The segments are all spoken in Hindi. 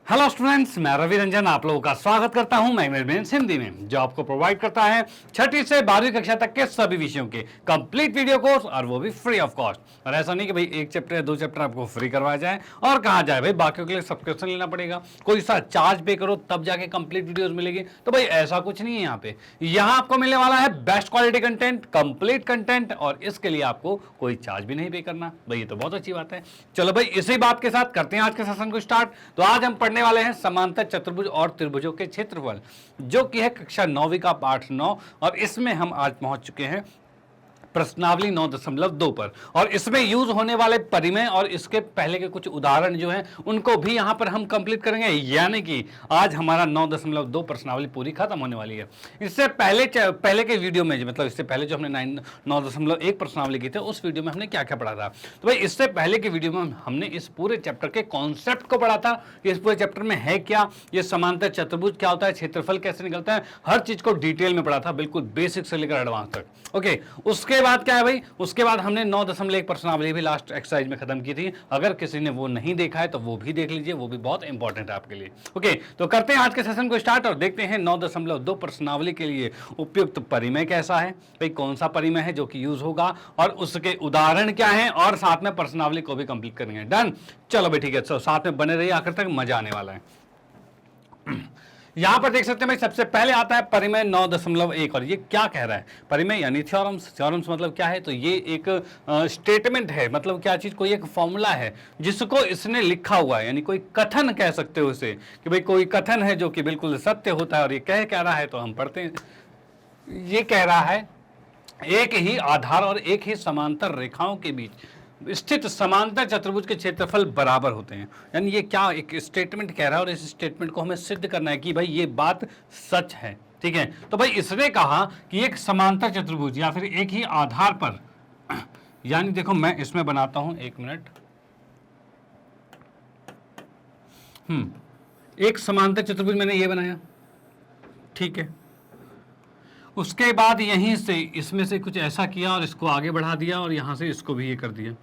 हेलो स्टूडेंट्स, मैं रवि रंजन आप लोगों का स्वागत करता हूं मैग्नेट हिंदी में, जो आपको प्रोवाइड करता है छठी से 12वीं कक्षा तक के सभी विषयों के कंप्लीट वीडियो कोर्स, और वो भी फ्री ऑफ कॉस्ट। और ऐसा नहीं कि भाई एक चैप्टर या दो चैप्टर आपको फ्री करवाया जाए और कहा जाए भाई बाकियों के लिए सब्सक्रिप्शन लेना पड़ेगा, कोई सा चार्ज पे करो तब जाके कंप्लीट वीडियोस मिलेगी। तो भाई ऐसा कुछ नहीं है। यहाँ आपको मिलने वाला है best quality content, complete content, और इसके लिए आपको कोई चार्ज भी नहीं पे करना। भाई ये तो बहुत अच्छी बात है। चलो भाई इसी बात के साथ करते हैं आज के सेशन को स्टार्ट। तो आज हम पढ़ने वाले हैं समांतर चतुर्भुज और त्रिभुजों के क्षेत्रफल, जो कि है कक्षा 9वीं का पाठ 9, और इसमें हम आज पहुंच चुके हैं प्रश्नावली 9.2 पर। और इसमें यूज होने वाले परिमेय और इसके पहले के कुछ उदाहरण जो हैं उनको भी यहां पर हम कंप्लीट करेंगे, यानी कि आज हमारा 9.2 प्रश्नावली पूरी खत्म होने वाली है। इससे पहले के वीडियो में, मतलब इससे पहले जो हमने 9.1 प्रश्नावली की थी, उस वीडियो में हमने क्या क्या पढ़ा था। तो भाई इससे पहले के वीडियो में हमने इस पूरे चैप्टर के कॉन्सेप्ट को पढ़ा था कि इस पूरे चैप्टर में है क्या, ये समांतर चतुर्भुज क्या होता है, क्षेत्रफल कैसे निकलता है, हर चीज को डिटेल में पढ़ा था, बिल्कुल बेसिक से लेकर एडवांस तक। ओके, उसके बाद क्या है भाई, उसके बाद हमने 9.1 प्रश्नावली भी लास्ट एक्सरसाइज में खत्म की थी। अगर किसी ने वो नहीं देखा है तो वो भी देख लीजिए, वो भी बहुत इंपॉर्टेंट है आपके लिए। ओके, तो करते हैं आज के सेशन को स्टार्ट और देखते हैं 9.2 प्रश्नावली के लिए उपयुक्त परिमेय कैसा है, भाई कौन सा परिमेय है जो कि यूज होगा, और उसके उदाहरण क्या है, और साथ में प्रश्नावली को भी कंप्लीट करेंगे। डन, चलो भाई ठीक है, तो साथ में बने रहिए, आखिर तक मजा आने वाला है। यहां पर देख सकते हैं भाई, सबसे पहले आता है परिमेय 9.1, और ये क्या कह रहा है, परिमेय यानी थ्योरम्स। थ्योरम्स मतलब क्या है, तो ये एक स्टेटमेंट है, मतलब क्या चीज, कोई एक फॉर्मूला है जिसको इसने लिखा हुआ है, यानी कोई कथन कह सकते हो इसे, कि भाई कोई कथन है जो कि बिल्कुल सत्य होता है। और ये कह रहा है, तो हम पढ़ते हैं, ये कह रहा है एक ही आधार और एक ही समांतर रेखाओं के बीच स्थित समांतर चतुर्भुज के क्षेत्रफल बराबर होते हैं। यानी ये क्या एक स्टेटमेंट कह रहा है, और इस स्टेटमेंट को हमें सिद्ध करना है कि भाई ये बात सच है। ठीक है, तो भाई इसने कहा कि एक समांतर चतुर्भुज या फिर एक ही आधार पर, यानी देखो मैं इसमें बनाता हूं, एक मिनट। एक समांतर चतुर्भुज मैंने ये बनाया, ठीक है। उसके बाद यहीं से इसमें से कुछ ऐसा किया और इसको आगे बढ़ा दिया, और यहां से इसको भी ये कर दिया,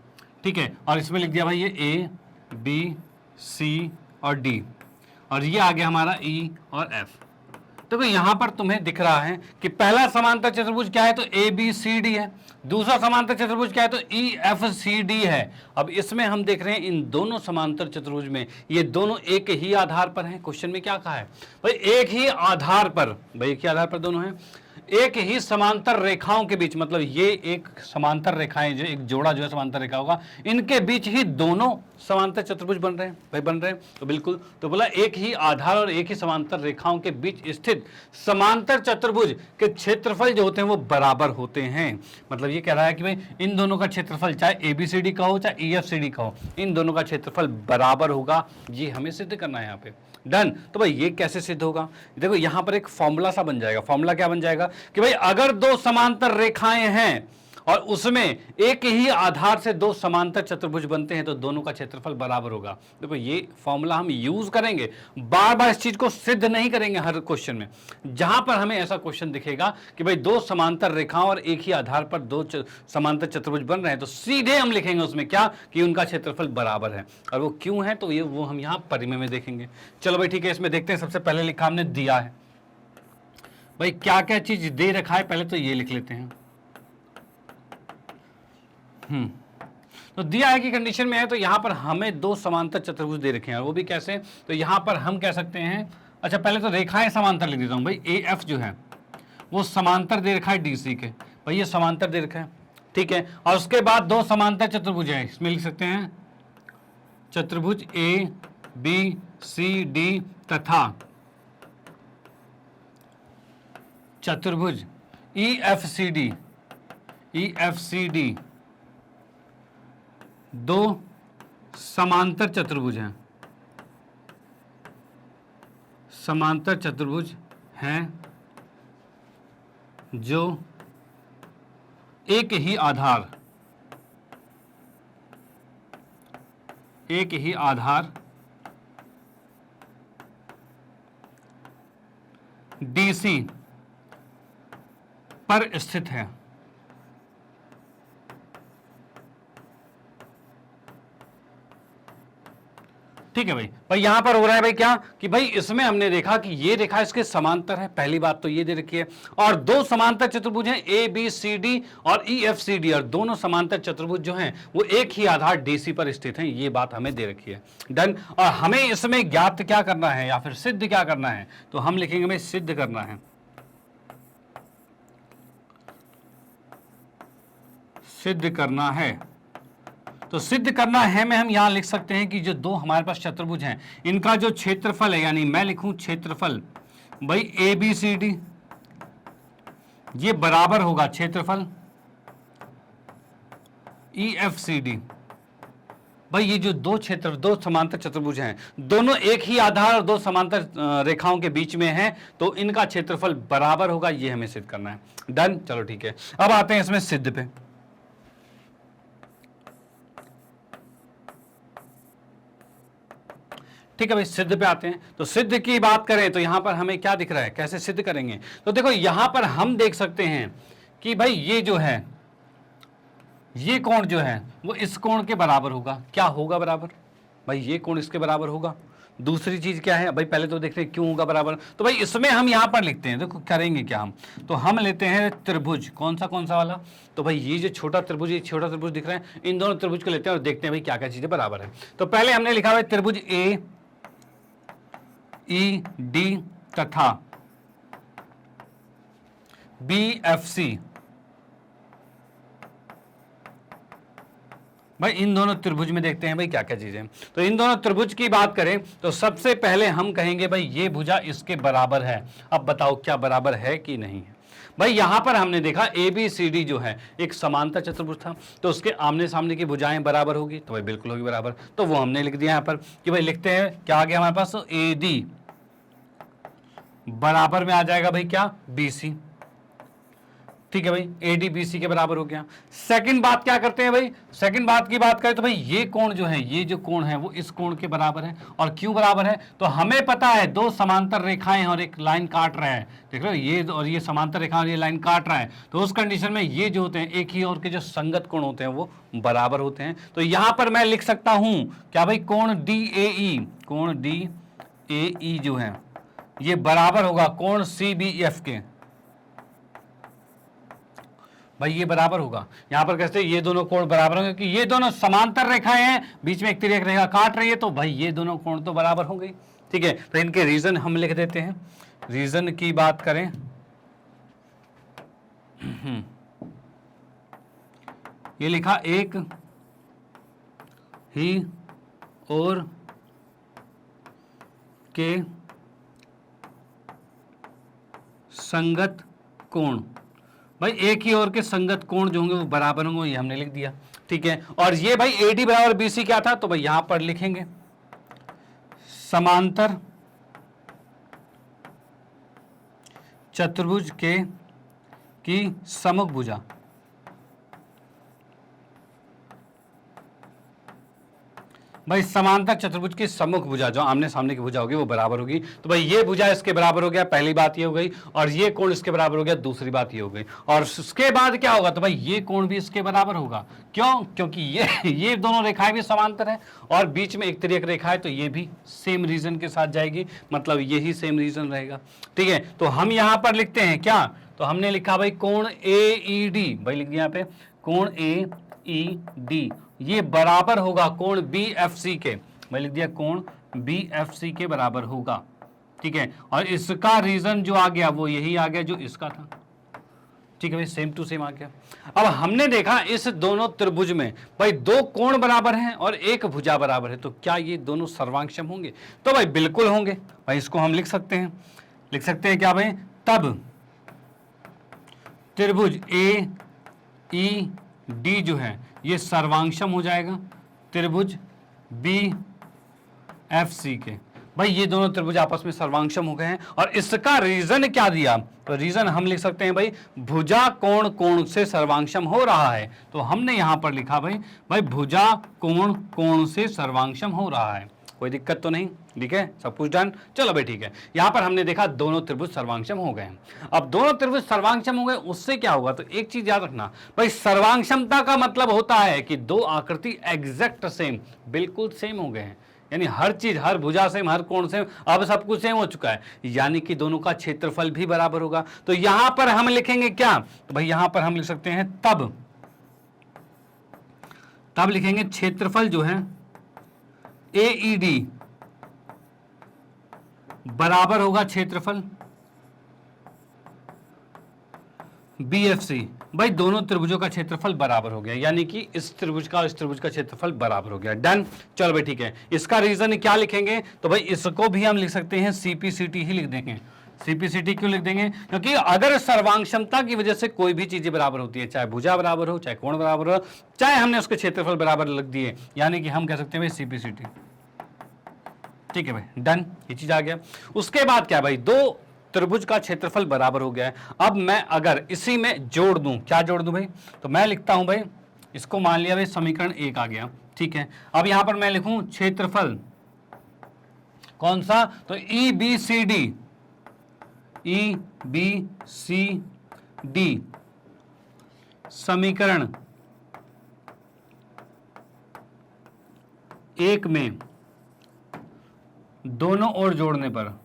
ठीक है। और इसमें लिख दिया भाई ये ए बी सी और डी, और ये आ गया हमारा ई और एफ। तो भाई यहां पर तुम्हें दिख रहा है कि पहला समांतर चतुर्भुज क्या है, तो ए बी सी डी है। दूसरा समांतर चतुर्भुज क्या है, तो ई एफ सी डी है। अब इसमें हम देख रहे हैं इन दोनों समांतर चतुर्भुज में ये दोनों एक ही आधार पर हैं। क्वेश्चन में क्या कहा है भाई, एक ही आधार पर, भाई एक ही आधार पर दोनों हैं, एक ही समांतर रेखाओं के बीच, मतलब ये एक समांतर रेखाएं, जो एक जोड़ा जो है समांतर रेखा होगा, इनके बीच ही दोनों समांतर चतुर्भुज बन रहे हैं। भाई बन रहे हैं, तो बिल्कुल, तो बोला एक ही आधार और एक ही समांतर रेखाओं के बीच स्थित समांतर चतुर्भुज के क्षेत्रफल जो होते हैं वो बराबर होते हैं। मतलब ये कह रहा है कि भाई इन दोनों का क्षेत्रफल, चाहे ABCD का हो चाहे EFCD का हो, इन दोनों का क्षेत्रफल बराबर होगा। ये हमें सिद्ध करना है यहाँ पे। डन, तो भाई ये कैसे सिद्ध होगा, देखो यहां पर एक फॉर्मूला सा बन जाएगा। फॉर्मूला क्या बन जाएगा कि भाई अगर दो समांतर रेखाएं हैं और उसमें एक ही आधार से दो समांतर चतुर्भुज बनते हैं तो दोनों का क्षेत्रफल बराबर होगा। देखो ये फॉर्मूला हम यूज करेंगे, बार बार इस चीज को सिद्ध नहीं करेंगे हर क्वेश्चन में। जहां पर हमें ऐसा क्वेश्चन दिखेगा कि भाई दो समांतर रेखाओं और एक ही आधार पर दो समांतर चतुर्भुज बन रहे हैं, तो सीधे हम लिखेंगे उसमें क्या, कि उनका क्षेत्रफल बराबर है। और वो क्यों है, तो ये वो हम यहां परिमेय में देखेंगे। चलो भाई ठीक है, इसमें देखते हैं। सबसे पहले लिखा हमने दिया है, भाई क्या क्या चीज दे रखा है, पहले तो ये लिख लेते हैं। तो दिया है कि कंडीशन में है, तो यहां पर हमें दो समांतर चतुर्भुज दे रखे हैं, वो भी कैसे, तो यहां पर हम कह सकते हैं, अच्छा पहले तो रेखाएं समांतर लिख देता हूं भाई। AF जो है वो समांतर दे रखा है DC के, भाई ये समांतर दे रखा है, ठीक है। और उसके बाद दो समांतर चतुर्भुज है, इसमें लिख सकते हैं चतुर्भुज ABCD तथा चतुर्भुज EFCD दो समांतर चतुर्भुज हैं, समांतर चतुर्भुज हैं जो एक ही आधार DC पर स्थित है। ठीक है भाई। भाई यहां पर हो रहा है भाई क्या कि भाई इसमें हमने देखा कि ये रेखा इसके समांतर है, पहली बात तो ये दे रखी है, और दो समांतर चतुर्भुज हैं ए बी सी डी और ई एफ सी डी, और दोनों समांतर चतुर्भुज जो हैं वो एक ही आधार डीसी पर स्थित हैं, ये बात हमें दे रखी है। डन। और हमें इसमें ज्ञात क्या करना है या फिर सिद्ध क्या करना है, तो हम लिखेंगे भाई सिद्ध करना है, सिद्ध करना है। तो सिद्ध करना है में हम यहां लिख सकते हैं कि जो दो हमारे पास चतुर्भुज हैं इनका जो क्षेत्रफल है, यानी मैं लिखूं क्षेत्रफल भाई ए बी सी डी, ये बराबर होगा क्षेत्रफल ई एफ सी डी। भाई ये जो दो समांतर चतुर्भुज हैं दोनों एक ही आधार और दो समांतर रेखाओं के बीच में हैं, तो इनका क्षेत्रफल बराबर होगा, ये हमें सिद्ध करना है। डन। चलो ठीक है, अब आते हैं इसमें सिद्ध पे। ठीक है भाई, सिद्ध पे आते हैं। तो सिद्ध की बात करें तो यहां पर हमें क्या दिख रहा है, कैसे सिद्ध करेंगे, तो देखो यहां पर हम देख सकते हैं कि भाई ये जो है ये कोण जो है वो इस कोण के बराबर होगा। क्या होगा बराबर, भाई ये कोण इसके बराबर होगा। दूसरी चीज क्या है भाई, पहले तो देख रहे हैं क्यों होगा बराबर, तो भाई इसमें हम यहां पर लिखते हैं, देखो करेंगे क्या हम, तो हम लेते हैं त्रिभुज, कौन सा वाला, तो भाई ये जो छोटा त्रिभुज, ये छोटा त्रिभुज दिख रहा है, इन दोनों त्रिभुज को लेते हैं और देखते हैं भाई क्या क्या चीजें बराबर है। तो पहले हमने लिखा हुआ त्रिभुज ए ई डी तथा बी एफ सी, भाई इन दोनों त्रिभुज में देखते हैं भाई क्या क्या चीजें। तो इन दोनों त्रिभुज की बात करें तो सबसे पहले हम कहेंगे भाई ये भुजा इसके बराबर है। अब बताओ क्या बराबर है कि नहीं है। भाई यहां पर हमने देखा ए बी सी डी जो है एक समांतर चतुर्भुज था, तो उसके आमने सामने की भुजाएं बराबर होगी, तो भाई बिल्कुल होगी बराबर, तो वो हमने लिख दिया यहां पर कि भाई लिखते हैं क्या आ गया हमारे पास, ए डी बराबर में आ जाएगा भाई क्या, बी सी। ठीक है भाई, एडी बीसी के बराबर हो गया। सेकंड बात क्या करते हैं भाई, सेकंड बात की बात करें तो भाई ये कोण जो है, ये जो कोण है वो इस कोण के बराबर है। और क्यों बराबर है, तो हमें पता है दो समांतर रेखाएं और एक लाइन काट रहा है, देख रहे हो ये और ये समांतर रेखा और ये लाइन काट रहा है, तो उस कंडीशन में ये जो होते हैं एक ही और के जो संगत कोण होते हैं वो बराबर होते हैं। तो यहां पर मैं लिख सकता हूं क्या भाई, कोण डी ए ई, कोण डी ए ई जो है ये बराबर होगा कोण सी बी एफ के। भाई ये बराबर होगा, यहां पर कैसे ये दोनों कोण बराबर होंगे कि ये दोनों समांतर रेखाएं हैं, बीच में एक तिर्यक रेखा काट रही है, तो भाई ये दोनों कोण तो बराबर होंगे। ठीक है, तो इनके रीजन हम लिख देते हैं। रीजन की बात करें ये लिखा एक ही और के संगत कोण, भाई एक ही और के संगत कोण जो होंगे वो बराबर होंगे, ये हमने लिख दिया। ठीक है, और ये भाई एडी बराबर बीसी क्या था, तो भाई यहां पर लिखेंगे समांतर चतुर्भुज के की सम्मुख भुजा। भाई समांतर चतुर्भुज की सम्मुख भुजा जो आमने सामने की भुजा होगी वो बराबर होगी, तो भाई ये भुजा इसके बराबर हो गया, पहली बात ये हो गई, और ये कोण इसके बराबर हो गया, दूसरी बात ये हो गई। और उसके बाद क्या होगा, तो भाई ये कोण भी इसके बराबर होगा। क्यों, क्योंकि ये दोनों रेखाएं भी समांतर है और बीच में एक तिर्यक रेखा है, तो ये भी सेम रीजन के साथ जाएगी, मतलब यही सेम रीजन रहेगा। ठीक है, तो हम यहां पर लिखते हैं क्या, तो हमने लिखा भाई कोण ए ई डी, भाई लिख दिया यहाँ पे कोण ए ई डी ये बराबर होगा कोण बी एफ सी के, मैं लिख दिया कोण बी एफ सी के बराबर होगा। ठीक है, और इसका रीजन जो आ गया वो यही आ गया जो इसका था। ठीक है भाई, सेम टू सेम आ गया। अब हमने देखा इस दोनों त्रिभुज में भाई दो कोण बराबर हैं और एक भुजा बराबर है, तो क्या ये दोनों सर्वांगसम होंगे, तो भाई बिल्कुल होंगे। भाई इसको हम लिख सकते हैं क्या भाई, तब त्रिभुज ए ई डी जो है ये सर्वांगसम हो जाएगा त्रिभुज बी एफ सी के। भाई ये दोनों त्रिभुज आपस में सर्वांगसम हो गए हैं, और इसका रीजन क्या दिया, तो रीजन हम लिख सकते हैं भाई भुजा कोण कोण से सर्वांगसम हो रहा है, तो हमने यहां पर लिखा भाई भुजा कोण कोण से सर्वांगसम हो रहा है। कोई दिक्कत तो नहीं, ठीक है, सब कुछ डन। चलो भाई ठीक है, यहां पर हमने देखा दोनों त्रिभुज सर्वांगसम हो गए हैं। अब दोनों त्रिभुज सर्वांगसम हो गए, उससे क्या होगा, तो एक चीज याद रखना भाई, सर्वांगसमता का मतलब होता है कि दो आकृति एग्जैक्ट सेम, बिल्कुल सेम हो गए हैं। यानी हर चीज, हर भुजा सेम, हर कोण सेम, अब सब कुछ सेम हो चुका है, यानी कि दोनों का क्षेत्रफल भी बराबर होगा। तो यहां पर हम लिखेंगे क्या, तो भाई यहां पर हम लिख सकते हैं तब लिखेंगे क्षेत्रफल जो है AED बराबर होगा क्षेत्रफल BFC। भाई दोनों त्रिभुजों का क्षेत्रफल बराबर हो गया, यानी कि इस त्रिभुज का और इस त्रिभुज का क्षेत्रफल बराबर हो गया। डन। चलो भाई ठीक है, इसका रीजन क्या लिखेंगे, तो भाई इसको भी हम लिख सकते हैं CPCT ही लिख देंगे। CPCT क्यों लिख देंगे, क्योंकि अगर सर्वांग क्षमता की वजह से कोई भी चीजें बराबर होती है, चाहे भुजा बराबर हो, चाहे कोण बराबर हो, चाहे हमने उसके क्षेत्रफल बराबर लिख दिए, यानी कि हम कह सकते हैं भाई CPCT। ठीक है भाई, डन, ये चीज आ गया। उसके बाद क्या भाई, दो त्रिभुज का क्षेत्रफल बराबर हो गया है। अब मैं अगर इसी में जोड़ दूं, क्या जोड़ दूं भाई, तो मैं लिखता हूं भाई, इसको मान लिया भाई समीकरण 1 आ गया। ठीक है, अब यहां पर मैं लिखूं क्षेत्रफल कौन सा, तो EBCD समीकरण 1 में दोनों ओर जोड़ने पर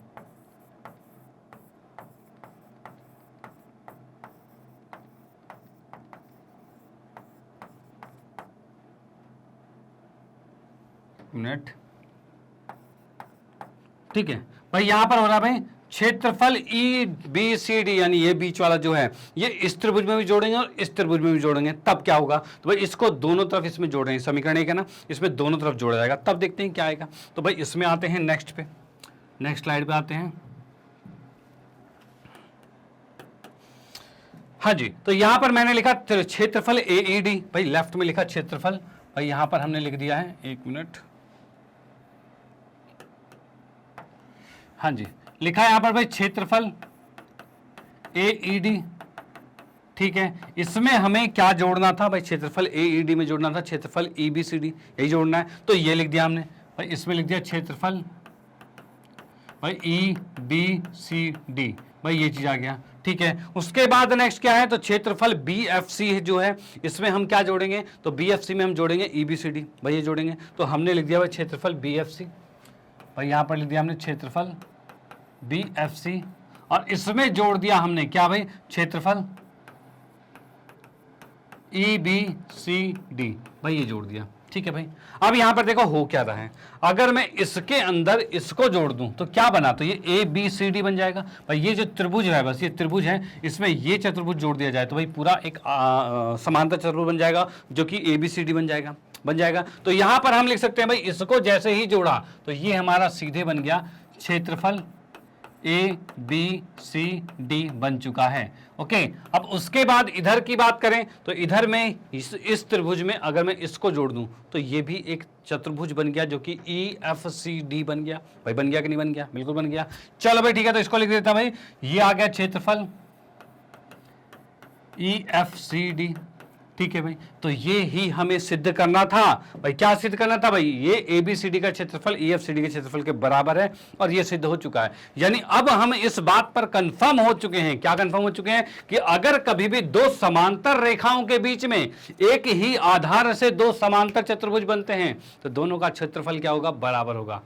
मिनट। ठीक है भाई, यहां पर हो रहा भाई क्षेत्रफल EBCD, यानी ये बीच वाला जो है, ये इस त्रिभुज में भी जोड़ेंगे और इस त्रिभुज में भी जोड़ेंगे, तब क्या होगा, तो भाई इसको दोनों तरफ इसमें जोड़ेंगे, समीकरण 1 है ना, इसमें दोनों तरफ जोड़ा जाएगा, तब देखते हैं क्या आएगा। तो भाई इसमें आते हैं नेक्स्ट पे, नेक्स्ट स्लाइड पे आते हैं। हाँ जी, तो यहां पर मैंने लिखा क्षेत्रफल AED, भाई लेफ्ट में लिखा क्षेत्रफल, भाई यहां पर हमने लिख दिया है, 1 मिनट, हाँ जी, लिखा है यहां पर भाई क्षेत्रफल AED। ठीक है, इसमें हमें क्या जोड़ना था भाई, क्षेत्रफल AED में जोड़ना था क्षेत्रफल EBCD, यही जोड़ना है, तो ये लिख दिया हमने भाई, इसमें लिख दिया क्षेत्रफल भाई EBCD, भाई ये चीज आ गया। ठीक है, उसके बाद नेक्स्ट क्या है, तो क्षेत्रफल BFC जो है, इसमें हम क्या जोड़ेंगे, तो BFC में हम जोड़ेंगे EBCD, भाई ये जोड़ेंगे, तो हमने लिख दिया भाई क्षेत्रफल BFC, भाई यहां पर लिख दिया हमने क्षेत्रफल BFC, और इसमें जोड़ दिया हमने क्या भाई, क्षेत्रफल EBCD, भाई ये जोड़ दिया। ठीक है भाई, अब यहां पर देखो हो क्या रहा है, अगर मैं इसके अंदर इसको जोड़ दूं तो क्या बना, तो ये ABCD बन जाएगा। भाई ये जो त्रिभुज है, बस ये त्रिभुज है, इसमें ये चतुर्भुज जोड़ दिया जाए तो भाई पूरा एक समांतर चतुर्भुज बन जाएगा, जो कि ABCD बन जाएगा। तो यहां पर हम लिख सकते हैं भाई, इसको जैसे ही जोड़ा तो ये हमारा सीधे बन गया क्षेत्रफल ABCD बन चुका है। ओके, अब उसके बाद इधर की बात करें तो इधर में इस त्रिभुज में अगर मैं इसको जोड़ दूं तो ये भी एक चतुर्भुज बन गया, जो कि EFCD बन गया। भाई बन गया कि नहीं बन गया, बिल्कुल बन गया। चलो भाई ठीक है, तो इसको लिख देता भाई, ये आ गया क्षेत्रफल EFCD। ठीक है भाई, तो ये ही हमें सिद्ध करना था। भाई क्या सिद्ध करना था भाई, ये ABCD का क्षेत्रफल EFCD के क्षेत्रफल के बराबर है, और ये सिद्ध हो चुका है। यानी अब हम इस बात पर कंफर्म हो चुके हैं, क्या कंफर्म हो चुके हैं, कि अगर कभी भी दो समांतर रेखाओं के बीच में एक ही आधार से दो समांतर चतुर्भुज बनते हैं तो दोनों का क्षेत्रफल क्या होगा, बराबर होगा।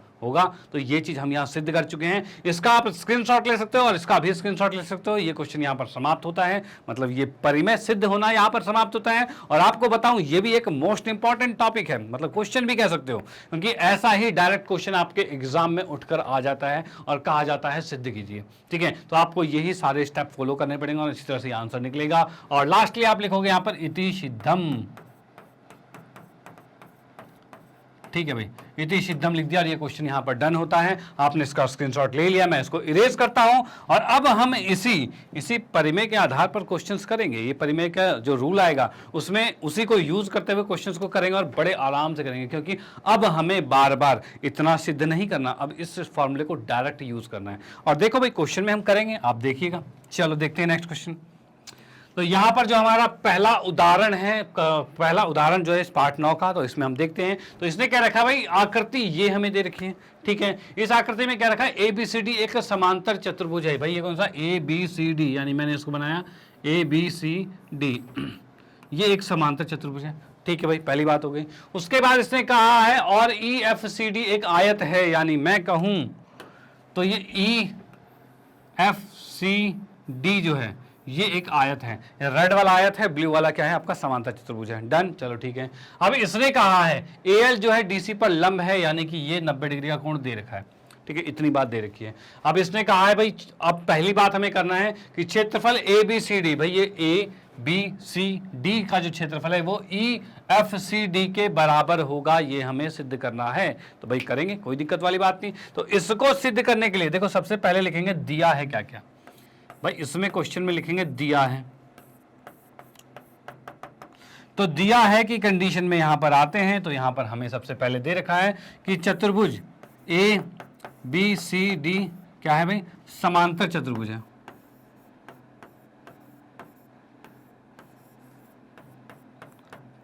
तो ये चीज हम यहां सिद्ध कर चुके हैं। इसका आप स्क्रीनशॉट ले सकते हो और इसका भी स्क्रीनशॉट ले सकते हो। ये क्वेश्चन यहां पर समाप्त होता है, मतलब ये परिमेय सिद्ध होना यहां पर समाप्त होता है। और आपको बताऊं, ये भी एक मोस्ट इंपॉर्टेंट टॉपिक है, मतलब क्वेश्चन भी कह सकते हो, क्योंकि ऐसा ही डायरेक्ट क्वेश्चन आपके एग्जाम में उठकर आ जाता है और कहा जाता है सिद्ध कीजिए। ठीक है, तो आपको यही सारे स्टेप फॉलो करने पड़ेंगे और इसी तरह से आंसर निकलेगा। और लास्टली आप लिखोगे यहां पर इति सिद्धम। ठीक है भाई, इति सिद्धम लिख दिया और ये क्वेश्चन यहां पर डन होता है। आपने इसका स्क्रीनशॉट ले लिया, मैं इसको इरेज करता हूं और अब हम इसी परिमेय के आधार पर क्वेश्चंस करेंगे। ये परिमेय का जो रूल आएगा उसमें उसी को यूज करते हुए क्वेश्चंस को करेंगे और बड़े आराम से करेंगे, क्योंकि अब हमें बार बार इतना सिद्ध नहीं करना, अब इस फॉर्मूले को डायरेक्ट यूज करना है। और देखो भाई, क्वेश्चन में हम करेंगे, आप देखिएगा। चलो देखते हैं नेक्स्ट क्वेश्चन। तो यहां पर जो हमारा पहला उदाहरण है, पहला उदाहरण जो है इस पार्ट 9 का, तो इसमें हम देखते हैं। तो इसने क्या रखा भाई, आकृति ये हमें दे रखी है। ठीक है, इस आकृति में क्या रखा है, ABCD एक समांतर चतुर्भुज है। भाई ये कौन सा, ABCD, यानी मैंने इसको बनाया ABCD, ये एक समांतर चतुर्भुज है। ठीक है भाई, पहली बात हो गई। उसके बाद इसने कहा है और EFCD एक आयत है, यानी मैं कहूं तो ये EFCD जो है ये एक आयत है, रेड वाला आयत है, ब्लू वाला क्या है आपका समांतर चतुर्भुज है। डन, चलो ठीक है। अब इसने कहा है AL जो है DC पर लंब है, यानी कि ये 90 डिग्री का कोण दे रखा है, ठीक है, इतनी बात दे रखी है। अब इसने कहा है भाई, अब पहली बात हमें करना है कि क्षेत्रफल ABCD, भाई ये ABCD का जो क्षेत्रफल है वो EFCD के बराबर होगा, ये हमें सिद्ध करना है। तो भाई करेंगे, कोई दिक्कत वाली बात नहीं। तो इसको सिद्ध करने के लिए देखो, सबसे पहले लिखेंगे दिया है क्या क्या। भाई इसमें क्वेश्चन में लिखेंगे दिया है, तो दिया है कि कंडीशन में यहां पर आते हैं, तो यहां पर हमें सबसे पहले दे रखा है कि चतुर्भुज ABCD क्या है भाई, समांतर चतुर्भुज है।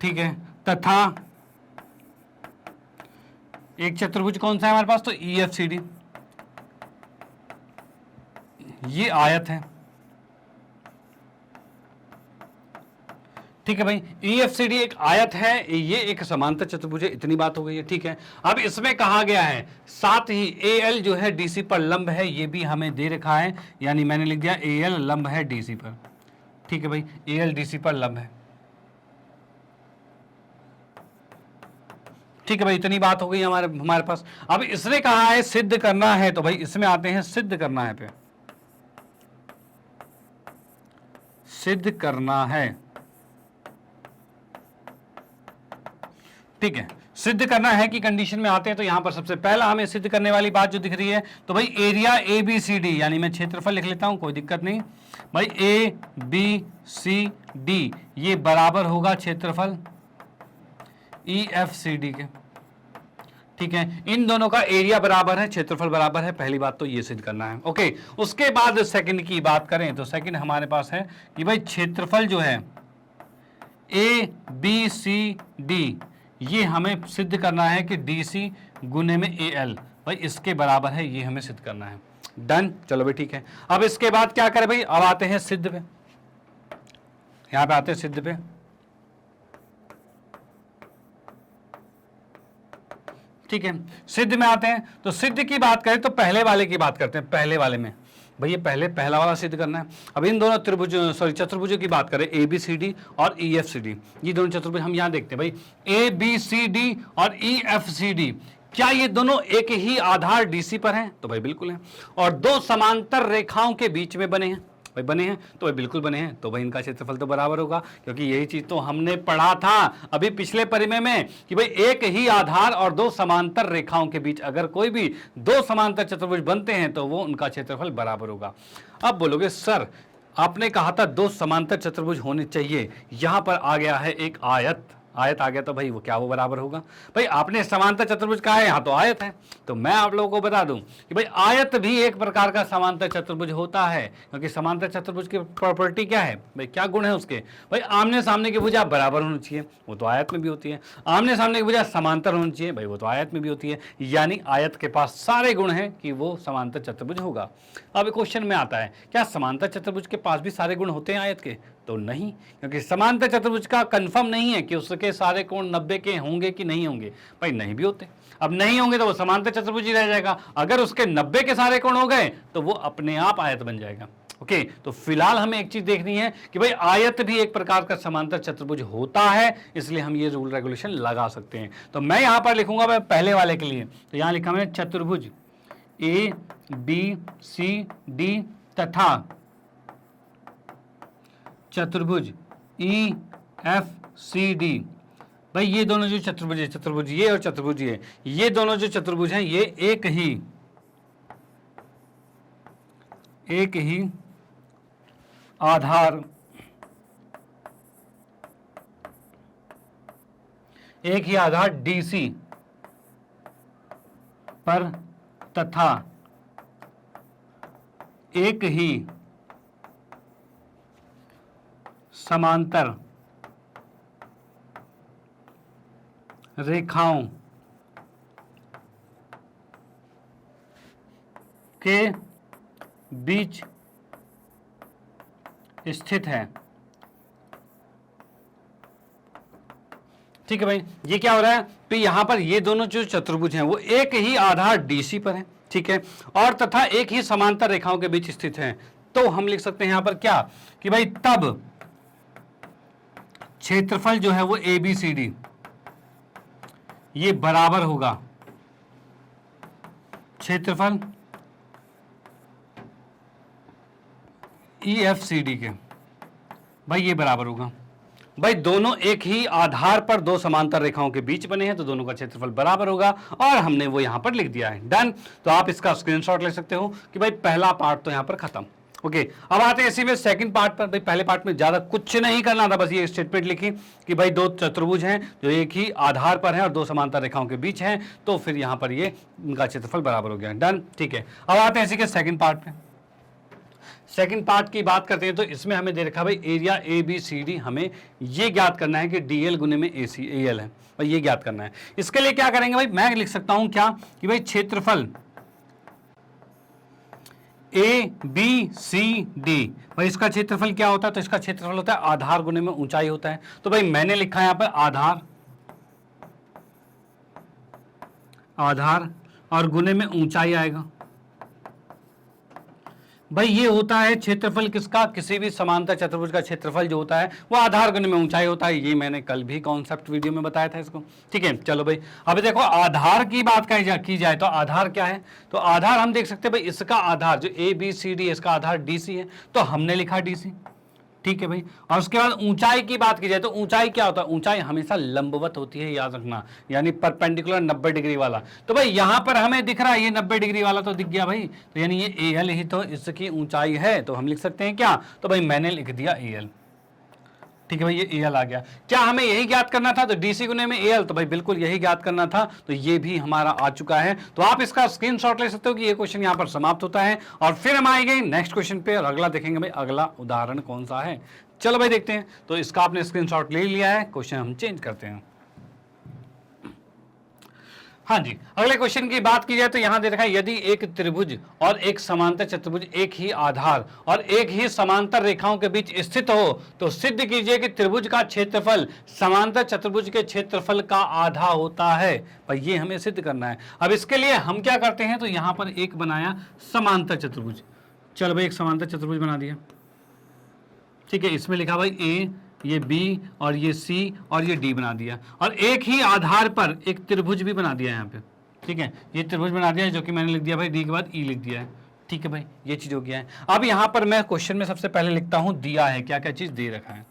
ठीक है, तथा एक चतुर्भुज कौन सा है हमारे पास, तो EFCD, ये आयत है। ठीक है भाई, EFCD एक आयत है, ये एक समांतर चतुर्भुज है, इतनी बात हो गई है। ठीक है, अब इसमें कहा गया है साथ ही AL जो है DC पर लंब है, ये भी हमें दे रखा है, यानी मैंने लिख दिया AL लंब है DC पर। ठीक है भाई, AL DC पर लंब है। ठीक है भाई, इतनी बात हो गई हमारे पास। अब इसने कहा है सिद्ध करना है, तो भाई इसमें आते हैं सिद्ध करना है पे, सिद्ध करना है। ठीक है, सिद्ध करना है कि कंडीशन में आते हैं, तो यहां पर सबसे पहला हमें सिद्ध करने वाली बात जो दिख रही है, तो भाई एरिया ABCD, यानी मैं क्षेत्रफल लिख लेता हूं, कोई दिक्कत नहीं भाई, ABCD ये बराबर होगा क्षेत्रफल EFCD के। ठीक है, इन दोनों का एरिया बराबर है, क्षेत्रफल बराबर है, पहली बात तो ये सिद्ध करना है। ओके, उसके बाद सेकंड की बात करें तो सेकंड हमारे पास है कि भाई क्षेत्रफल जो है ABCD ये हमें सिद्ध करना है कि DC गुने में AL, भाई इसके बराबर है, ये हमें सिद्ध करना है। डन, चलो भाई ठीक है। अब इसके बाद क्या करें भाई, अब आते हैं सिद्ध पे, यहां पे आते हैं सिद्ध पे। ठीक है, सिद्ध में आते हैं, तो सिद्ध की बात करें तो पहले वाले की बात करते हैं। पहले वाले में भैया पहला वाला सिद्ध करना है। अब इन दोनों चतुर्भुजों की बात करें, ABCD और EFCD, ये दोनों चतुर्भुज हम यहां देखते हैं भाई, ABCD और EFCD, क्या ये दोनों एक ही आधार DC पर हैं, तो भाई बिल्कुल है। और दो समांतर रेखाओं के बीच में बने हैं, भाई बने हैं, तो भाई बिल्कुल बने हैं, तो भाई इनका क्षेत्रफल तो बराबर होगा, क्योंकि यही चीज तो हमने पढ़ा था अभी पिछले परिमेय में कि भाई एक ही आधार और दो समांतर रेखाओं के बीच अगर कोई भी दो समांतर चतुर्भुज बनते हैं तो वो उनका क्षेत्रफल बराबर होगा। अब बोलोगे सर आपने कहा था दो समांतर चतुर्भुज होने चाहिए, यहां पर आ गया है एक आयत आ गया, तो भाई वो क्या वो बराबर होगा। भाई आपने समांतर चतुर्भुज कहा है, यहाँ तो आयत है, तो मैं आप लोगों को बता दूं कि भाई आयत भी एक प्रकार का समांतर चतुर्भुज होता है, क्योंकि समांतर चतुर्भुज की प्रॉपर्टी क्या है भाई, क्या गुण है उसके, भाई आमने सामने की भुजा बराबर होनी चाहिए, वो तो आयत में भी होती है। आमने सामने की भुजा समांतर होनी चाहिए, भाई वो तो आयत में भी होती है। यानी आयत के पास सारे गुण हैं कि वो समांतर चतुर्भुज होगा। अब क्वेश्चन में आता है क्या समांतर चतुर्भुज के पास भी सारे गुण होते हैं आयत के, तो नहीं, क्योंकि समांतर चतुर्भुज का कंफर्म नहीं है कि उसके सारे कोण 90 के होंगे कि नहीं होंगे, भाई नहीं भी होते। अब नहीं होंगे तो वो समांतर चतुर्भुज ही रह जाएगा, अगर उसके 90 के सारे कोण हो गए तो वो अपने आप आयत बन जाएगा। ओके, तो फिलहाल हमें एक चीज देखनी है कि भाई आयत भी एक प्रकार का समांतर चतुर्भुज होता है, इसलिए हम ये रूल रेगुलेशन लगा सकते हैं। तो मैं यहां पर लिखूंगा भाई पहले वाले के लिए, तो यहां लिखा मैंने चतुर्भुज ABCD तथा चतुर्भुज EFCD, भाई ये दोनों जो चतुर्भुज है, चतुर्भुज ये और चतुर्भुज ये दोनों जो चतुर्भुज हैं ये एक ही आधार, DC पर तथा एक ही समांतर रेखाओं के बीच स्थित है। ठीक है भाई, ये क्या हो रहा है, तो यहाँ पर ये दोनों जो चतुर्भुज हैं वो एक ही आधार डीसी पर है, ठीक है, और तथा एक ही समांतर रेखाओं के बीच स्थित हैं। तो हम लिख सकते हैं यहाँ पर क्या कि भाई तब क्षेत्रफल जो है वो ABCD ये बराबर होगा क्षेत्रफल EFCD के। भाई ये बराबर होगा, भाई दोनों एक ही आधार पर दो समांतर रेखाओं के बीच बने हैं तो दोनों का क्षेत्रफल बराबर होगा, और हमने वो यहां पर लिख दिया है। डन। तो आप इसका स्क्रीनशॉट ले सकते हो कि भाई पहला पार्ट तो यहां पर खत्म। ओके, अब आते हैं इसी में सेकंड पार्ट पर। भाई पहले पार्ट में ज्यादा कुछ नहीं करना था, बस ये स्टेटमेंट लिखी कि भाई दो चतुर्भुज हैं जो एक ही आधार पर हैं और दो समांतर रेखाओं के बीच हैं, तो फिर यहां पर ये उनका क्षेत्रफल बराबर हो गया। डन, ठीक है। अब आते हैं इसी के सेकंड पार्ट पे। सेकंड पार्ट की बात करते हैं तो इसमें हमें दे रखा भाई एरिया ABCD, हमें ये ज्ञात करना है कि DL गुने में AL है, भाई ये ज्ञात करना है। इसके लिए क्या करेंगे भाई, मैं लिख सकता हूं क्या कि भाई क्षेत्रफल ABCD, भाई इसका क्षेत्रफल क्या होता है, तो इसका क्षेत्रफल होता है आधार गुने में ऊंचाई होता है। तो भाई मैंने लिखा है यहां पर आधार और गुने में ऊंचाई आएगा। भाई ये होता है क्षेत्रफल किसका, किसी भी समांतर चतुर्भुज का क्षेत्रफल जो होता है वो आधार गुने में ऊंचाई होता है। ये मैंने कल भी कॉन्सेप्ट वीडियो में बताया था इसको, ठीक है। चलो भाई अभी देखो आधार की बात की जाए तो आधार क्या है, तो आधार हम देख सकते हैं भाई इसका आधार जो ABCD है इसका आधार DC है, तो हमने लिखा DC, ठीक है भाई। और उसके बाद ऊंचाई की बात की जाए तो ऊंचाई क्या होता है, ऊंचाई हमेशा लंबवत होती है, याद रखना, यानी परपेंडिकुलर 90 डिग्री वाला। तो भाई यहां पर हमें दिख रहा है ये 90 डिग्री वाला तो दिख गया भाई, तो यानी ये AL ही तो इसकी ऊंचाई है, तो हम लिख सकते हैं क्या, तो भाई मैंने लिख दिया AL, ठीक है भाई, ये AL आ गया। क्या हमें यही ज्ञात करना था, तो DC गुने में AL, तो भाई बिल्कुल यही ज्ञात करना था, तो ये भी हमारा आ चुका है। तो आप इसका स्क्रीनशॉट ले सकते हो कि ये क्वेश्चन यहाँ पर समाप्त होता है, और फिर हम आएंगे नेक्स्ट क्वेश्चन पे और अगला देखेंगे भाई अगला उदाहरण कौन सा है। चलो भाई देखते हैं। तो इसका आपने स्क्रीनशॉट ले लिया है, क्वेश्चन हम चेंज करते हैं। हाँ जी, अगले क्वेश्चन की बात की जाए तो यहां दे रखा है यदि एक त्रिभुज और एक समांतर चतुर्भुज एक ही आधार और एक ही समांतर रेखाओं के बीच स्थित हो तो सिद्ध कीजिए कि त्रिभुज का क्षेत्रफल समांतर चतुर्भुज के क्षेत्रफल का आधा होता है। भाई ये हमें सिद्ध करना है। अब इसके लिए हम क्या करते हैं, तो यहां पर एक बनाया समांतर चतुर्भुज। चलो भाई एक समांतर चतुर्भुज बना दिया, ठीक है। इसमें लिखा भाई A, ये B और ये C और ये D बना दिया, और एक ही आधार पर एक त्रिभुज भी बना दिया यहाँ पे, ठीक है। ये त्रिभुज बना दिया है जो कि मैंने लिख दिया भाई D के बाद E लिख दिया है, ठीक है भाई, ये चीज हो गया है। अब यहाँ पर मैं क्वेश्चन में सबसे पहले लिखता हूँ दिया है, क्या क्या चीज दे रखा है,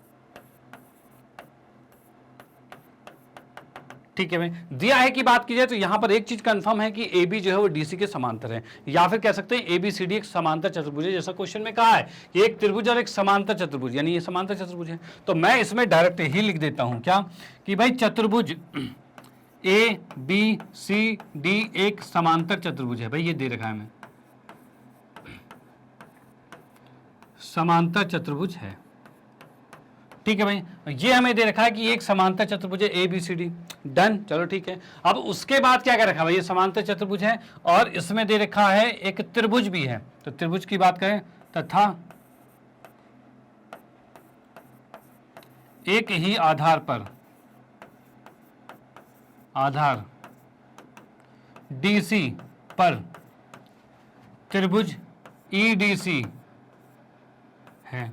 ठीक है भाई। दिया है की बात की जाए तो यहां पर एक चीज कंफर्म है कि AB जो है वो DC के समांतर है, या फिर कह सकते हैं ABCD एक समांतर चतुर्भुज है, जैसा क्वेश्चन में कहा है कि एक त्रिभुज और एक समांतर चतुर्भुज, यानी ये समांतर चतुर्भुज है। तो मैं इसमें डायरेक्ट ही लिख देता हूं क्या कि भाई चतुर्भुज ABCD एक समांतर चतुर्भुज है। भाई ये दे रखा है हमें समांतर चतुर्भुज है, ठीक है भाई। ये हमें दे रखा है कि एक समांतर चतुर्भुज है ABCD। डन, चलो ठीक है। अब उसके बाद क्या कर रखा है भाई, ये समांतर चतुर्भुज है और इसमें दे रखा है एक त्रिभुज भी है। तो त्रिभुज की बात करें तथा एक ही आधार पर आधार DC पर त्रिभुज EDC है।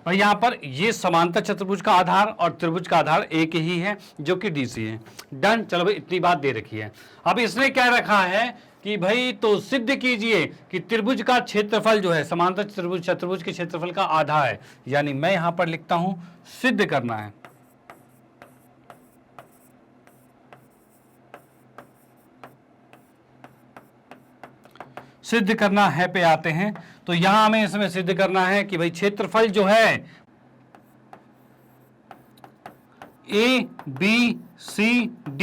और यहां पर ये समांतर चतुर्भुज का आधार और त्रिभुज का आधार एक ही है जो कि DC है। डन, चलो भाई इतनी बात दे रखी है। अब इसने क्या रखा है कि भाई तो सिद्ध कीजिए कि त्रिभुज का क्षेत्रफल जो है समांतर चतुर्भुज के क्षेत्रफल का आधा है, यानी मैं यहां पर लिखता हूं सिद्ध करना है। सिद्ध करना है पे आते हैं, तो यहां हमें इसमें सिद्ध करना है कि भाई क्षेत्रफल जो है ABCD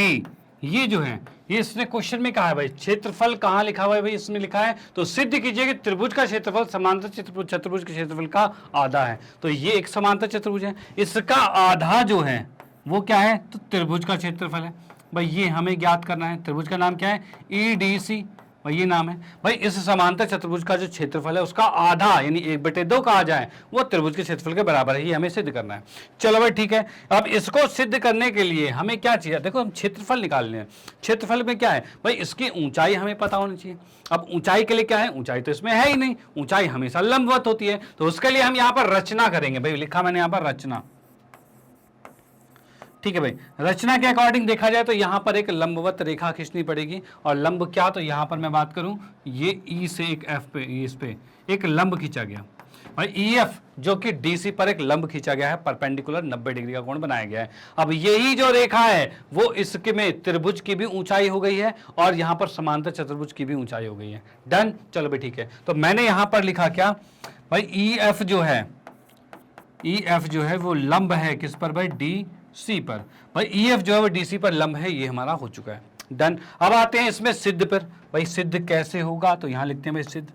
ये जो है, ये इसने क्वेश्चन में कहा है भाई क्षेत्रफल कहां लिखा हुआ है भाई, इसमें लिखा है तो सिद्ध कीजिए कि त्रिभुज का क्षेत्रफल समांतर चतुर्भुज के क्षेत्रफल का आधा है। तो ये एक समांतर चतुर्भुज है, इसका आधा जो है वो क्या है, तो त्रिभुज का क्षेत्रफल है। भाई ये हमें ज्ञात करना है। त्रिभुज का नाम क्या है, EDC। भाई ये नाम है। भाई इस समांतर चतुर्भुज का जो क्षेत्रफल है उसका आधा यानी 1/2 कहा जाए वो त्रिभुज के क्षेत्रफल के बराबर है, ये हमें सिद्ध करना है। चलो भाई ठीक है, अब इसको सिद्ध करने के लिए हमें क्या चाहिए, देखो हम क्षेत्रफल निकालने हैं। क्षेत्रफल में क्या है भाई, इसकी ऊंचाई हमें पता होनी चाहिए। अब ऊंचाई के लिए क्या है, ऊंचाई तो इसमें है ही नहीं, ऊंचाई हमेशा लंबवत होती है, तो उसके लिए हम यहाँ पर रचना करेंगे। भाई लिखा मैंने यहाँ पर रचना, ठीक है भाई। रचना के अकॉर्डिंग देखा जाए तो यहां पर एक लंबवत रेखा खींचनी पड़ेगी, और लंब क्या, तो यहां पर मैं बात करूं ये ई से एक एफ पे, इस पे एक लंब खींचा गया भाई ई एफ, जो कि डीसी पर एक लंब खींचा गया है, परपेंडिकुलर 90 डिग्री का कोण बनाया गया है। अब यही जो रेखा है वो इसके में त्रिभुज की भी ऊंचाई हो गई है और यहां पर समांतर चतुर्भुज की भी ऊंचाई हो गई है। डन, चलो भाई ठीक है। तो मैंने यहां पर लिखा क्या भाई, ई एफ जो है, ई एफ जो है वो लंब है किस पर भाई, डी सी पर। भाई ई एफ जो है वो डीसी पर लंब है, ये हमारा हो चुका है। डन। अब आते हैं इसमें सिद्ध पर। भाई सिद्ध कैसे होगा, तो यहां लिखते हैं भाई सिद्ध,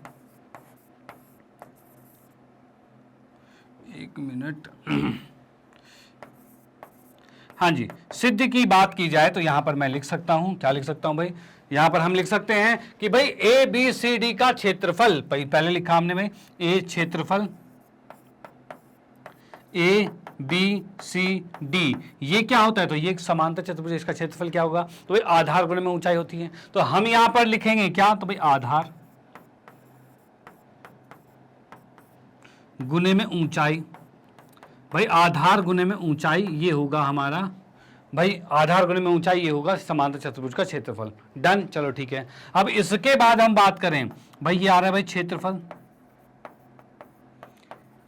एक मिनट हाँ जी, सिद्ध की बात की जाए तो यहां पर मैं लिख सकता हूं, क्या लिख सकता हूं भाई, यहां पर हम लिख सकते हैं कि भाई ए बी सी डी का क्षेत्रफल, पहले लिखा हमने भाई ए क्षेत्रफल, ए बी सी डी, ये क्या होता है, तो ये एक समांतर चतुर्भुज, इसका क्षेत्रफल क्या होगा, तो भाई आधार गुणे में ऊंचाई होती है, तो हम यहां पर लिखेंगे क्या, तो भाई आधार गुणे में ऊंचाई। भाई आधार गुणे में ऊंचाई ये होगा हमारा, भाई आधार गुणे में ऊंचाई ये होगा समांतर चतुर्भुज का क्षेत्रफल। डन, चलो ठीक है। अब इसके बाद हम बात करें, भाई ये आ रहा है भाई क्षेत्रफल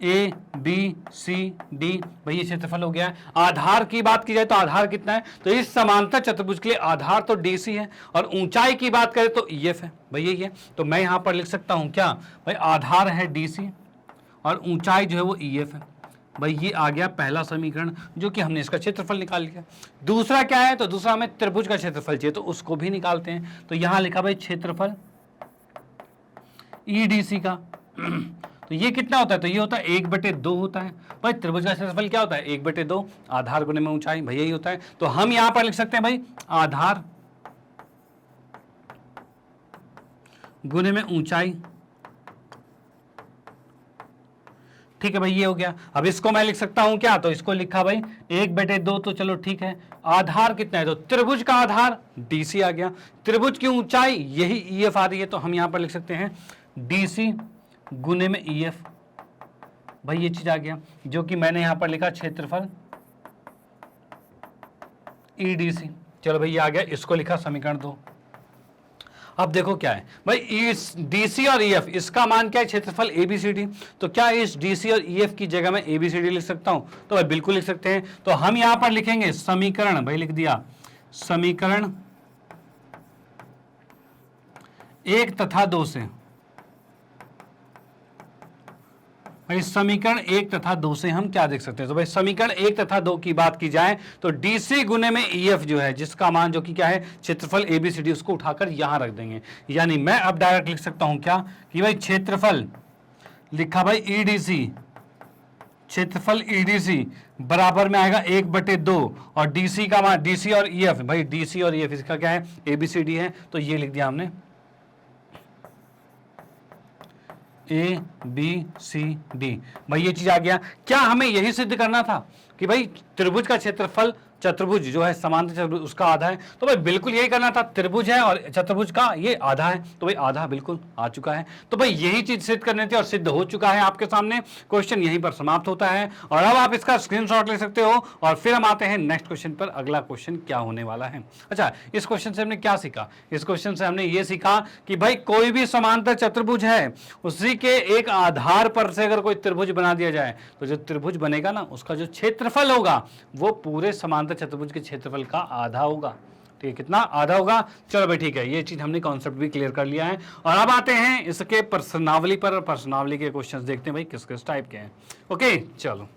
ए बी सी डी, भाई ये क्षेत्रफल हो गया है। आधार की बात की जाए तो आधार कितना है, तो इस समांतर चतुर्भुज के लिए आधार तो डी सी है, और ऊंचाई की बात करें तो ई एफ है, भाई यही है। तो मैं यहां पर लिख सकता हूं क्या भाई, आधार है डी सी और ऊंचाई जो है वो ई एफ है। भाई ये आ गया पहला समीकरण, जो कि हमने इसका क्षेत्रफल निकाल लिया। दूसरा क्या है, तो दूसरा हमें त्रिभुज का क्षेत्रफल चाहिए, तो उसको भी निकालते हैं। तो यहां लिखा भाई क्षेत्रफल ई डी सी का तो ये कितना होता है, तो ये होता है 1/2 होता है। भाई त्रिभुज का क्षेत्रफल क्या होता है, 1/2 आधार गुणे में ऊंचाई, भाई यही होता है। तो हम यहां पर लिख सकते हैं भाई आधार गुणे में ऊंचाई, ठीक है भाई ये हो गया। अब इसको मैं लिख सकता हूं क्या, तो इसको लिखा भाई 1/2, तो चलो ठीक है। आधार कितना है, तो त्रिभुज का आधार डीसी आ गया, त्रिभुज की ऊंचाई यही ई एफ आ रही है, तो हम यहां पर लिख सकते हैं डीसी गुने में ई एफ, भाई ये चीज आ गया, जो कि मैंने यहां पर लिखा क्षेत्रफल ई डी सी। चलो भाई ये आ गया, इसको लिखा समीकरण 2। अब देखो क्या है भाई, इस डीसी और ईएफ इसका मान क्या है, क्षेत्रफल एबीसीडी। तो क्या इस डीसी और ईएफ की जगह में एबीसीडी लिख सकता हूं, तो भाई बिल्कुल लिख सकते हैं। तो हम यहां पर लिखेंगे समीकरण, भाई लिख दिया समीकरण 1 तथा 2 से, भाई समीकरण 1 तथा 2 से हम क्या देख सकते हैं, तो भाई समीकरण 1 तथा 2 की बात की जाए तो डीसी गुने में ईएफ जो है, जिसका मान जो कि क्या है क्षेत्रफल एबीसीडी, उसको उठाकर यहां रख देंगे। यानी मैं अब डायरेक्ट लिख सकता हूं क्या कि भाई क्षेत्रफल लिखा भाई ईडीसी, क्षेत्रफल ईडीसी बराबर में आएगा 1/2, और डीसी का मान, डीसी और ईएफ, भाई डीसी और ईएफ इसका क्या है एबीसीडी है, तो ये लिख दिया हमने ए बी सी डी। भाई ये चीज आ गया। क्या हमें यही सिद्ध करना था कि भाई त्रिभुज का क्षेत्रफल, चतुर्भुज जो है समांतर चतुर्भुज उसका आधा है, तो भाई बिल्कुल यही करना था, त्रिभुज है और चतुर्भुज का ये आधा है, तो भाई आधा बिल्कुल आ चुका है। तो भाई यही चीज सिद्ध करनी थी और सिद्ध हो चुका है आपके सामने। क्वेश्चन यहीं पर समाप्त होता है और अब आप इसका स्क्रीनशॉट ले सकते हो, और फिर हम आते हैं नेक्स्ट क्वेश्चन पर। अगला क्वेश्चन क्या होने वाला है। अच्छा, इस क्वेश्चन से हमने क्या सीखा, इस क्वेश्चन से हमने ये सीखा कि भाई कोई भी समांतर चतुर्भुज है, उसी के एक आधार पर से अगर कोई त्रिभुज बना दिया जाए, तो जो त्रिभुज बनेगा ना, उसका जो क्षेत्रफल होगा वो पूरे समांतर चतुर्भुज के क्षेत्रफल का आधा होगा। ठीक है, कितना, आधा होगा। चलो भाई ठीक है, ये चीज हमने कॉन्सेप्ट भी क्लियर कर लिया है। और अब आते हैं इसके प्रश्नावली पर, और प्रश्नावली के क्वेश्चंस देखते हैं भाई किस किस टाइप के हैं। ओके चलो,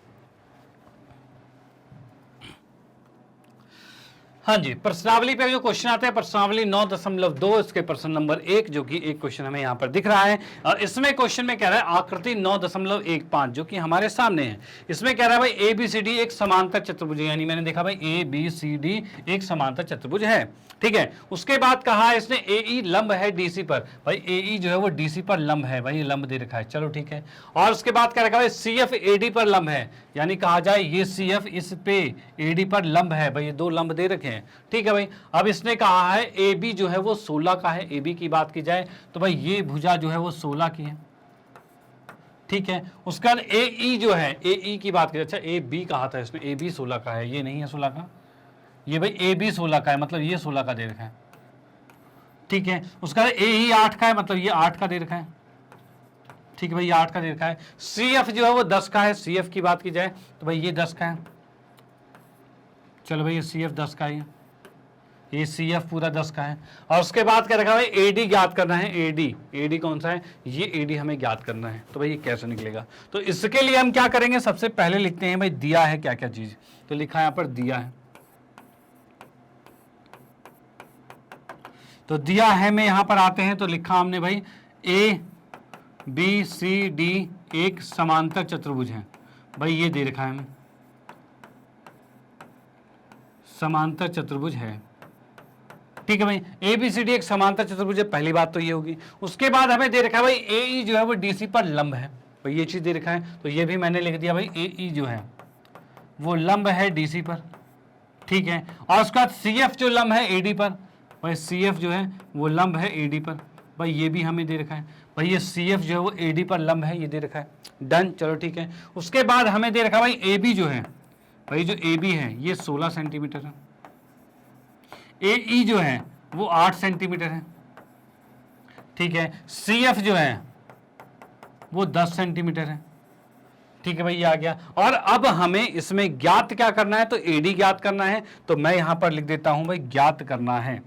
हाँ जी, प्रश्नावली पे जो क्वेश्चन आते हैं, प्रश्नावली 9.2, इसके प्रश्न नंबर 1, जो कि एक क्वेश्चन हमें यहाँ पर दिख रहा है। और इसमें क्वेश्चन में कह रहा है आकृति 9.15 जो कि हमारे सामने है। इसमें कह रहा है भाई ABCD एक समांतर चतुर्भुज है, यानी मैंने देखा भाई ABCD एक समांतर चतुर्भुज है, ठीक है। उसके बाद कहा है इसने AE लंब है DC पर, भाई AE जो है वो DC पर लंब है, भाई लंब दे रखा है, चलो ठीक है। और उसके बाद कह रखा है CF AD पर लंब है, यानी कहा जाए ये CF इस पे AD पर लंब है, भाई ये दो लंब दे रखे हैं, ठीक है भाई। अब इसने कहा है AB जो है वो 16 का है, AB की बात की जाए तो भाई ये भुजा जो है वो 16 की है, ठीक है। उसके बाद AE जो है, AE की बात की, अच्छा AB कहा था इसमें, AB 16 का है, ये नहीं है 16 का, ये भाई AB 16 का है, मतलब ये 16 का दे रखा है, ठीक है। उसका AE 8 का है, मतलब ये 8 का दे रखा है, ठीक है भाई, ये 8 का दे रखा है। CF जो है वो 10 का है, CF की बात की जाए तो भाई ये 10 का है, चलो भाई ये CF 10 का है, ये CF पूरा 10 का है। और उसके बाद क्या रखा भाई AD ज्ञात करना है, AD कौन सा है, ये AD हमें ज्ञात करना है, तो भाई ये कैसे निकलेगा। तो इसके लिए हम क्या करेंगे, सबसे पहले लिखते हैं भाई दिया है क्या क्या चीज, तो लिखा है यहाँ पर दिया है, तो दिया है में यहां पर आते हैं तो लिखा हमने भाई ABCD एक समांतर चतुर्भुज है, भाई ये दे रखा है हमें, समांतर चतुर्भुज है, ठीक है भाई। ABCD एक समांतर चतुर्भुज है, पहली बात तो ये होगी। उसके बाद हमें दे रखा है भाई AE जो है वो DC पर लंब है, भाई ये चीज दे रखा है, तो ये भी मैंने लिख दिया भाई AE जो है वो लंब है DC पर, ठीक है। और उसके बाद CF जो लंब है AD पर, भाई CF जो है वो लंब है AD पर, भाई ये भी हमें दे रखा है, भाई ये CF जो है वो AD पर लंब है, ये दे रखा है, डन, चलो ठीक है। उसके बाद हमें दे रखा भाई AB जो है, भाई जो AB है ये 16 सेंटीमीटर है, AE जो है वो 8 सेंटीमीटर है, ठीक है। CF जो है वो 10 सेंटीमीटर है, ठीक है भाई, ये आ गया। और अब हमें इसमें ज्ञात क्या करना है, तो AD ज्ञात करना है, तो मैं यहां पर लिख देता हूं भाई ज्ञात करना है,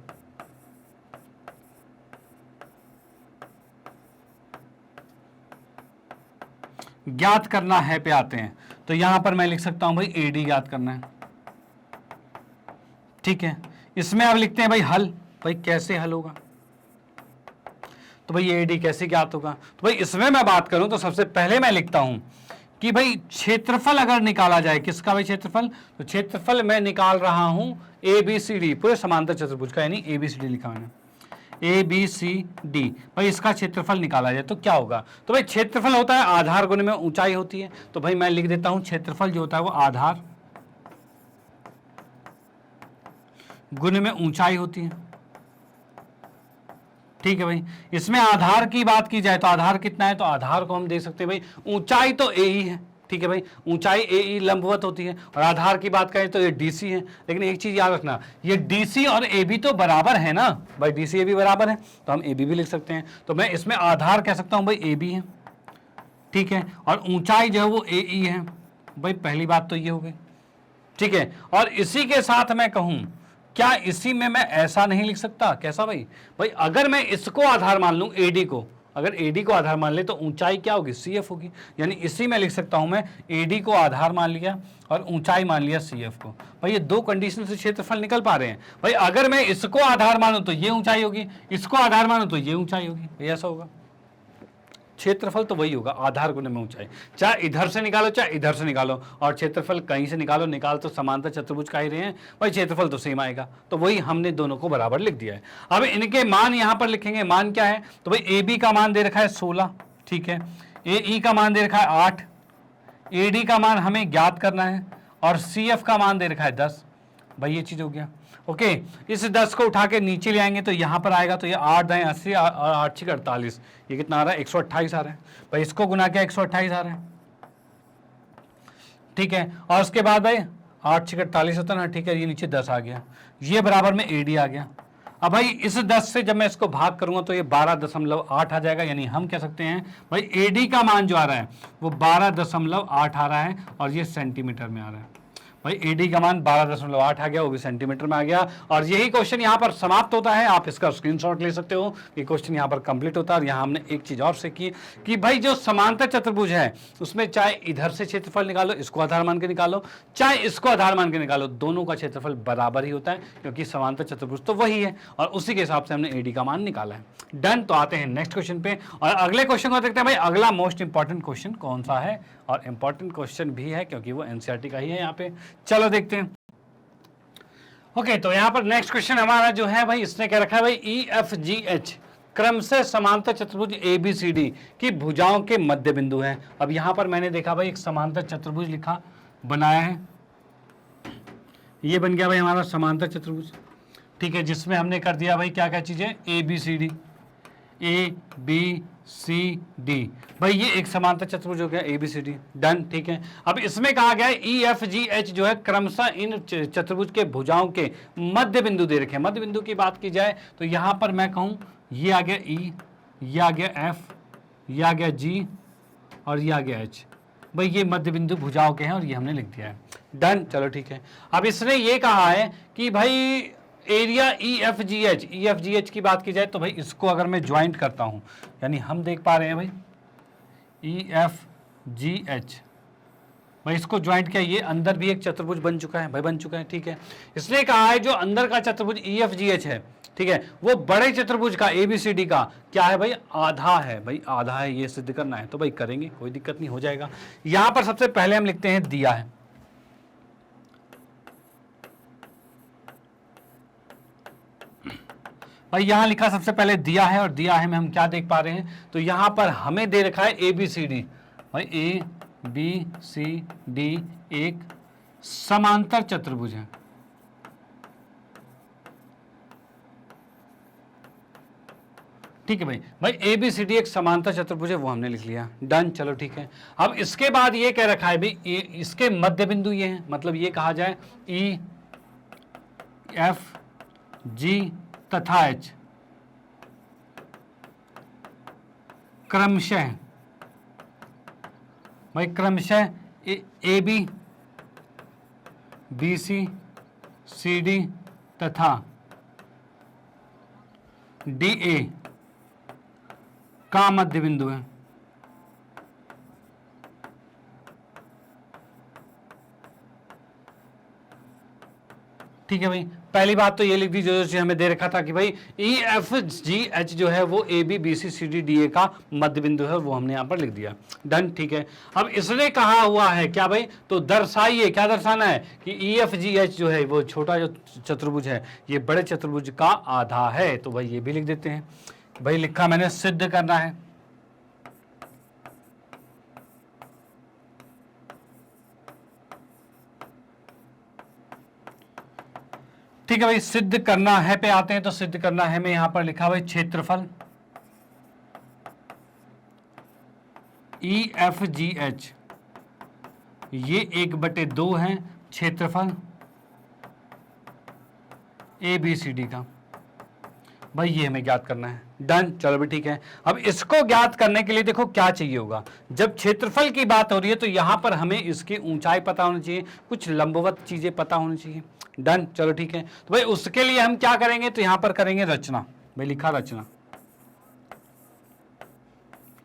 ज्ञात करना है पे आते हैं, तो यहां पर मैं लिख सकता हूं भाई AD ज्ञात करना है, ठीक है। इसमें अब लिखते हैं भाई हल, भाई कैसे हल होगा, तो भाई AD कैसे ज्ञात होगा, तो भाई इसमें मैं बात करूं तो सबसे पहले मैं लिखता हूं कि भाई क्षेत्रफल अगर निकाला जाए, किसका भाई क्षेत्रफल, तो क्षेत्रफल मैं निकाल रहा हूं ABCD पूरे समांतर चतुर्भुज का, यानी ABCD लिखा मैंने, ABCD, भाई इसका क्षेत्रफल निकाला जाए तो क्या होगा, तो भाई क्षेत्रफल होता है आधार गुने में ऊंचाई होती है, तो भाई मैं लिख देता हूं क्षेत्रफल जो होता है वो आधार गुने में ऊंचाई होती है, ठीक है भाई। इसमें आधार की बात की जाए तो आधार कितना है, तो आधार को हम देख सकते हैं भाई ऊंचाई तो AE है, ठीक है भाई, ऊंचाई AE लंबवत होती है, और आधार की बात करें तो ये DC है। लेकिन एक चीज याद रखना, ये DC और AB तो बराबर है ना भाई, DC AB बराबर है, तो हम AB भी लिख सकते हैं, तो मैं इसमें आधार कह सकता हूं भाई AB है, ठीक है। और ऊंचाई जो है वो AE है, भाई पहली बात तो ये हो गई, ठीक है। और इसी के साथ मैं कहूं, क्या इसी में मैं ऐसा नहीं लिख सकता, कैसा भाई, भाई अगर मैं इसको आधार मान लूं AD को, अगर AD को आधार मान ले तो ऊंचाई क्या होगी, CF होगी, यानी इसी में लिख सकता हूं मैं AD को आधार मान लिया और ऊंचाई मान लिया CF को, भाई ये दो कंडीशन से क्षेत्रफल निकल पा रहे हैं। भाई अगर मैं इसको आधार मानूं तो ये ऊंचाई होगी, इसको आधार मानूं तो ये ऊंचाई होगी, ऐसा होगा। क्षेत्रफल तो वही होगा आधार गुने में ऊंचाई, चाहे इधर से निकालो चाहे इधर से निकालो, और क्षेत्रफल कहीं से निकालो, निकाल तो समांतर चतुर्भुज का ही रहे हैं भाई, क्षेत्रफल तो सेम आएगा, तो वही हमने दोनों को बराबर लिख दिया है। अब इनके मान यहां पर लिखेंगे, मान क्या है, तो भाई AB का मान दे रखा है 16, ठीक है, AE का मान दे रखा है 8, AD का मान हमें ज्ञात करना है, और CF का मान दे रखा है 10, भाई ये चीज हो गया, ओके। इस 10 को उठा के नीचे ले आएंगे तो यहां पर आएगा, तो ये 8 दाएं 80 और 8 6 48, ये कितना आ रहा है 128 आ रहा है, भाई इसको गुना किया 128 आ रहा है, ठीक है। और उसके बाद भाई 8 6 48 होता है ना, ठीक है, ये नीचे 10 आ गया, ये बराबर में AD आ गया। अब भाई इस 10 से जब मैं इसको भाग करूंगा तो ये 12.8 आ जाएगा, यानी हम कह सकते हैं भाई AD का मान जो आ रहा है वो 12.8 आ रहा है, और ये सेंटीमीटर में आ रहा है, भाई एडी का मान 12.8 आ गया, वो भी सेंटीमीटर में आ गया। और यही क्वेश्चन यहाँ पर समाप्त होता है। आप इसका स्क्रीनशॉट ले सकते हो, ये क्वेश्चन यहाँ पर कंप्लीट होता है। और यहाँ हमने एक चीज और सीखी कि भाई जो समांतर चतुर्भुज है उसमें चाहे इधर से क्षेत्रफल निकालो, इसको आधार मान के निकालो, चाहे इसको आधार मान के निकालो, दोनों का क्षेत्रफल बराबर ही होता है, क्योंकि समांतर चतुर्भुज तो वही है। और उसी के हिसाब से हमने एडी का मान निकाला है। डन। तो आते हैं नेक्स्ट क्वेश्चन पे, और अगले क्वेश्चन को देखते हैं। भाई अगला मोस्ट इंपॉर्टेंट क्वेश्चन कौन सा है, और इंपॉर्टेंट क्वेश्चन भी है क्योंकि वो एनसीईआरटी का ही है यहाँ पे। चलो देखते हैं। ओके, तो यहाँ पर नेक्स्ट क्वेश्चन हमारा जो है भाई, इसने क्या रखा है भाई, ई एफ जी एच क्रम से समांतर चतुर्भुज ए बी सी डी की भुजाओं के मध्य बिंदु है। अब यहाँ पर मैंने देखा भाई एक समांतर चतुर्भुज लिखा बनाया है, ये बन गया भाई हमारा समांतर चतुर्भुज, ठीक है, जिसमें हमने कर दिया भाई क्या क्या चीजें, A B C D, A B C D. भाई ये एक समांतर चतुर्भुज हो गया A B C D. Done, ठीक है। अब इसमें कहा गया है ई एफ जी एच जो है क्रमशः इन चतुर्भुज के भुजाओं के मध्य बिंदु दे रखे हैं। मध्य बिंदु की बात की जाए तो यहां पर मैं कहूं ये आ गया ई, ये आ गया एफ, ये आ गया जी, और ये आ गया एच। भाई ये मध्य बिंदु भुजाओं के हैं और ये हमने लिख दिया है। डन, चलो ठीक है। अब इसने ये कहा है कि भाई area E F G H, E F G H की बात की जाए तो भाई इसको अगर मैं ज्वाइंट करता हूं, यानी हम देख पा रहे हैं भाई ई एफ जी एच, भाई इसको ज्वाइंट किया, ये अंदर भी एक चतुर्भुज बन चुका है भाई, बन चुका है, ठीक है। इसने कहा है जो अंदर का चतुर्भुज ई एफ जी एच है, ठीक है, वो बड़े चतुर्भुज का ए बी सी डी का क्या है भाई, आधा है। भाई आधा है, ये सिद्ध करना है, तो भाई करेंगे, कोई दिक्कत नहीं, हो जाएगा। यहां पर सबसे पहले हम लिखते हैं दिया है, भाई यहां लिखा सबसे पहले दिया है, और दिया है में हम क्या देख पा रहे हैं, तो यहां पर हमें दे रखा है ए बी सी डी। भाई ए बी सी डी एक समांतर चतुर्भुज है, ठीक है भाई। भाई ए बी सी डी एक समांतर चतुर्भुज है, वो हमने लिख लिया। डन, चलो ठीक है। अब इसके बाद ये कह रखा है भाई इसके मध्य बिंदु ये है, मतलब ये कहा जाए ई एफ जी तथा एच क्रमशः, भाई क्रमशः A B B C C D तथा डी ए का मध्य बिंदु है। ठीक है भाई, पहली बात तो ये लिख दी जो हमें दे रखा था कि भाई ई एफ जी एच जो है वो A B B C C D D A का मध्य बिंदु है, वो हमने यहाँ पर लिख दिया। डन, ठीक है। अब इसने कहा हुआ है क्या भाई, तो दर्शाइए, क्या दर्शाना है कि ई एफ जी एच जो है वो छोटा जो चतुर्भुज है ये बड़े चतुर्भुज का आधा है, तो भाई ये भी लिख देते हैं। भाई लिखा मैंने सिद्ध करना है, ठीक है भाई। सिद्ध करना है पे आते हैं, तो सिद्ध करना है में यहां पर लिखा भाई क्षेत्रफल ई एफ जी एच ये 1/2 है क्षेत्रफल ए बी सी डी का, भाई ये हमें ज्ञात करना है। डन, चलो भी ठीक है। अब इसको ज्ञात करने के लिए देखो क्या चाहिए होगा, जब क्षेत्रफल की बात हो रही है तो यहां पर हमें इसकी ऊंचाई पता होनी चाहिए, कुछ लंबवत चीजें पता होनी चाहिए। डन, चलो ठीक है। तो भाई उसके लिए हम क्या करेंगे, तो यहां पर करेंगे रचना। भाई लिखा रचना,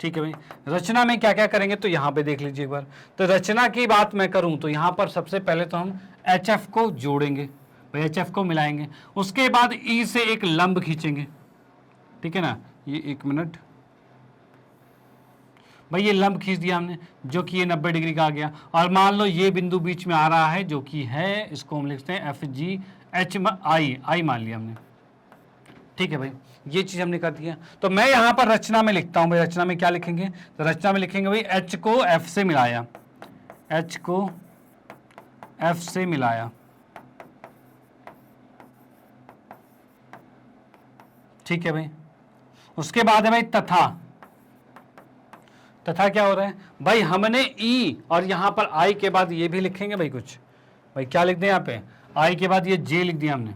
ठीक है भाई। रचना में क्या क्या करेंगे तो यहां पे देख लीजिए एक बार। तो रचना की बात मैं करूं तो यहां पर सबसे पहले तो हम एच एफ को जोड़ेंगे, भाई एच एफ को मिलाएंगे, उसके बाद ई से एक लंब खींचेंगे, ठीक है ना। ये 1 मिनट, भाई ये लंब खींच दिया हमने जो कि ये 90 डिग्री का आ गया, और मान लो ये बिंदु बीच में आ रहा है जो कि है, इसको हम लिखते हैं एफ जी एच आई मान लिया हमने, ठीक है भाई। ये चीज हमने कर दिया। तो मैं यहां पर रचना में लिखता हूं, भाई रचना में क्या लिखेंगे, तो रचना में लिखेंगे भाई एच को एफ से मिलाया, एच को एफ से मिलाया, ठीक है भाई। उसके बाद है भाई तथा, तथा क्या हो रहा है भाई, हमने ई और यहां पर आई के बाद ये भी लिखेंगे भाई कुछ, भाई क्या लिख दें यहाँ पे, आई के बाद ये जे लिख दिया हमने,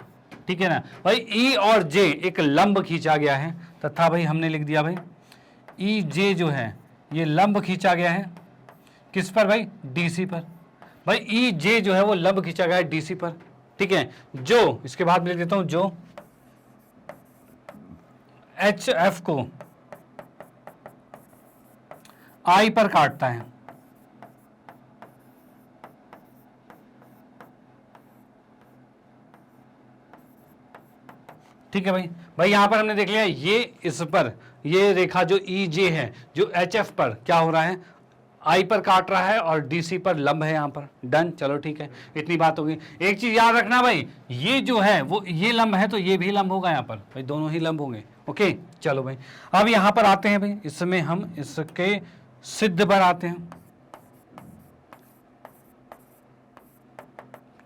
ठीक है ना भाई। ई और जे एक लंब खींचा गया है, तथा भाई हमने लिख दिया भाई ई जे जो है ये लंब खींचा गया है, किस पर भाई, डीसी पर। भाई ई जे जो है वो लंब खींचा गया है डीसी पर, ठीक है। जो इसके बाद मैं लिख देता हूं जो एच एफ को आई पर काटता है, ठीक है भाई। भाई यहां पर हमने देख लिया ये इस पर ये रेखा जो ई जे है जो एच एफ पर क्या हो रहा है, आई पर काट रहा है और डीसी पर लंब है यहां पर। डन, चलो ठीक है, इतनी बात होगी। एक चीज याद रखना भाई, ये जो है वो ये लंब है तो ये भी लंब होगा यहां पर, भाई दोनों ही लंब होंगे। ओके चलो भाई, अब यहां पर आते हैं भाई, इसमें हम इसके सिद्ध पर आते हैं,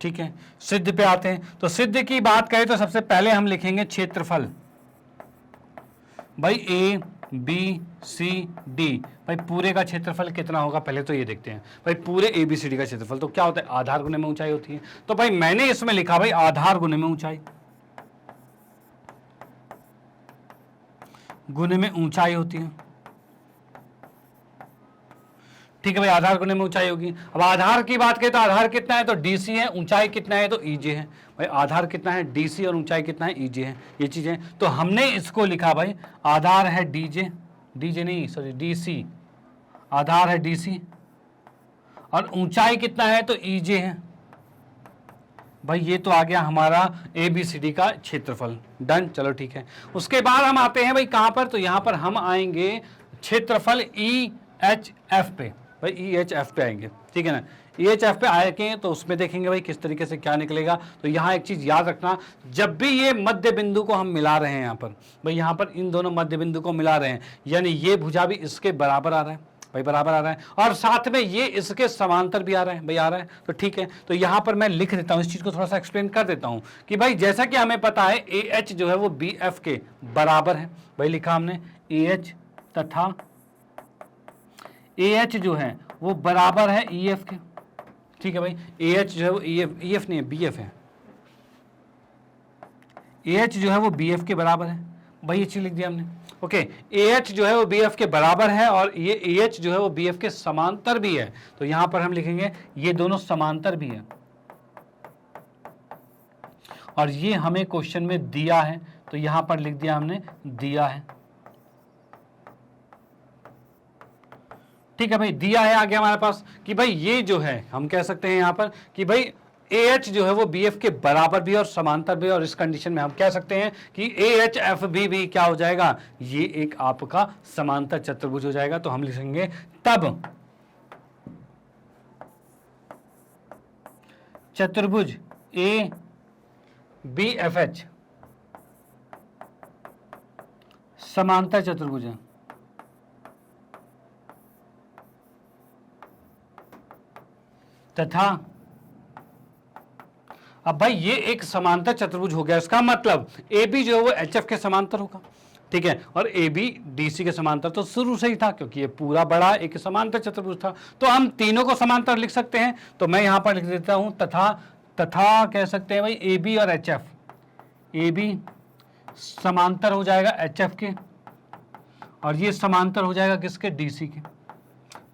ठीक है। सिद्ध पे आते हैं, तो सिद्ध की बात करें तो सबसे पहले हम लिखेंगे क्षेत्रफल। भाई ए बी सी डी, भाई पूरे का क्षेत्रफल कितना होगा पहले तो ये देखते हैं। भाई पूरे ए बी सी डी का क्षेत्रफल तो क्या होता है, आधार गुने में ऊंचाई होती है। तो भाई मैंने इसमें लिखा भाई आधार गुने में ऊंचाई, गुने में ऊंचाई होती है, ठीक है भाई। आधार गुने में ऊंचाई होगी। अब आधार की बात करें तो आधार कितना है तो डीसी है, ऊंचाई कितना है तो ईजे है। भाई आधार कितना है डीसी और ऊंचाई कितना है ईजे है, ये चीजें। तो हमने इसको लिखा भाई आधार है डीजे, डीजे नहीं सॉरी डीसी, आधार है डीसी और ऊंचाई कितना है तो ईजे है। भाई ये तो आ गया हमारा ए बी सी डी का क्षेत्रफल। डन, चलो ठीक है। उसके बाद हम आते हैं भाई कहां पर, तो यहां पर हम आएंगे क्षेत्रफल ई एच एफ पे। भाई ई एच एफ पे आएंगे, ठीक है ना। ई एच एफ पे आएंगे तो उसमें देखेंगे भाई किस तरीके से क्या निकलेगा। तो यहाँ एक चीज याद रखना, जब भी ये मध्य बिंदु को हम मिला रहे हैं यहाँ पर, भाई यहाँ पर इन दोनों मध्य बिंदु को मिला रहे हैं, यानी ये भुजा भी इसके बराबर आ रहा है, भाई बराबर आ रहा है, और साथ में ये इसके समांतर भी आ रहा है, भाई आ रहा है। तो ठीक है, तो यहाँ पर मैं लिख देता हूँ, इस चीज को थोड़ा सा एक्सप्लेन कर देता हूँ कि भाई जैसा कि हमें पता है ए एच जो है वो बी एफ के बराबर है। भाई लिखा हमने ए एच तथा ए एच जो है वो बराबर है ई एफ के, ठीक है भाई। ए एच जो है वो ई एफ नहीं है, बी एफ है। ए एच जो है वो बी एफ के बराबर है, भाई ये चीज लिख दिया हमने। ओके, ए एच जो है वो बी एफ के बराबर है और ये ए एच जो है वो बी एफ के समांतर भी है। तो यहां पर हम लिखेंगे ये दोनों समांतर भी है, और ये हमें क्वेश्चन में दिया है, तो यहां पर लिख दिया हमने दिया है, ठीक है भाई। दिया है आ गया हमारे पास कि भाई ये जो है हम कह सकते हैं यहां पर कि भाई ए एच जो है वो बी एफ के बराबर भी और समांतर भी, और इस कंडीशन में हम कह सकते हैं कि ए एच एफ बी भी क्या हो जाएगा, ये एक आपका समांतर चतुर्भुज हो जाएगा। तो हम लिखेंगे तब चतुर्भुज ए बी एफ एच समांतर चतुर्भुज है, तथा अब भाई ये एक समांतर चतुर्भुज हो गया, इसका मतलब ए बी जो है वो एच एफ के समांतर होगा, ठीक है। और ए बी डी सी के समांतर तो शुरू से ही था, क्योंकि ये पूरा बड़ा एक समांतर चतुर्भुज था। तो हम तीनों को समांतर लिख सकते हैं। तो मैं यहां पर लिख देता हूं तथा कह सकते हैं भाई ए बी और एच एफ, ए बी समांतर हो जाएगा एच एफ के, और ये समांतर हो जाएगा किसके, डी सी के।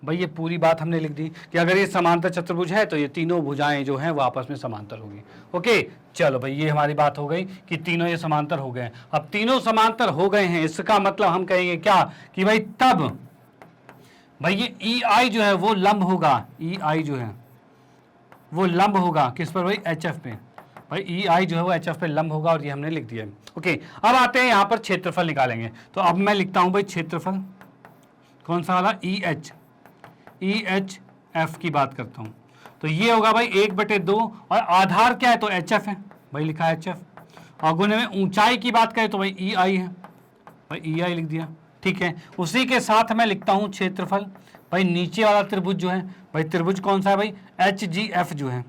भाई ये पूरी बात हमने लिख दी कि अगर ये समांतर चतुर्भुज है तो ये तीनों भुजाएं जो हैं वो आपस में समांतर होगी। ओके चलो भाई, ये हमारी बात हो गई कि तीनों ये समांतर हो गए। अब तीनों समांतर हो गए हैं, इसका मतलब हम कहेंगे क्या कि भाई तब भाई ये ई आई जो है वो लंब होगा, ई आई जो है वो लंब होगा किस पर भाई, एच एफ पे। भाई ई आई जो है वो एच एफ पे लंब होगा, और ये हमने लिख दिया है। ओके, अब आते हैं यहाँ पर क्षेत्रफल निकालेंगे। तो अब मैं लिखता हूँ भाई क्षेत्रफल कौन सा वाला, ई एच एफ की बात करता हूं। तो ये होगा भाई 1/2, और आधार क्या है तो एच एफ है, भाई लिखा है एच एफ। और गुने में ऊंचाई की बात करें तो भाई ई आई है, भाई ई आई लिख दिया, ठीक है। उसी के साथ मैं लिखता हूं क्षेत्रफल, भाई नीचे वाला त्रिभुज जो है, भाई त्रिभुज कौन सा है भाई, एच जी एफ जो है,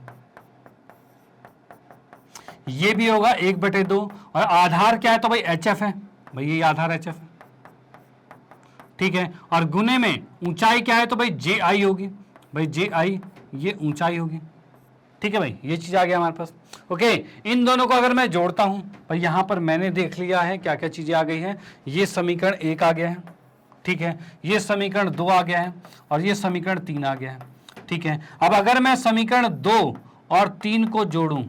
ये भी होगा 1/2, और आधार क्या है तो भाई एच एफ है, भाई ये आधार एच एफ है, ठीक है। और गुने में ऊंचाई क्या है तो भाई जे आई होगी, भाई जे आई ये ऊंचाई होगी, ठीक है भाई। ये चीज आ गया हमारे पास। ओके, इन दोनों को अगर मैं जोड़ता हूं, भाई यहां पर मैंने देख लिया है क्या क्या चीजें आ गई हैं। ये समीकरण 1 आ गया है, ठीक है। ये समीकरण 2 आ गया है, और ये समीकरण 3 आ गया है, ठीक है। अब अगर मैं समीकरण 2 और 3 को जोड़ूं,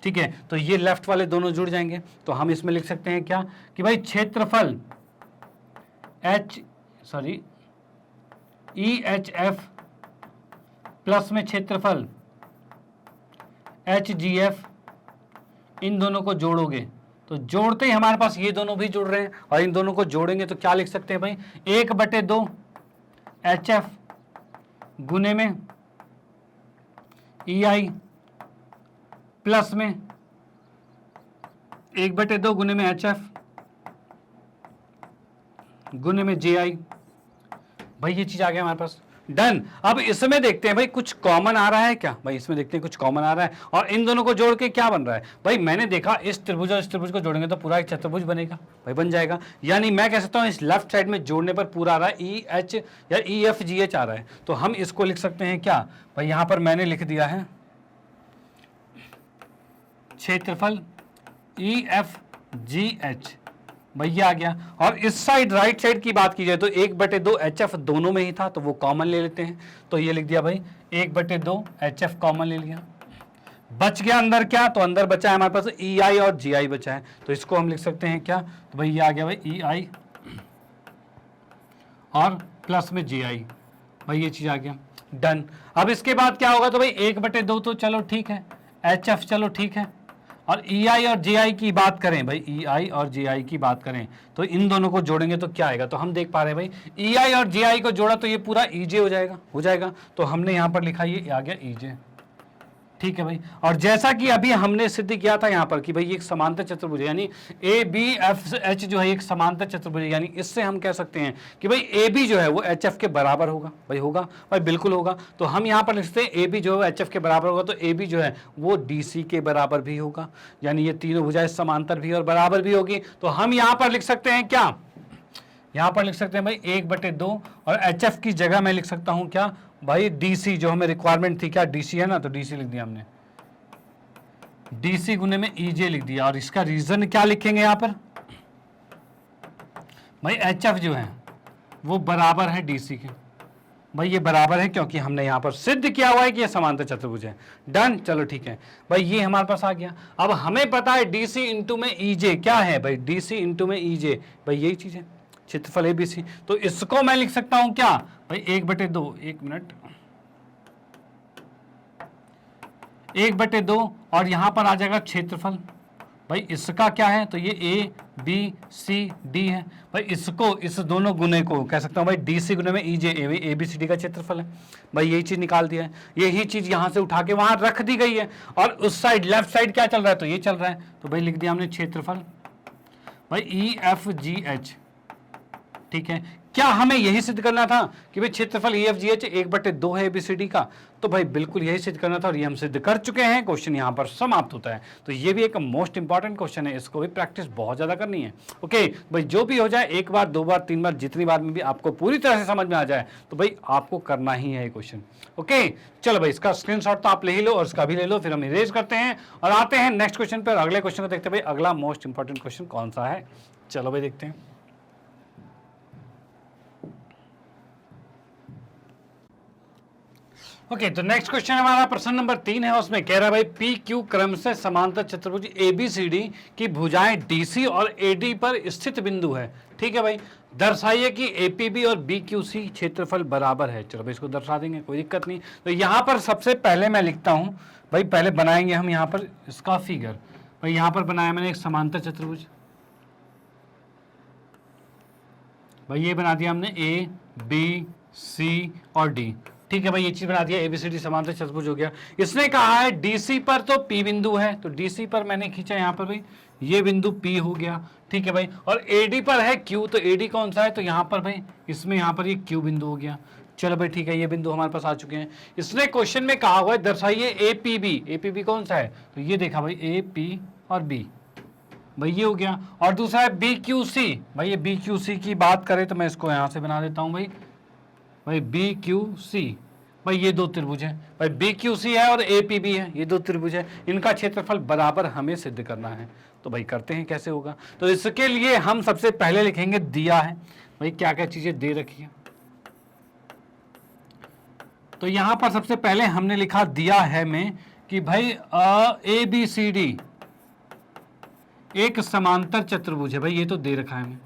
ठीक है, तो ये लेफ्ट वाले दोनों जुड़ जाएंगे। तो हम इसमें लिख सकते हैं क्या कि भाई क्षेत्रफल EHF प्लस में क्षेत्रफल HGF, इन दोनों को जोड़ोगे तो जोड़ते ही हमारे पास ये दोनों भी जुड़ रहे हैं, और इन दोनों को जोड़ेंगे तो क्या लिख सकते हैं भाई, 1/2 HF गुने में EI प्लस में 1/2 गुने में HF गुने में JI। भाई ये चीज आ गया हमारे पास, डन। अब इसमें देखते हैं भाई कुछ कॉमन आ रहा है क्या, भाई इसमें देखते हैं कुछ कॉमन आ रहा है, और इन दोनों को जोड़ के क्या बन रहा है। भाई मैंने देखा इस त्रिभुज और इस त्रिभुज को जोड़ेंगे तो पूरा एक चतुर्भुज बनेगा, भाई बन जाएगा। यानी मैं कह सकता हूं इस लेफ्ट साइड में जोड़ने पर पूरा आ रहा है EH या EFGH आ रहा है। तो हम इसको लिख सकते हैं क्या, भाई यहां पर मैंने लिख दिया है क्षेत्रफल EFGH, भैया आ गया। और इस साइड राइट साइड की बात की जाए तो 1/2 HF दोनों में ही था, तो वो कॉमन ले लेते हैं। तो ये लिख दिया भाई 1/2 HF कॉमन ले लिया। बच गया अंदर क्या, तो अंदर बचा है हमारे पास EI और GI बचा है, तो इसको हम लिख सकते हैं क्या, तो भाई ये आ गया भाई EI और प्लस में GI, भाई ये चीज आ गया, डन। अब इसके बाद क्या होगा, तो भाई 1/2 तो चलो ठीक है, HF चलो ठीक है, और EI और JI की बात करें, भाई EI और JI की बात करें तो इन दोनों को जोड़ेंगे तो क्या आएगा, तो हम देख पा रहे हैं भाई EI और JI को जोड़ा तो ये पूरा EJ हो जाएगा। तो हमने यहां पर लिखा ये आ गया EJ, ठीक है भाई। और जैसा कि अभी हमने सिद्ध किया था यहाँ पर कि भाई ये एक समांतर चतुर्भुज है, यानी ABFH जो है एक समांतर चतुर्भुज है, यानी इससे हम कह सकते हैं कि भाई AB जो है वो HF के बराबर होगा, भाई होगा, भाई बिल्कुल होगा। तो हम यहाँ पर लिखते हैं AB जो है HF के बराबर होगा, तो AB जो है वो DC के बराबर भी होगा, यानी ये तीनों भुजाएं समांतर भी और बराबर भी होगी। तो हम यहाँ पर लिख सकते हैं क्या, यहाँ पर लिख सकते हैं भाई 1/2, और HF की जगह मैं लिख सकता हूँ क्या भाई DC, जो हमें रिक्वायरमेंट थी क्या DC है ना, तो DC लिख दिया हमने, DC गुने में EJ लिख दिया। और इसका रीजन क्या लिखेंगे यहाँ पर, भाई HF जो है वो बराबर है DC के, भाई ये बराबर है क्योंकि हमने यहाँ पर सिद्ध किया हुआ है कि ये समांतर चतुर्भुज है, डन। चलो ठीक है भाई, ये हमारे पास आ गया। अब हमें पता है DC इंटू में EJ क्या है, भाई DC इंटू में EJ, भाई यही चीज है क्षेत्रफल ABC। तो इसको मैं लिख सकता हूं क्या भाई 1/2, 1 मिनट, 1/2, और यहां पर आ जाएगा क्षेत्रफल, भाई इसका क्या है, तो ये ABCD है, भाई इसको इस दोनों गुने को कह सकता हूं भाई DC गुने में EJ, ABCD का क्षेत्रफल है, भाई यही चीज निकाल दिया है। यही चीज यहां से उठा के वहां रख दी गई है, और उस साइड लेफ्ट साइड क्या चल रहा है, तो ये चल रहा है, तो भाई लिख दिया हमने क्षेत्रफल भाई EFGH, ठीक है। क्या हमें यही सिद्ध करना था कि भाई क्षेत्रफल EFGH 1/2 है ABCD का, तो भाई बिल्कुल यही सिद्ध करना था, और ये हम सिद्ध कर चुके हैं। क्वेश्चन यहाँ पर समाप्त होता है। तो ये भी एक मोस्ट इंपॉर्टेंट क्वेश्चन है, इसको भी प्रैक्टिस बहुत ज्यादा करनी है। ओके भाई, जो भी हो जाए, 1 बार 2 बार 3 बार, जितनी बार में भी आपको पूरी तरह से समझ में आ जाए, तो भाई आपको करना ही है ये क्वेश्चन। ओके चलो भाई, इसका स्क्रीनशॉट तो आप ले ही लो और इसका भी ले लो, फिर हम इरेज करते हैं और आते हैं नेक्स्ट क्वेश्चन पर। अगले क्वेश्चन को देखते हैं भाई, अगला मोस्ट इंपॉर्टेंट क्वेश्चन कौन सा है। चलो भाई देखते हैं। ओके तो नेक्स्ट क्वेश्चन हमारा प्रश्न नंबर 3 है। उसमें कह रहा है भाई PQ क्रम से समांतर चतुर्भुज ABCD की भुजाएं DC और AD पर स्थित बिंदु है। ठीक है भाई, दर्शाइए कि APB और BQC क्षेत्रफल बराबर है। चलो भाई इसको दर्शा देंगे, कोई दिक्कत नहीं। तो यहाँ पर सबसे पहले मैं लिखता हूँ भाई, पहले बनाएंगे हम यहाँ पर इसका फिगर। भाई यहाँ पर बनाया मैंने एक समांतर चतुर्भुज, भाई ये बना दिया हमने ABC और D। ठीक है भाई, ये चीज बना दिया, ABCD समांतर चतुर्भुज हो गया। इसने कहा है DC पर तो P बिंदु है, तो DC पर मैंने खींचा यहाँ पर भाई, ये बिंदु P हो गया। ठीक है भाई, और AD पर है Q, तो AD कौन सा है, तो यहाँ पर भाई इसमें यहाँ पर ये Q बिंदु हो गया। चलो भाई ठीक है, ये बिंदु हमारे पास आ चुके हैं। इसने क्वेश्चन में कहा हुआ है दर्शाइए APB कौन सा है, तो ये देखा भाई AP और B, भाई ये हो गया। और दूसरा है BQC, भाई ये BQC की बात करें तो मैं इसको यहाँ से बना देता हूँ भाई BQC, भाई ये दो त्रिभुज है, भाई BQC है और APB है, ये दो त्रिभुज है, इनका क्षेत्रफल बराबर हमें सिद्ध करना है। तो भाई करते हैं, कैसे होगा। तो इसके लिए हम सबसे पहले लिखेंगे दिया है, भाई क्या क्या चीजें दे रखी है। तो यहां पर सबसे पहले हमने लिखा दिया है में कि भाई ए बी सी डी एक समांतर चतुर्भुज है। भाई ये तो दे रखा है हमें,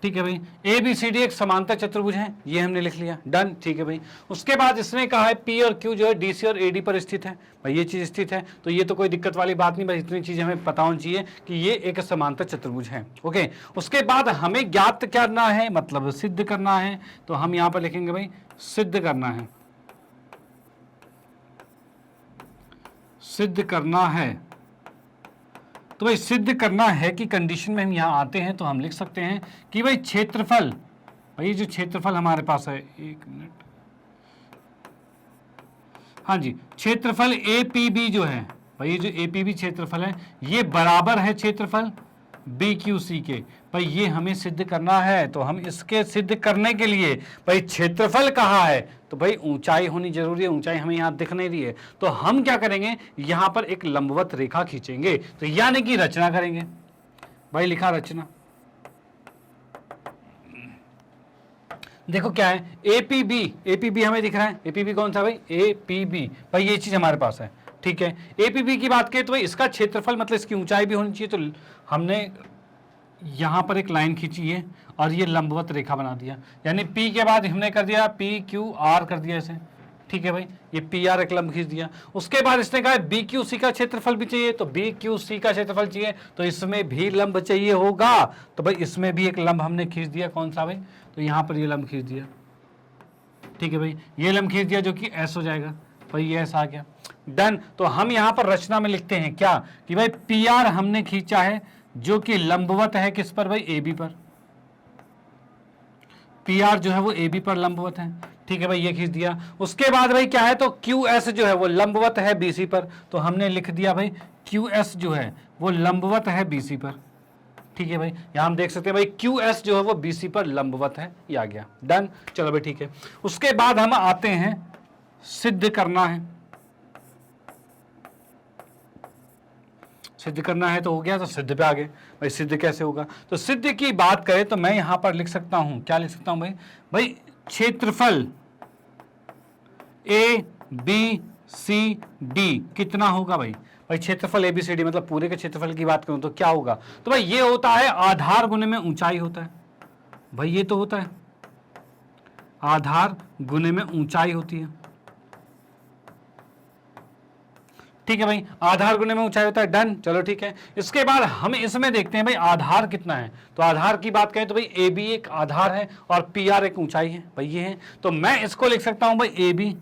ठीक है भाई। ए बी सी डी एक समांतर चतुर्भुज है, ये हमने लिख लिया, डन, ठीक है भाई। उसके बाद इसने कहा है पी और क्यू जो है डी सी और ए डी पर स्थित है। भाई ये चीज स्थित है, तो ये तो कोई दिक्कत वाली बात नहीं, भाई इतनी चीज हमें पता होनी चाहिए कि ये एक समांतर चतुर्भुज है। ओके, उसके बाद हमें ज्ञात करना है, मतलब सिद्ध करना है, तो हम यहां पर लिखेंगे भाई सिद्ध करना है, सिद्ध करना है। तो भाई सिद्ध करना है कि कंडीशन में हम यहां आते हैं तो हम लिख सकते हैं कि भाई क्षेत्रफल, भाई जो क्षेत्रफल हमारे पास है, एक मिनट, हाँ जी, क्षेत्रफल ए पी बी जो है, भाई ये जो ए पी बी क्षेत्रफल है ये बराबर है क्षेत्रफल बी क्यू सी के। भाई ये हमें सिद्ध करना है, तो हम इसके सिद्ध करने के लिए भाई क्षेत्रफल कहा है तो भाई ऊंचाई होनी जरूरी है, ऊंचाई हमें यहां दिख नहीं रही है, तो हम क्या करेंगे यहां पर एक लंबवत रेखा खींचेंगे, तो यानी कि रचना करेंगे। भाई लिखा रचना, देखो क्या है एपीबी हमें दिख रहा है, एपीबी कौन सा भाई, एपीबी, भाई ये चीज हमारे पास है, ठीक है। एपीबी की बात करें तो भाई इसका क्षेत्रफल मतलब इसकी ऊंचाई भी होनी चाहिए, तो हमने यहां पर एक लाइन खींची है और ये लंबवत रेखा बना दिया, यानी पी के बाद हमने कर दिया पी क्यू आर कर दिया इसे, ठीक है भाई, ये पी आर एक लंब खींच दिया। उसके बाद इसने कहा बी क्यू सी का क्षेत्रफल भी चाहिए, तो बी क्यू सी का क्षेत्रफल चाहिए, तो इसमें भी लंब चाहिए होगा, तो भाई इसमें भी एक लंब हमने खींच दिया, कौन सा भाई, तो यहां पर ये लंब खींच दिया, ठीक है भाई, ये लंब खींच दिया जो कि एस हो जाएगा, भाई ये एस आ गया, डन। तो हम यहां पर रचना में लिखते हैं क्या कि भाई पी आर हमने खींचा है जो कि लंबवत है किस पर भाई, ए बी पर, पी आर जो है वो ए बी पर लंबवत है, ठीक है भाई, ये खींच दिया। उसके बाद भाई क्या है, तो क्यू एस जो है वो लंबवत है बी सी पर, तो हमने लिख दिया भाई क्यू एस जो है वो लंबवत है बी सी पर, ठीक है भाई, यहां हम देख सकते हैं भाई क्यू एस जो है वो बी सी पर लंबवत है, ये आ गया, डन, चलो भाई ठीक है। उसके बाद हम आते हैं सिद्ध करना है, सिद्ध करना है तो हो गया, तो सिद्ध पे आ गए। भाई सिद्ध कैसे होगा, तो सिद्ध की बात करें तो मैं यहां पर लिख सकता हूं, क्या लिख सकता हूं भाई, भाई क्षेत्रफल ए बी सी डी कितना होगा भाई, भाई क्षेत्रफल ए बी सी डी मतलब पूरे के क्षेत्रफल की बात करूं तो क्या होगा, तो भाई ये होता है आधार गुने में ऊंचाई होता है, भाई ये तो होता है आधार गुने में ऊंचाई होती है, ठीक है भाई, आधार गुने में ऊंचाई होता है, डन, चलो ठीक है। इसके बाद हम इसमें देखते हैं भाई आधार कितना है, तो आधार की बात करें तो भाई ए बी एक आधार है और पी आर एक ऊंचाई है, भाई ये है, तो मैं इसको लिख सकता हूं भाई ए बी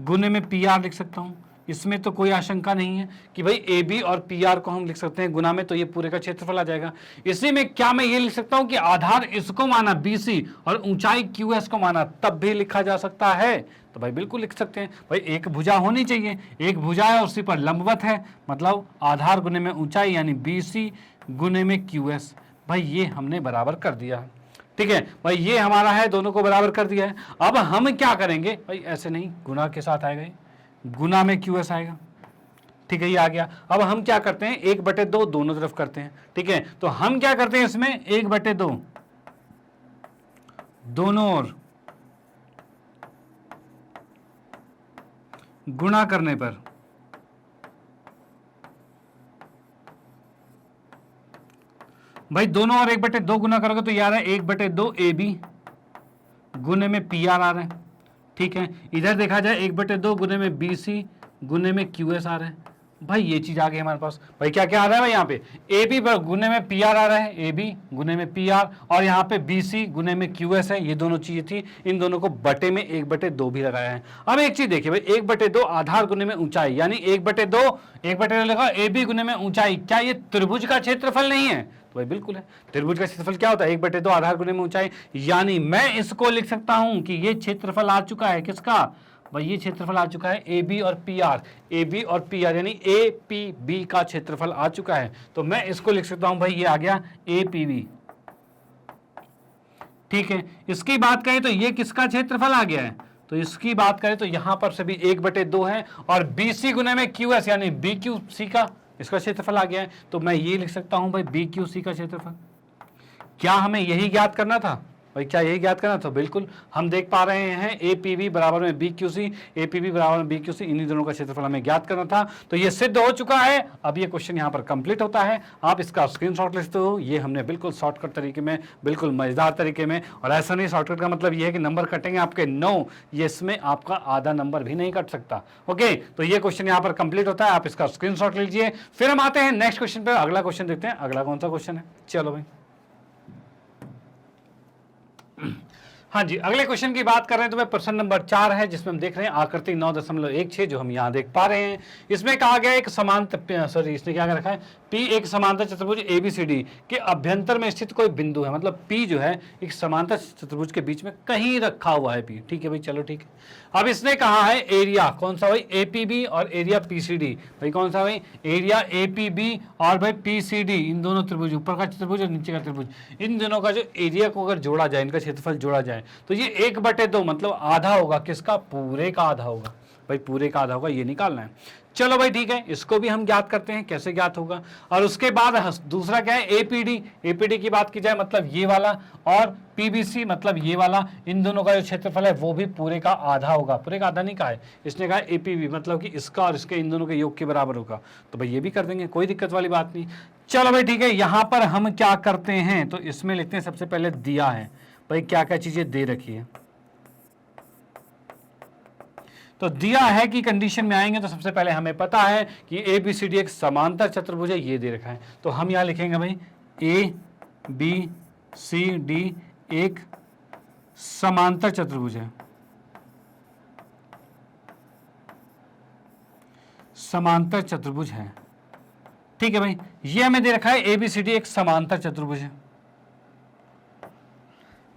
गुने में पी आर लिख सकता हूं, इसमें तो कोई आशंका नहीं है कि भाई ए बी और पी आर को हम लिख सकते हैं गुना में, तो ये पूरे का क्षेत्रफल आ जाएगा। इसी में क्या मैं ये लिख सकता हूं कि आधार इसको माना बी सी और ऊंचाई क्यू एस को माना, तब भी लिखा जा सकता है, तो भाई बिल्कुल लिख सकते हैं। भाई एक भुजा होनी चाहिए, एक भुजा है उसी पर लंबवत है, मतलब आधार गुने में ऊंचाई यानी बी सी गुने में क्यू एस, भाई ये हमने बराबर कर दिया, ठीक है भाई, ये हमारा है, दोनों को बराबर कर दिया है। अब हम क्या करेंगे भाई, ऐसे नहीं, गुना के साथ आएगा, गुना में क्यू एस आएगा, ठीक है, ये आ गया। अब हम क्या करते हैं 1/2 दोनों तरफ करते हैं, ठीक है, तो हम क्या करते हैं इसमें 1/2 दोनों ओर गुणा करने पर भाई दोनों ओर 1/2 गुना करोगे तो यार है 1/2 ए बी गुने में पी आर आ रहा है, ठीक है, इधर देखा जाए 1/2 गुने में बी सी गुने में क्यू एस आ रहा है, भाई ये चीज आ गई हमारे पास। भाई क्या क्या आ रहा है भाई, यहाँ पे ए बी गुने में पी आर आ रहा है, ए बी गुने में पी आर, और यहाँ पे बी सी गुने में क्यू एस है, ये दोनों चीजें थी, इन दोनों को बटे में 1/2 भी लगाया है। अब एक चीज देखिए भाई 1/2 आधार गुने में ऊंचाई, यानी 1/2 लगा ए बी गुने में ऊंचाई, क्या ये त्रिभुज का क्षेत्रफल नहीं है, तो भाई बिल्कुल है, त्रिभुज का क्षेत्रफल क्या होता है 1/2 आधार गुने में ऊंचाई, यानी मैं इसको लिख सकता हूं कि ये क्षेत्रफल आ चुका है किसका, भाई ये क्षेत्रफल आ चुका है ए बी और पी आर, ए बी और पी आर यानी ए पी बी का क्षेत्रफल आ चुका है, तो मैं इसको लिख सकता हूं भाई ये आ गया ए पी बी, ठीक है। इसकी बात करें तो ये किसका क्षेत्रफल आ गया है, तो इसकी बात करें तो यहां पर से भी 1/2 है, और बी सी गुने में क्यू एस यानी बी क्यू सी का इसका क्षेत्रफल आ गया है, तो मैं ये लिख सकता हूं भाई बी क्यू सी का क्षेत्रफल, क्या हमें यही ज्ञात करना था भाई? क्या यही ज्ञात करना? तो बिल्कुल हम देख पा रहे हैं APB बराबर में BQC, APB बराबर में BQC, इन्हीं दोनों का क्षेत्रफल हमें ज्ञात करना था। तो ये सिद्ध हो चुका है। अब ये क्वेश्चन यहाँ पर कंप्लीट होता है। आप इसका स्क्रीनशॉट लेते हो। ये हमने बिल्कुल शॉर्टकट तरीके में, बिल्कुल मजेदार तरीके में, और ऐसा नहीं, शॉर्टकट का मतलब ये है कि नंबर कटेंगे आपके 9, ये इसमें आपका आधा नंबर भी नहीं कट सकता। ओके, तो ये क्वेश्चन यहाँ पर कंप्लीट होता है। आप इसका स्क्रीनशॉट लीजिए। फिर हम आते हैं नेक्स्ट क्वेश्चन पे। अगला क्वेश्चन देखते हैं। अगला कौन सा क्वेश्चन है? चलो भाई, हाँ जी, अगले क्वेश्चन की बात कर रहे हैं तो वह प्रश्न नंबर 4 है, जिसमें हम देख रहे हैं आकृति 9.16 जो हम यहाँ देख पा रहे हैं। इसमें कहा गया एक समांतर, सॉरी इसने क्या रखा है, P एक समांतर चतुर्भुज ABCD के अभ्यंतर में स्थित कोई बिंदु है। मतलब P जो है एक समांतर चतुर्भुज के बीच में कहीं रखा हुआ है P। ठीक है भाई, चलो ठीक है। अब इसने कहा है एरिया कौन सा भाई? APB और एरिया PCD। भाई कौन सा भाई? एरिया APB और भाई PCD, इन दोनों त्रिभुज, ऊपर का त्रिभुज और नीचे का त्रिभुज, इन दोनों का जो एरिया को अगर जोड़ा जाए, इनका क्षेत्रफल जोड़ा जाए, तो ये 1/2 मतलब आधा होगा। किसका? पूरे का आधा होगा भाई, पूरे का आधा होगा। ये निकालना है। चलो भाई ठीक है, इसको भी हम ज्ञात करते हैं कैसे ज्ञात होगा। और उसके बाद दूसरा क्या है? APD की बात की जाए मतलब ये वाला, और PBC मतलब ये वाला, इन दोनों का जो क्षेत्रफल है वो भी पूरे का आधा होगा। पूरे का आधा नहीं कहा है इसने, कहा APB मतलब कि इसका और इसके इन दोनों के योग के बराबर होगा। तो भाई ये भी कर देंगे, कोई दिक्कत वाली बात नहीं। चलो भाई ठीक है, यहां पर हम क्या करते हैं तो इसमें लिखते हैं सबसे पहले दिया है भाई क्या क्या चीजें दे रखी है। तो दिया है कि कंडीशन में आएंगे तो सबसे पहले हमें पता है कि ABCD एक समांतर चतुर्भुज है, ये दे रखा है। तो हम यहां लिखेंगे भाई ABCD एक समांतर चतुर्भुज है, समांतर चतुर्भुज है। ठीक है भाई, ये हमें दे रखा है ABCD एक समांतर चतुर्भुज है।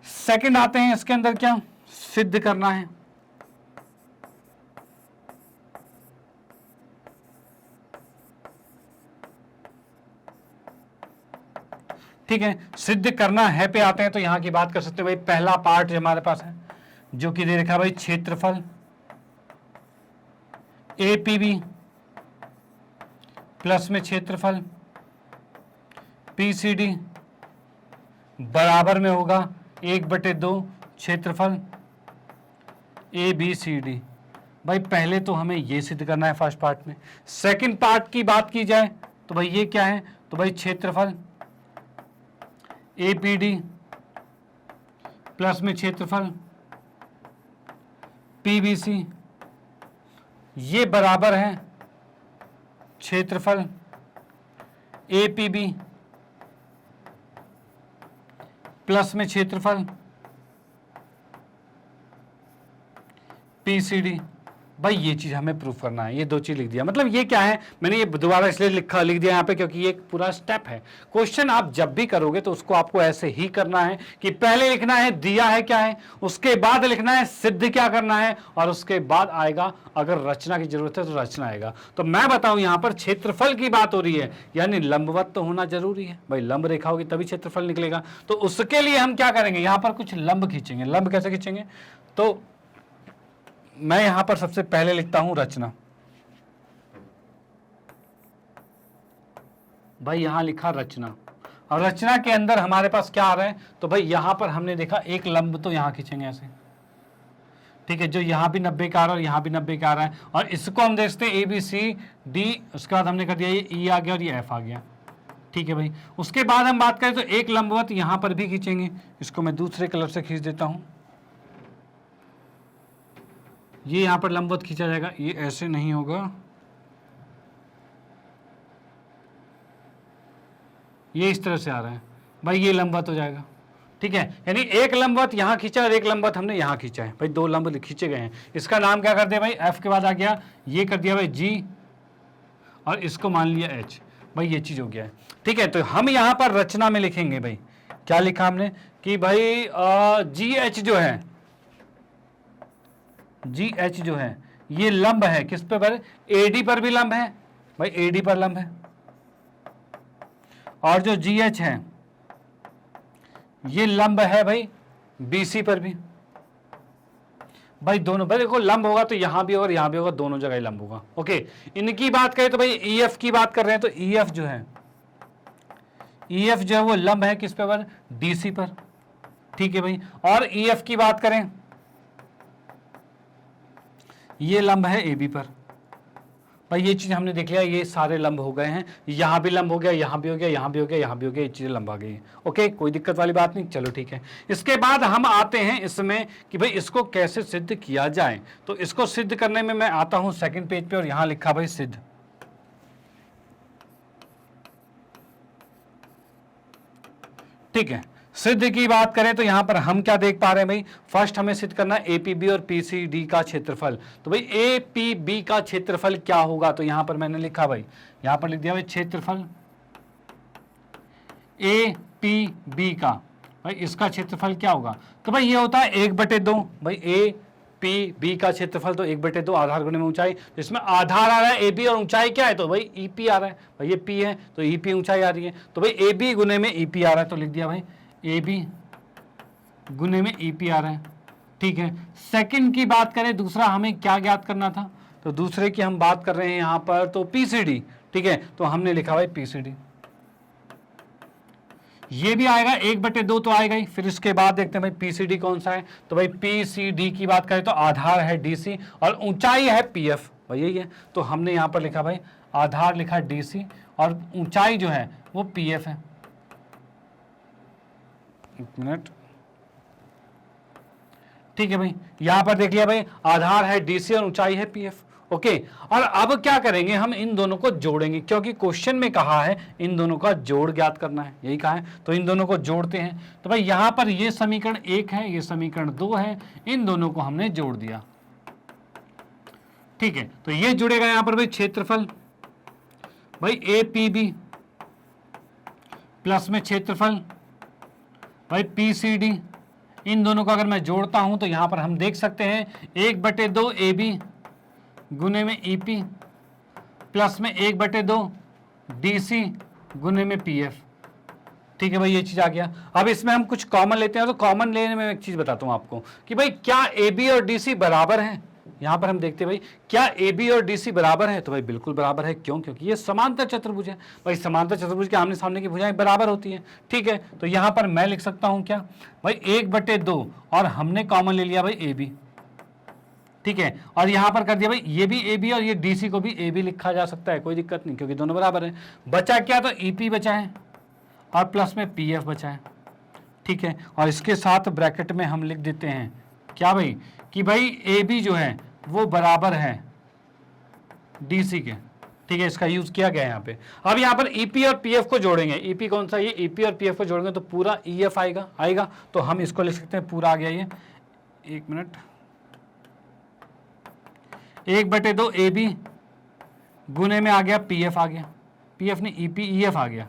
सेकंड आते हैं, इसके अंदर क्या सिद्ध करना है। ठीक है, सिद्ध करना है पे आते हैं तो यहां की बात कर सकते हैं भाई। पहला पार्ट जो हमारे पास है जो कि दे रखा है भाई क्षेत्रफल APB प्लस में क्षेत्रफल PCD बराबर में होगा 1/2 क्षेत्रफल ABCD। भाई पहले तो हमें ये सिद्ध करना है फर्स्ट पार्ट में। सेकंड पार्ट की बात की जाए तो भाई ये क्या है, तो भाई क्षेत्रफल APD प्लस में क्षेत्रफल PBC ये बराबर है क्षेत्रफल APB प्लस में क्षेत्रफल PCD। भाई ये चीज हमें प्रूफ करना है। ये दो चीज लिख दिया, मतलब ये क्या है, मैंने ये दोबारा इसलिए लिख दिया यहाँ पे क्योंकि ये एक पूरा स्टेप है। क्वेश्चन आप जब भी करोगे तो उसको आपको ऐसे ही करना है कि पहले लिखना है दिया है क्या है, उसके बाद लिखना है सिद्ध क्या करना है, और उसके बाद आएगा अगर रचना की जरूरत है तो रचना आएगा। तो मैं बताऊं यहाँ पर क्षेत्रफल की बात हो रही है, यानी लंबवत तो होना जरूरी है भाई, लंब रेखा होगी तभी क्षेत्रफल निकलेगा। तो उसके लिए हम क्या करेंगे, यहाँ पर कुछ लंब खींचेंगे। लंब कैसे खींचेंगे, तो मैं यहां पर सबसे पहले लिखता हूं रचना। भाई यहां लिखा रचना, और रचना के अंदर हमारे पास क्या आ रहा है, तो भाई यहां पर हमने देखा एक लंब तो यहां खींचेंगे ऐसे। ठीक है, जो यहां भी 90 का आ रहा है और यहां भी 90 का आ रहा है, और इसको हम देखते हैं ABCD, उसके बाद हमने कर दिया ये E आ गया और ये F आ गया। ठीक है भाई, उसके बाद हम बात करें तो एक लंबवत यहां पर भी खींचेंगे। इसको मैं दूसरे कलर से खींच देता हूं। ये यहां पर लंबवत खींचा जाएगा, ये ऐसे नहीं होगा, ये इस तरह से आ रहा है भाई, ये लंबवत हो जाएगा। ठीक है, यानी एक लंबवत यहां खींचा और एक लंबवत हमने यहां खींचा है भाई, दो लंब खींचे गए हैं। इसका नाम क्या कर दिया भाई, F के बाद आ गया, ये कर दिया भाई G, और इसको मान लिया H। भाई ये चीज हो गया है। ठीक है, तो हम यहां पर रचना में लिखेंगे भाई, क्या लिखा हमने कि भाई GH जो है, GH जो है ये लंब है किस पे पर, AD पर भी लंब है भाई, AD पर लंब है, और जो GH है ये लंब है भाई BC पर भी। भाई दोनों, भाई देखो लंब होगा तो यहां भी होगा, यहां भी होगा, दोनों जगह लंब होगा। ओके, इनकी बात करें तो भाई EF की बात कर रहे हैं तो EF जो है EF जो है वो लंब है किस पे पर, DC पर, ठीक है भाई। और EF की बात करें, ये लंब है AB पर। भाई ये चीज हमने देख लिया, ये सारे लंब हो गए हैं, यहां भी लंब हो गया, यहां भी हो गया, यहां भी हो गया, यहां भी हो गया, ये चीजें लंब आ गई है। ओके, कोई दिक्कत वाली बात नहीं, चलो ठीक है। इसके बाद हम आते हैं इसमें कि भाई इसको कैसे सिद्ध किया जाए। तो इसको सिद्ध करने में मैं आता हूं सेकंड पेज पे, और यहां लिखा भाई सिद्ध। ठीक है, सिद्ध की बात करें तो यहां पर हम क्या देख पा रहे हैं भाई, फर्स्ट हमें सिद्ध करना है APB और PCD का क्षेत्रफल। तो भाई APB का क्षेत्रफल क्या होगा, तो यहां पर मैंने लिखा भाई, यहां पर लिख दिया भाई क्षेत्रफल APB का, भाई इसका क्षेत्रफल क्या होगा, तो भाई ये होता है 1/2। भाई APB का क्षेत्रफल तो 1/2 आधार गुणे में ऊंचाई, तो इसमें आधार आ रहा है AB और ऊंचाई क्या है, तो भाई EP आ रहा है, भाई ये P है तो EP ऊंचाई आ रही है, तो भाई AB गुणे में EP आ रहा है, तो लिख दिया भाई AB गुने में EP आ रहा है। ठीक है, सेकंड की बात करें, दूसरा हमें क्या ज्ञात करना था, तो दूसरे की हम बात कर रहे हैं यहां पर, तो PCD। ठीक है, तो हमने लिखा भाई PCD, ये भी आएगा 1/2 तो आएगा ही। फिर इसके बाद देखते हैं भाई PCD कौन सा है, तो भाई PCD की बात करें तो आधार है DC और ऊंचाई है PF, भाई यही है। तो हमने यहां पर लिखा भाई आधार लिखा DC और ऊंचाई जो है वो PF है। एक मिनट, ठीक है भाई, यहां पर देख लिया भाई आधार है DC और ऊंचाई है PF। ओके, और अब क्या करेंगे, हम इन दोनों को जोड़ेंगे, क्योंकि क्वेश्चन में कहा है इन दोनों का जोड़ ज्ञात करना है, यही कहा है, तो इन दोनों को जोड़ते हैं। तो भाई यहां पर ये समीकरण 1 है, ये समीकरण 2 है, इन दोनों को हमने जोड़ दिया। ठीक है, तो ये जुड़ेगा यहां पर भाई क्षेत्रफल, भाई APB प्लस में क्षेत्रफल भाई PCD, इन दोनों को अगर मैं जोड़ता हूं तो यहां पर हम देख सकते हैं 1/2 AB गुने में EP प्लस में 1/2 DC गुने में PF। ठीक है भाई, ये चीज आ गया। अब इसमें हम कुछ कॉमन लेते हैं, तो कॉमन लेने में एक चीज बताता हूं आपको कि भाई क्या AB और DC बराबर हैं। यहां पर हम देखते हैं भाई क्या AB और DC बराबर है, तो भाई बिल्कुल बराबर है। क्यों, क्योंकि ये समांतर चतुर्भुज है। भाई समांतर चतुर्भुज के आमने सामने की भुजाएं बराबर होती हैं। ठीक है, तो यहां पर मैं लिख सकता हूं क्या, भाई 1/2 और हमने कॉमन ले लिया भाई AB। ठीक है, और यहां पर कर दिया भाई ये भी AB और ये DC को भी AB लिखा जा सकता है, कोई दिक्कत नहीं, क्योंकि दोनों बराबर है। बचा क्या, तो EP बचा है और प्लस में PF बचा है। ठीक है, और इसके साथ ब्रैकेट में हम लिख देते हैं क्या भाई, कि भाई AB जो है वो बराबर है DC के। ठीक है, इसका यूज किया गया है यहाँ पे। अब यहाँ पर EP और PF को जोड़ेंगे, EP कौन सा, ये EP और PF को जोड़ेंगे तो पूरा EF आएगा, तो हम इसको लिख सकते हैं, पूरा आ गया ये, एक मिनट, 1/2 AB गुने में आ गया PF, आ गया PF ने EP EF आ गया,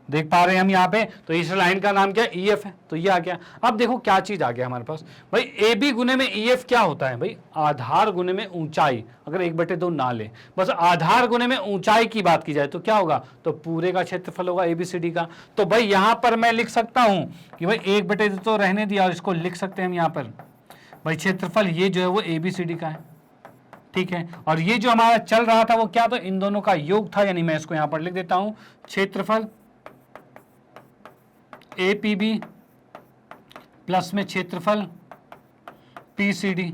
देख पा रहे हैं हम यहाँ पे। तो इस लाइन का नाम क्या, EF है, तो ये आ गया। अब देखो क्या चीज आ गया हमारे पास, भाई AB गुने में EF क्या होता है, भाई आधार गुने में ऊंचाई। अगर 1/2 ना ले, बस आधार गुने में ऊंचाई की बात की जाए तो क्या होगा, तो पूरे का क्षेत्रफल होगा ABCD का। तो भाई यहां पर मैं लिख सकता हूं कि भाई 1/2 तो रहने दिया, और इसको लिख सकते हैं हम यहाँ पर भाई क्षेत्रफल ये जो है वो ABCD का है। ठीक है, और ये जो हमारा चल रहा था वो क्या, तो इन दोनों का योग था, यानी मैं इसको यहां पर लिख देता हूं क्षेत्रफल APB प्लस में क्षेत्रफल PCD।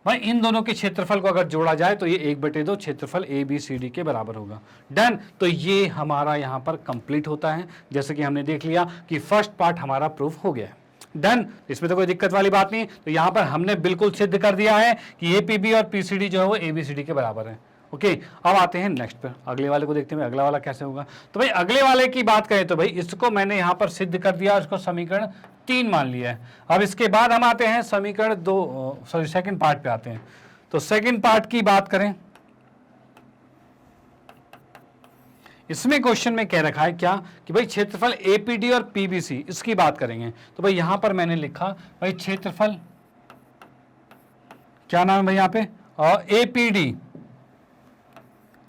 भाई इन दोनों के क्षेत्रफल को अगर जोड़ा जाए तो ये 1/2 क्षेत्रफल ABCD के बराबर होगा। डन, तो ये हमारा यहाँ पर कंप्लीट होता है, जैसे कि हमने देख लिया कि फर्स्ट पार्ट हमारा प्रूफ हो गया है। डन, इसमें तो कोई दिक्कत वाली बात नहीं। तो यहाँ पर हमने बिल्कुल सिद्ध कर दिया है कि APB और PCD जो है वो ABCD के बराबर है। ओके, अब आते हैं नेक्स्ट पर, अगले वाले को देखते हैं अगला वाला कैसे होगा। तो भाई अगले वाले की बात करें तो भाई इसको मैंने यहाँ पर सिद्ध कर दिया, इसको समीकरण 3 मान लिया है। अब इसके बाद हम आते हैं समीकरण 2, सेकंड पार्ट पे आते हैं। तो सेकंड पार्ट की बात करें, इसमें क्वेश्चन में कह रखा है क्या कि भाई क्षेत्रफल APD और PBC, इसकी बात करेंगे। तो भाई यहां पर मैंने लिखा भाई क्षेत्रफल, क्या नाम है भाई यहाँ पे,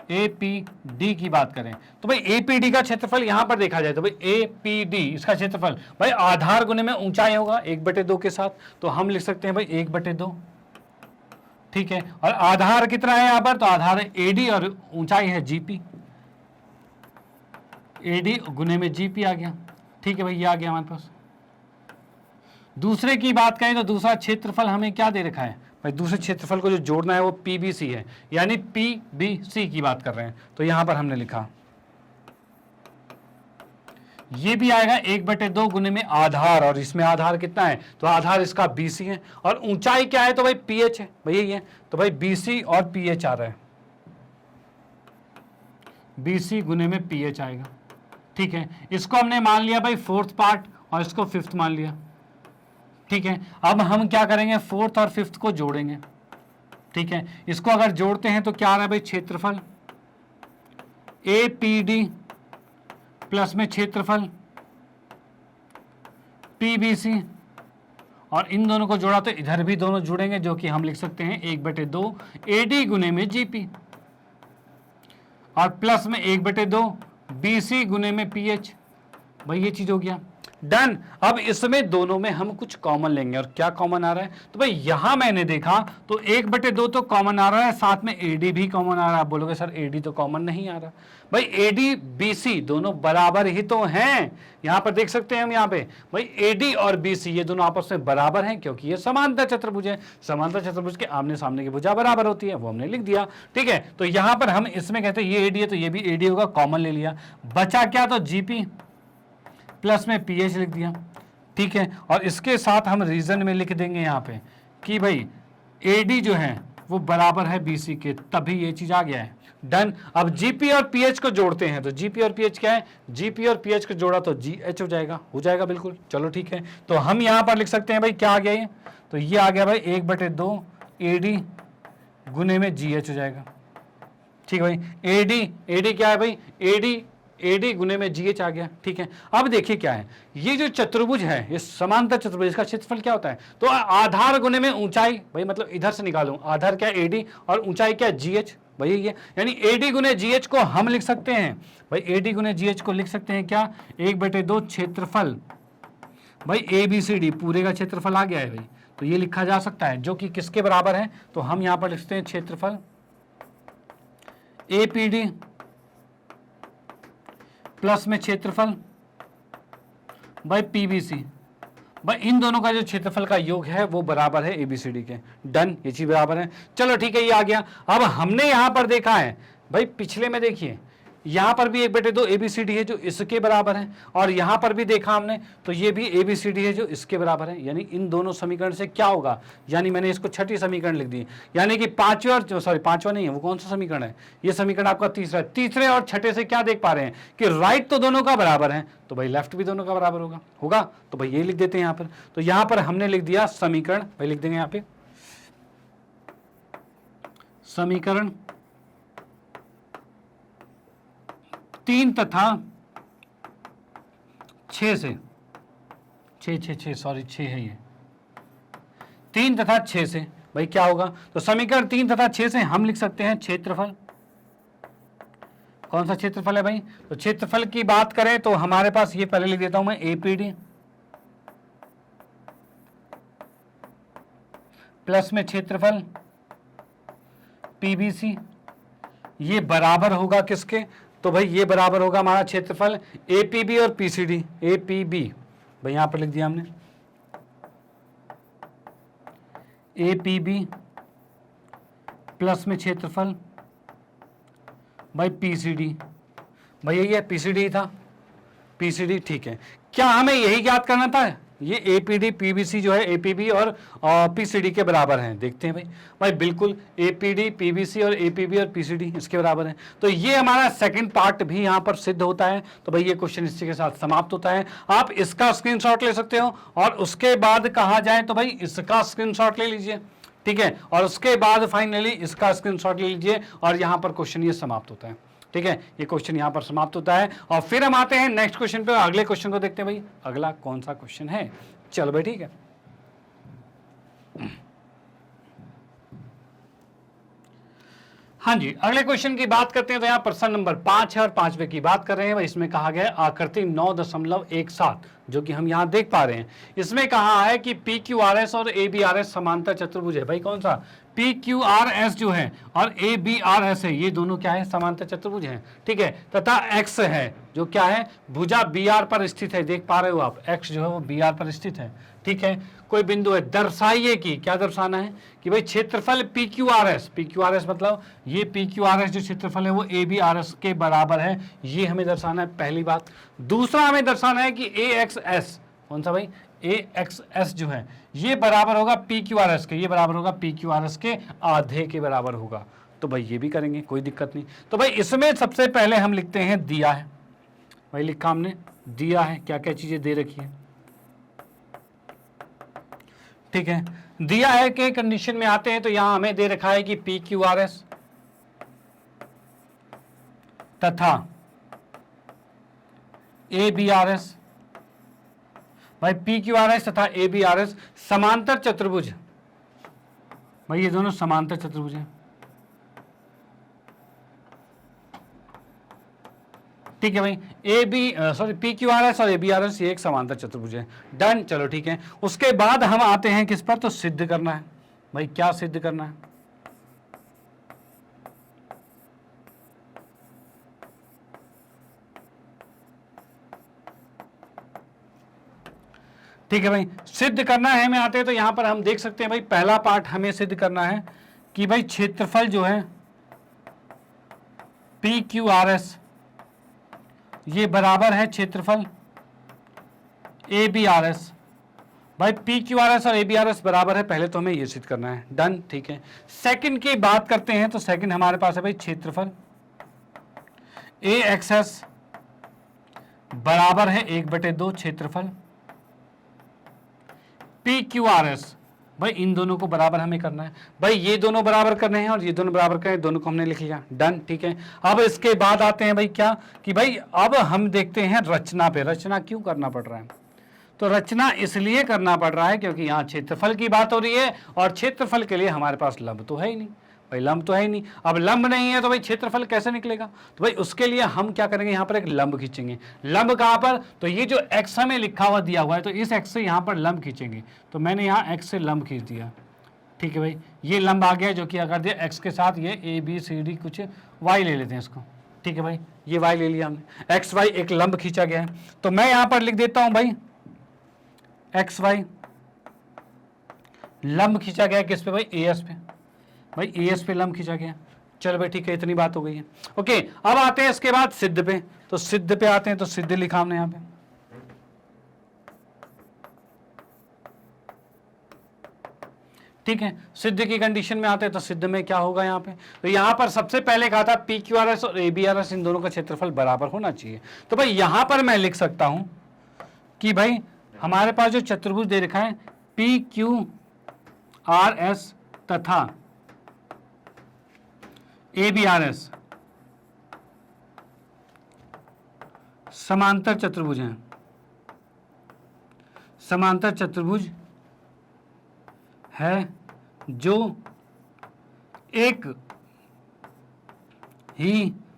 APD की बात करें तो भाई APD का क्षेत्रफल यहां पर देखा जाए तो भाई APD इसका क्षेत्रफल भाई आधार गुने में ऊंचाई होगा 1/2 के साथ, तो हम लिख सकते हैं भाई 1/2। ठीक है, और आधार कितना है यहां पर, तो आधार है AD और ऊंचाई है GP। AD गुने में GP आ गया। ठीक है भाई, ये आ गया हमारे पास। दूसरे की बात करें तो दूसरा क्षेत्रफल हमें क्या दे रखा है भाई, दूसरे क्षेत्रफल को जो जोड़ना है वो PBC है, यानी PBC की बात कर रहे हैं। तो यहां पर हमने लिखा ये भी आएगा 1/2 गुने में आधार, और इसमें आधार कितना है, तो आधार इसका BC है, और ऊंचाई क्या है, तो भाई PH है, भाई यही है। तो भाई BC और PH आ रहा है, BC गुने में PH आएगा। ठीक है, इसको हमने मान लिया भाई 4th पार्ट और इसको 5th मान लिया। ठीक है, अब हम क्या करेंगे, 4th और 5th को जोड़ेंगे। ठीक है, इसको अगर जोड़ते हैं तो क्या आ रहा है भाई, क्षेत्रफल APD प्लस में क्षेत्रफल PBC, और इन दोनों को जोड़ा तो इधर भी दोनों जुड़ेंगे, जो कि हम लिख सकते हैं 1/2 AD गुने में GP, और प्लस में 1/2 BC गुने में PH। भाई ये चीज हो गया डन। अब इसमें दोनों में हम कुछ कॉमन लेंगे, और क्या कॉमन आ रहा है, तो भाई यहां मैंने देखा तो 1/2 तो कॉमन आ रहा है, साथ में AD भी कॉमन आ रहा है। आप बोलोगे सर AD तो कॉमन नहीं आ रहा, भाई AD BC दोनों बराबर ही तो हैं। यहां पर देख सकते हैं हम, यहां पे भाई AD और BC ये दोनों आपस में बराबर हैं, क्योंकि ये समांतर चतुर्भुज है। समांतर चतुर्भुज के आमने सामने की भुजा बराबर होती है, वो हमने लिख दिया। ठीक है, तो यहां पर हम इसमें कहते हैं ये AD है तो ये भी AD होगा, कॉमन ले लिया। बचा क्या, तो GP प्लस में PH लिख दिया। ठीक है, और इसके साथ हम रीजन में लिख देंगे यहाँ पे कि भाई AD जो है वो बराबर है BC के, तभी ये चीज आ गया है डन। अब GP और PH को जोड़ते हैं, तो GP और PH क्या है, GP और PH को जोड़ा तो GH हो जाएगा बिल्कुल। चलो ठीक है, तो हम यहाँ पर लिख सकते हैं भाई क्या आ गया ये, तो ये आ गया भाई 1/2 AD गुने में GH हो जाएगा। ठीक है भाई, AD क्या है भाई, AD गुने में GH आ गया। ठीक है, अब देखिए क्या है, ये जो चतुर्भुज है, ये समांतर चतुर्भुज, इसका क्षेत्रफल क्या होता है, तो आधार गुने में ऊंचाई, भाई मतलब इधर से निकालूं, आधार क्या है AD और ऊंचाई क्या है GH, भाई ये यानी AD गुने GH को हम लिख सकते हैं भाई, AD गुने GH को लिख सकते हैं क्या, 1/2 क्षेत्रफल भाई ABCD पूरे का क्षेत्रफल आ गया है भाई, तो ये लिखा जा सकता है, जो कि किसके बराबर है, तो हम यहां पर लिखते हैं क्षेत्रफल APD प्लस में क्षेत्रफल बाय PBC, भाई इन दोनों का जो क्षेत्रफल का योग है वो बराबर है ABCD के। डन, ये चीज बराबर है। चलो ठीक है, ये आ गया। अब हमने यहां पर देखा है भाई, पिछले में देखिए यहां पर भी 1/2 ABCD है जो इसके बराबर है, और यहां पर भी देखा हमने तो ये भी ABCD है जो इसके बराबर है। यानी इन दोनों समीकरण से क्या होगा, यानी मैंने इसको छठी समीकरण लिख दी, यानी कि पांचवा नहीं है, वो कौन सा समीकरण है, ये समीकरण आपका तीसरे और छठे से क्या देख पा रहे हैं कि राइट तो दोनों का बराबर है, तो भाई लेफ्ट भी दोनों का बराबर होगा। तो भाई ये लिख देते हैं यहाँ पर। तो यहां पर हमने लिख दिया समीकरण, भाई लिख देंगे यहाँ पे समीकरण 3 तथा 6 से 6 है ये 3 तथा 6 से भाई क्या होगा, तो समीकरण 3 तथा 6 से हम लिख सकते हैं क्षेत्रफल। कौन सा क्षेत्रफल है भाई, तो क्षेत्रफल की बात करें तो हमारे पास ये पहले लिख देता हूं मैं APD प्लस में क्षेत्रफल PBC, ये बराबर होगा किसके, तो भाई ये बराबर होगा हमारा क्षेत्रफल APB और PCD। APB भाई यहां पर लिख दिया हमने APB प्लस में क्षेत्रफल भाई PCD, भाई यही है PCD था, PCD। ठीक है, क्या हमें यही ज्ञात करना था, ये APD PBC जो है APB और PCD के बराबर हैं, देखते हैं भाई बिल्कुल APD PBC और APB और PCD इसके बराबर हैं। तो ये हमारा सेकंड पार्ट भी यहाँ पर सिद्ध होता है। तो भाई ये क्वेश्चन इसी के साथ समाप्त होता है। आप इसका स्क्रीनशॉट ले सकते हो, और उसके बाद कहा जाए तो भाई इसका स्क्रीनशॉट ले लीजिए, ठीक है, और उसके बाद फाइनली इसका स्क्रीनशॉट ले लीजिए, और यहाँ पर क्वेश्चन ये समाप्त होता है। ठीक है, ये क्वेश्चन यहां पर समाप्त होता है, और फिर हम आते हैं नेक्स्ट क्वेश्चन पे। अगले क्वेश्चन को देखते हैं भाई, अगला कौन सा क्वेश्चन है। चलो भाई ठीक है, हाँ जी, अगले क्वेश्चन की बात करते हैं। तो यहाँ प्रश्न नंबर 5 है, और 5वें की बात कर रहे हैं। इसमें कहा गया है आकृति 9.17, जो कि हम यहाँ देख पा रहे हैं। इसमें कहा है कि PQRS और ABRS समांतर चतुर्भुज है। भाई कौन सा, पी क्यू आर एस जो है और ए बी आर एस है, ये दोनों क्या है, समांतर चतुर्भुज हैं, ठीक है। तथा एक्स है जो क्या है, भुजा बी आर पर स्थित है, देख पा रहे हो आप, एक्स जो है वो बी आर पर स्थित है, ठीक है। कोई बिंदु है, दर्शाइए कि, क्या दर्शाना है कि भाई क्षेत्रफल पी क्यू आर एस मतलब ये पी क्यू आर एस जो क्षेत्रफल है वो ए बी आर एस के बराबर है, ये हमें दर्शाना है, पहली बात। दूसरा हमें दर्शाना है कि ए एक्स एस, कौन सा भाई, ए एक्स एस जो है ये बराबर होगा पी क्यू आर एस के, ये बराबर होगा पी क्यू आर एस के आधे के बराबर होगा। तो भाई ये भी करेंगे, कोई दिक्कत नहीं। तो भाई इसमें सबसे पहले हम लिखते हैं दिया है, भाई लिखा हमने दिया है, क्या क्या चीजें दे रखी है, ठीक है। दिया है के कंडीशन में आते हैं तो यहां हमें दे रखा है कि पी क्यू आर एस तथा ए बी आर एस, भाई पी क्यू आर एस तथा ए बी आर एस समांतर चतुर्भुज, भाई ये दोनों समांतर चतुर्भुज हैं, ठीक है भाई। A B sorry P Q R S और ए बी आर एस ये एक समांतर चतुर्भुज है, डन, चलो ठीक है। उसके बाद हम आते हैं किस पर, तो सिद्ध करना है, भाई क्या सिद्ध करना है, ठीक है भाई। सिद्ध करना है हमें आते हैं तो यहां पर हम देख सकते हैं भाई, पहला पार्ट हमें सिद्ध करना है कि भाई क्षेत्रफल जो है पी क्यू आर एस ये बराबर है क्षेत्रफल ए बी आर एस, भाई पी क्यू आर एस और ए बी आर एस बराबर है, पहले तो हमें ये सिद्ध करना है, डन, ठीक है। सेकंड की बात करते हैं तो सेकंड हमारे पास है भाई क्षेत्रफल ए एक्स एस बराबर है 1/2 क्षेत्रफल पी क्यू आर एस, भाई इन दोनों को बराबर हमें करना है, भाई ये दोनों बराबर करने हैं और ये दोनों बराबर करने हैं, दोनों को हमने लिख लिया, डन, ठीक है। अब इसके बाद आते हैं भाई क्या कि भाई अब हम देखते हैं रचना पे, रचना क्यों करना पड़ रहा है, तो रचना इसलिए करना पड़ रहा है क्योंकि यहाँ क्षेत्रफल की बात हो रही है और क्षेत्रफल के लिए हमारे पास लंब तो है ही नहीं, भाई लंब तो है ही नहीं। अब लंब नहीं है तो भाई क्षेत्रफल कैसे निकलेगा, तो भाई उसके लिए हम क्या करेंगे, यहाँ पर एक लंब खींचेंगे। लंब कहाँ पर, तो ये जो x हमें लिखा हुआ दिया हुआ है तो इस x से यहाँ पर लंब खींचेंगे, तो मैंने यहाँ x से लंब खींच दिया, ठीक है भाई। ये लंब आ गया जो कि अगर दिया x के साथ ये a b c d कुछ y ले लेते हैं इसको, ठीक है भाई, ये y ले लिया हमने, x y एक लंब खींचा गया है। तो मैं यहाँ पर लिख देता हूँ भाई x y लंब खींचा गया किस पे भाई, ए एस पे, भाई ए एस पे लंब खींचा गया, चलो भाई ठीक है, इतनी बात हो गई है, ओके। अब आते हैं इसके बाद सिद्ध पे, तो सिद्ध पे आते हैं तो सिद्ध लिखा हमने यहाँ पे, ठीक है। सिद्ध की कंडीशन में आते हैं तो सिद्ध में क्या होगा यहाँ पे, तो यहाँ पर सबसे पहले कहा था पी क्यू आर एस और ए बी आर एस इन दोनों का क्षेत्रफल बराबर होना चाहिए, तो भाई यहाँ पर मैं लिख सकता हूं कि भाई हमारे पास जो चतुर्भुज दे रखा है पी क्यू आर एस तथा ए बी आर एस समांतर चतुर्भुज हैं, समांतर चतुर्भुज है जो एक ही,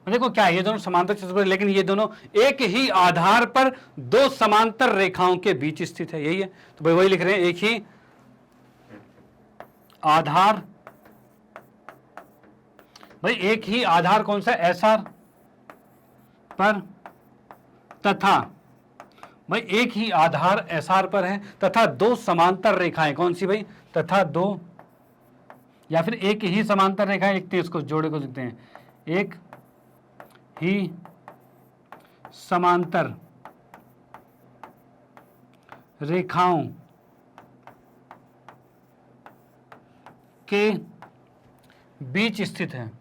देखो क्या है, ये दोनों समांतर चतुर्भुज लेकिन ये दोनों एक ही आधार पर दो समांतर रेखाओं के बीच स्थित है, यही है। तो भाई वही लिख रहे हैं, एक ही आधार, भाई एक ही आधार कौन सा, एस आर पर तथा, भाई एक ही आधार एस आर पर है तथा दो समांतर रेखाएं, कौन सी भाई, तथा दो या फिर एक ही समांतर रेखाएं लिखते हैं, इसको जोड़े को लिखते हैं, एक ही समांतर रेखाओं के बीच स्थित है,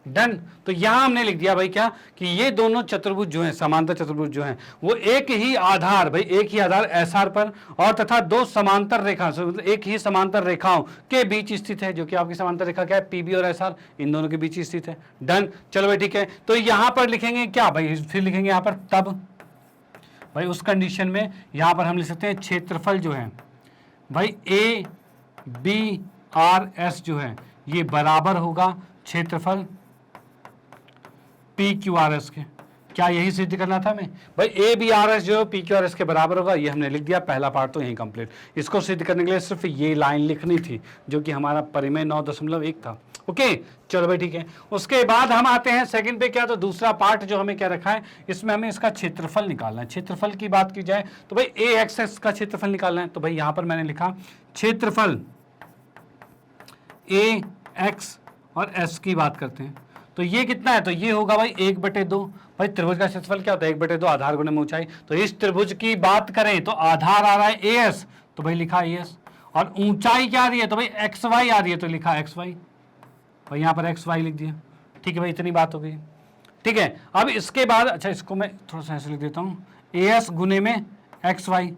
डन। तो यहां हमने लिख दिया भाई क्या कि ये दोनों चतुर्भुज जो हैं, समांतर चतुर्भुज जो हैं, वो एक ही आधार, भाई एक ही आधार एस आर पर और तथा दो समांतर रेखा, मतलब एक ही समांतर रेखाओं के बीच स्थित है, जो कि आपकी समांतर रेखा क्या है, पीबी और एस आर, इन दोनों के बीच स्थित है, डन। चलो भाई ठीक है, तो यहां पर लिखेंगे क्या भाई, फिर लिखेंगे यहां पर तब, भाई उस कंडीशन में यहां पर हम लिख सकते हैं क्षेत्रफल जो है भाई ए बी आर एस जो है ये बराबर होगा क्षेत्रफल पी क्यू आर एस के, क्या यही सिद्ध करना था हमें? भाई ए बी आर एस जो पी क्यू आर एस के बराबर होगा, ये हमने लिख दिया, पहला पार्ट तो यही कंप्लीट। इसको सिद्ध करने के लिए सिर्फ ये लाइन लिखनी थी जो कि हमारा परिमेय 9.1 था। ओके चलो भाई ठीक है। उसके बाद हम आते हैं सेकंड पे, क्या तो दूसरा पार्ट जो हमें क्या रखा है, इसमें हमें इसका क्षेत्रफल निकालना है। क्षेत्रफल की बात की जाए तो भाई ए एक्स एस का क्षेत्रफल निकालना है। तो भाई यहां पर मैंने लिखा क्षेत्रफल ए एक्स और एस की बात करते हैं तो ये कितना है, तो ये होगा भाई 1/2। भाई त्रिभुज का क्षेत्रफल क्या होता है, 1/2 आधार गुणे में ऊंचाई। तो इस त्रिभुज की बात करें तो आधार आ रहा है ए एस, तो भाई लिखा ए एस, और ऊंचाई क्या आ रही है, तो भाई एक्स वाई आ रही है, तो लिखा एक्स वाई, और यहाँ पर एक्स वाई लिख दिया। ठीक है भाई, इतनी बात हो गई। ठीक है, अब इसके बाद अच्छा इसको मैं थोड़ा सा ऐसे लिख देता हूँ, ए एस गुने में एक्स वाई,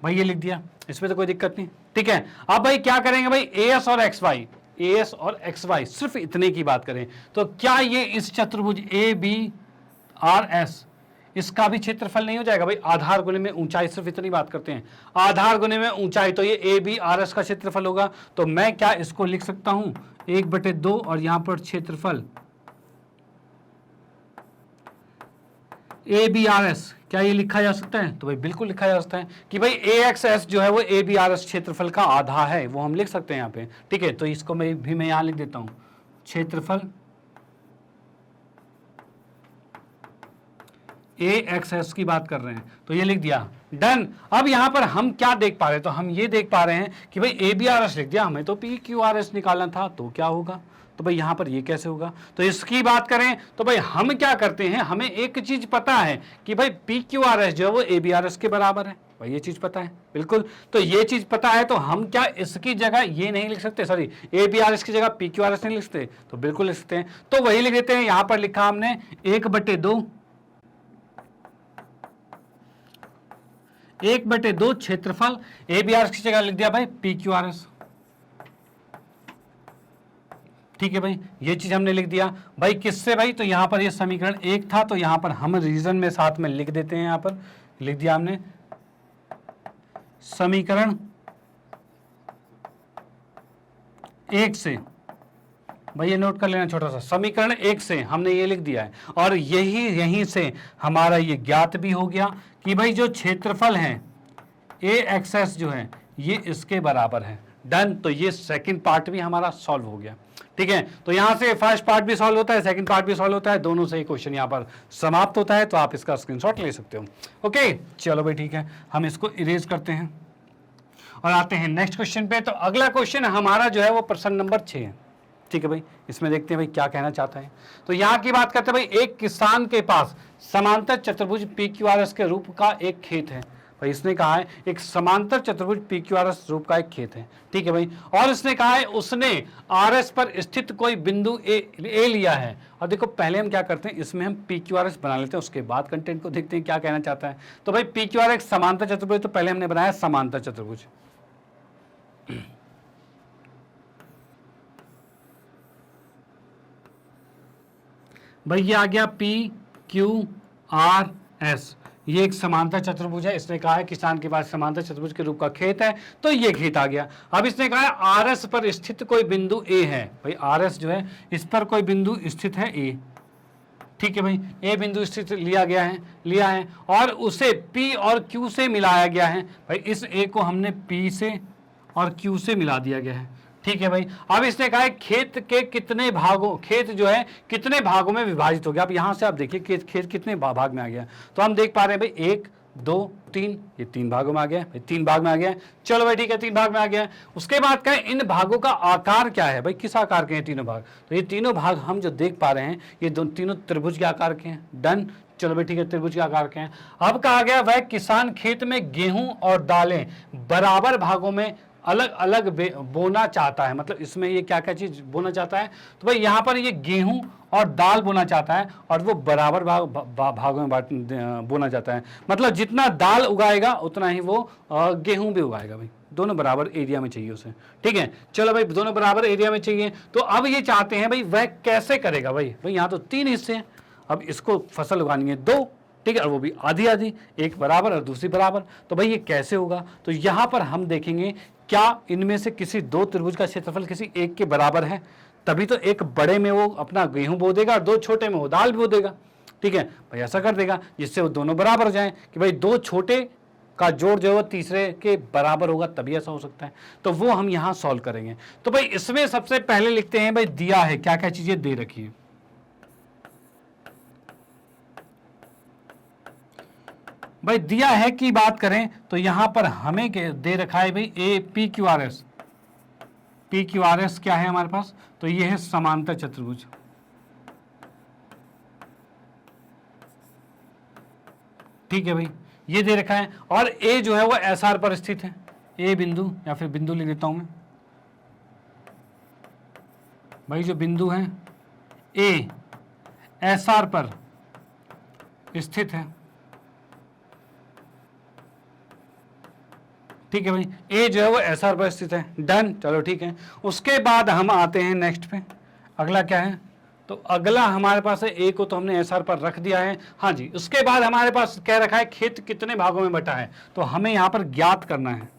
भाई ये लिख दिया, इसमें तो कोई दिक्कत नहीं। ठीक है, अब भाई क्या करेंगे भाई, ए एस और एक्स वाई, ए एस और एक्स वाई, सिर्फ इतने की बात करें तो क्या ये इस चतुर्भुज ए बी आर एस इसका भी क्षेत्रफल नहीं हो जाएगा भाई, आधार गुणे में ऊंचाई, सिर्फ इतनी बात करते हैं, आधार गुणे में ऊंचाई, तो ये ए बी आर एस का क्षेत्रफल होगा। तो मैं क्या इसको लिख सकता हूं 1/2 और यहां पर क्षेत्रफल ए बी आर एस, क्या ये लिखा जा सकता है? तो भाई बिल्कुल लिखा जा सकता है कि भाई ए एक्स एस जो है वो ए बी आर एस क्षेत्रफल का आधा है, वो हम लिख सकते हैं यहाँ पे। ठीक है, तो इसको मैं यहां लिख देता हूं, क्षेत्रफल ए एक्स एस की बात कर रहे हैं, तो ये लिख दिया, डन। अब यहां पर हम क्या देख पा रहे हैं, तो हम ये देख पा रहे हैं कि भाई ए बी आर एस लिख दिया, हमें तो पी क्यू आर एस निकालना था, तो क्या होगा, तो भाई यहां पर ये कैसे होगा। तो इसकी बात करें तो भाई हम क्या करते हैं, हमें एक चीज पता है कि भाई पी क्यू आर एस जो है वो ए बी आर एस के बराबर है, भाई ये चीज पता है बिल्कुल। तो ये चीज पता है तो हम क्या इसकी जगह ये नहीं लिख सकते, sorry A B R S की जगह पी क्यू आर एस नहीं लिख सकते, तो बिल्कुल लिख सकते हैं। तो वही लिख देते हैं, यहां पर लिखा हमने 1/2 क्षेत्रफल ए बी आर एस की जगह लिख दिया भाई पी क्यू आर एस। ठीक है भाई, ये चीज हमने लिख दिया भाई, किससे भाई, तो यहां पर ये समीकरण 1 था, तो यहां पर हम रीजन में साथ में लिख देते हैं, यहां पर लिख दिया हमने समीकरण 1 से, भाई ये नोट कर लेना छोटा सा, समीकरण 1 से हमने ये लिख दिया है, और यहीं से हमारा ये ज्ञात भी हो गया कि भाई जो क्षेत्रफल है ए एक्स एस जो है ये इसके बराबर है। डन, तो ये सेकंड पार्ट भी हमारा सॉल्व हो गया। ठीक है, तो यहां से फर्स्ट पार्ट भी सॉल्व होता है, सेकंड पार्ट भी सॉल्व होता है, दोनों से ही क्वेश्चन यहां पर समाप्त होता है, तो आप इसका स्क्रीनशॉट ले सकते हो। ओके चलो भाई ठीक है, हम इसको इरेज करते हैं और आते हैं नेक्स्ट क्वेश्चन पे। तो अगला क्वेश्चन हमारा जो है वो प्रश्न नंबर 6 है। ठीक है भाई, इसमें देखते हैं भाई क्या कहना चाहता है। तो यहाँ की बात करते हैं भाई, एक किसान के पास समांतर चतुर्भुज पी क्यू आर एस के रूप का एक खेत है। भाई इसने कहा है एक समांतर चतुर्भुज पी क्यू आर एस रूप का एक खेत है। ठीक है भाई, और इसने कहा है उसने आर एस पर स्थित कोई बिंदु ए लिया है। और देखो पहले हम क्या करते हैं, इसमें हम पी क्यू आर एस बना लेते हैं, उसके बाद कंटेंट को देखते हैं क्या कहना चाहता है। तो भाई पी क्यू आर एक समांतर चतुर्भुज, तो पहले हमने बनाया समांतर चतुर्भुज। भाई ये आ गया पी क्यू आर एस, ये एक समांतर चतुर्भुज है। इसने कहा है किसान के पास समांतर चतुर्भुज के रूप का खेत है, तो ये खेत आ गया। अब इसने कहा है आर एस पर स्थित कोई बिंदु ए है। भाई आर एस जो है इस पर कोई बिंदु स्थित है ए। ठीक है भाई, ए बिंदु स्थित लिया है और उसे पी और क्यू से मिलाया गया है। भाई इस ए को हमने पी से और क्यू से मिला दिया गया है। ठीक है भाई, अब इसने कहा है खेत के कितने भागों, खेत जो है कितने भागों में विभाजित हो गया। अब यहां से आप देखिए खेत कितने भाग में आ गया, तो हम देख पा रहे हैं भाई 1 2 3, ये 3 भागों में आ गया भाई, 3 भाग में आ गया। चलो भाई ठीक है, 3 भाग में आ गया। उसके बाद कहें इन भागों का आकार क्या है, भाई किस आकार के हैं तीनों भाग, तो ये तीनों भाग हम जो देख पा रहे हैं ये तीनों त्रिभुज के आकार के हैं। डन, चलो भाई ठीक है, त्रिभुज के आकार के हैं। अब कहा गया वह किसान खेत में गेहूं और दालें बराबर भागों में अलग अलग बोना चाहता है। मतलब इसमें ये क्या क्या चीज बोना चाहता है, तो भाई यहाँ पर ये गेहूं और दाल बोना चाहता है और वो बराबर भागों में बोना चाहता है। मतलब जितना दाल उगाएगा उतना ही वो गेहूं भी उगाएगा। भाई दोनों बराबर एरिया में चाहिए उसे। ठीक है, चलो भाई दोनों बराबर एरिया में चाहिए, तो अब ये चाहते हैं भाई वह कैसे करेगा। भाई यहाँ तो 3 हिस्से हैं, अब इसको फसल उगानी है 2, ठीक है, और वो भी आधी आधी, एक बराबर और दूसरी बराबर। तो भाई ये कैसे होगा, तो यहाँ पर हम देखेंगे क्या इनमें से किसी 2 त्रिभुज का क्षेत्रफल किसी एक के बराबर है, तभी तो एक बड़े में वो अपना गेहूं बो देगा और 2 छोटे में वो दाल बो देगा। ठीक है भाई, ऐसा कर देगा जिससे वो दोनों बराबर हो जाएं कि भाई दो छोटे का जोड़ जो है वो तीसरे के बराबर होगा, तभी ऐसा हो सकता है। तो वो हम यहां सॉल्व करेंगे। तो भाई इसमें सबसे पहले लिखते हैं भाई दिया है, क्या क्या चीजें दे रखी है। भाई दिया है की बात करें तो यहां पर हमें दे रखा है भाई A P Q R S. P Q R S क्या है हमारे पास, तो ये है समांतर चतुर्भुज। ठीक है भाई, ये दे रखा है। और ए जो है वो एस आर पर स्थित है, ए बिंदु या फिर बिंदु लिख देता हूं मैं भाई, जो बिंदु है ए एस आर पर स्थित है। ठीक है भाई, ए जो है वो एस आर पर स्थित है। डन, चलो ठीक है। उसके बाद हम आते हैं नेक्स्ट पे, अगला क्या है, तो अगला हमारे पास है ए को तो हमने एस आर पर रख दिया है। हाँ जी, उसके बाद हमारे पास क्या रखा है, क्षेत्र कितने भागों में बटा है, तो हमें यहां पर ज्ञात करना है।